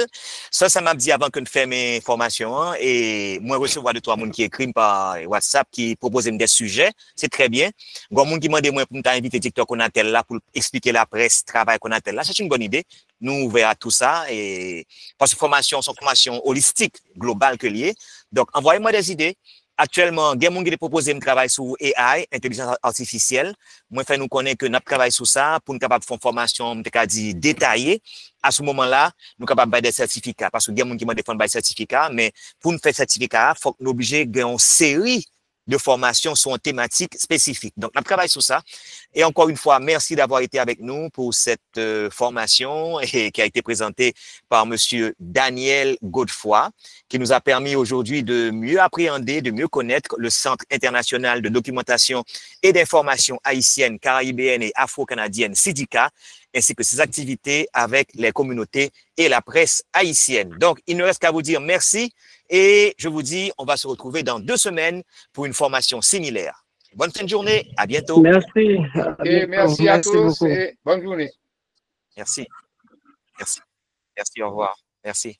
Ça m'a dit avant que nous fassions mes formations hein, et moi recevoir de toi monde qui écrit par WhatsApp qui propose des sujets, c'est très bien. Gon monde qui demande moi pour t'inviter TikTok Konatel là pour expliquer la presse travail Konatel là, c'est une bonne idée. Nous ouverts à tout ça et parce que formation sont formation holistique globale que liée. Donc envoyez-moi des idées. Actuellement, il y a des gens qui proposent de travailler sur AI, intelligence artificielle. Moi, nous connaissons que nous travaillons sur ça pour nous capable faire une formation détaillée. À ce moment-là, nous sommes capables de faire des certificats. Parce que il y a des gens qui m'ont défendu des certificats, mais pour nous faire certificat, il faut que nous obligés de faire une série de formations sur une thématique spécifique. Donc, nous travaillons sur ça. Et encore une fois, merci d'avoir été avec nous pour cette formation qui a été présentée par Monsieur Daniel Godefroy, qui nous a permis aujourd'hui de mieux appréhender, de mieux connaître le Centre international de documentation et d'information haïtienne, caribéenne et afro-canadienne, CIDICA, ainsi que ses activités avec les communautés et la presse haïtienne. Donc, il ne reste qu'à vous dire merci et je vous dis, on va se retrouver dans 2 semaines pour une formation similaire. Bonne fin de journée, à bientôt. Merci. Et merci à tous et bonne journée. Merci. Merci. Merci, au revoir. Merci.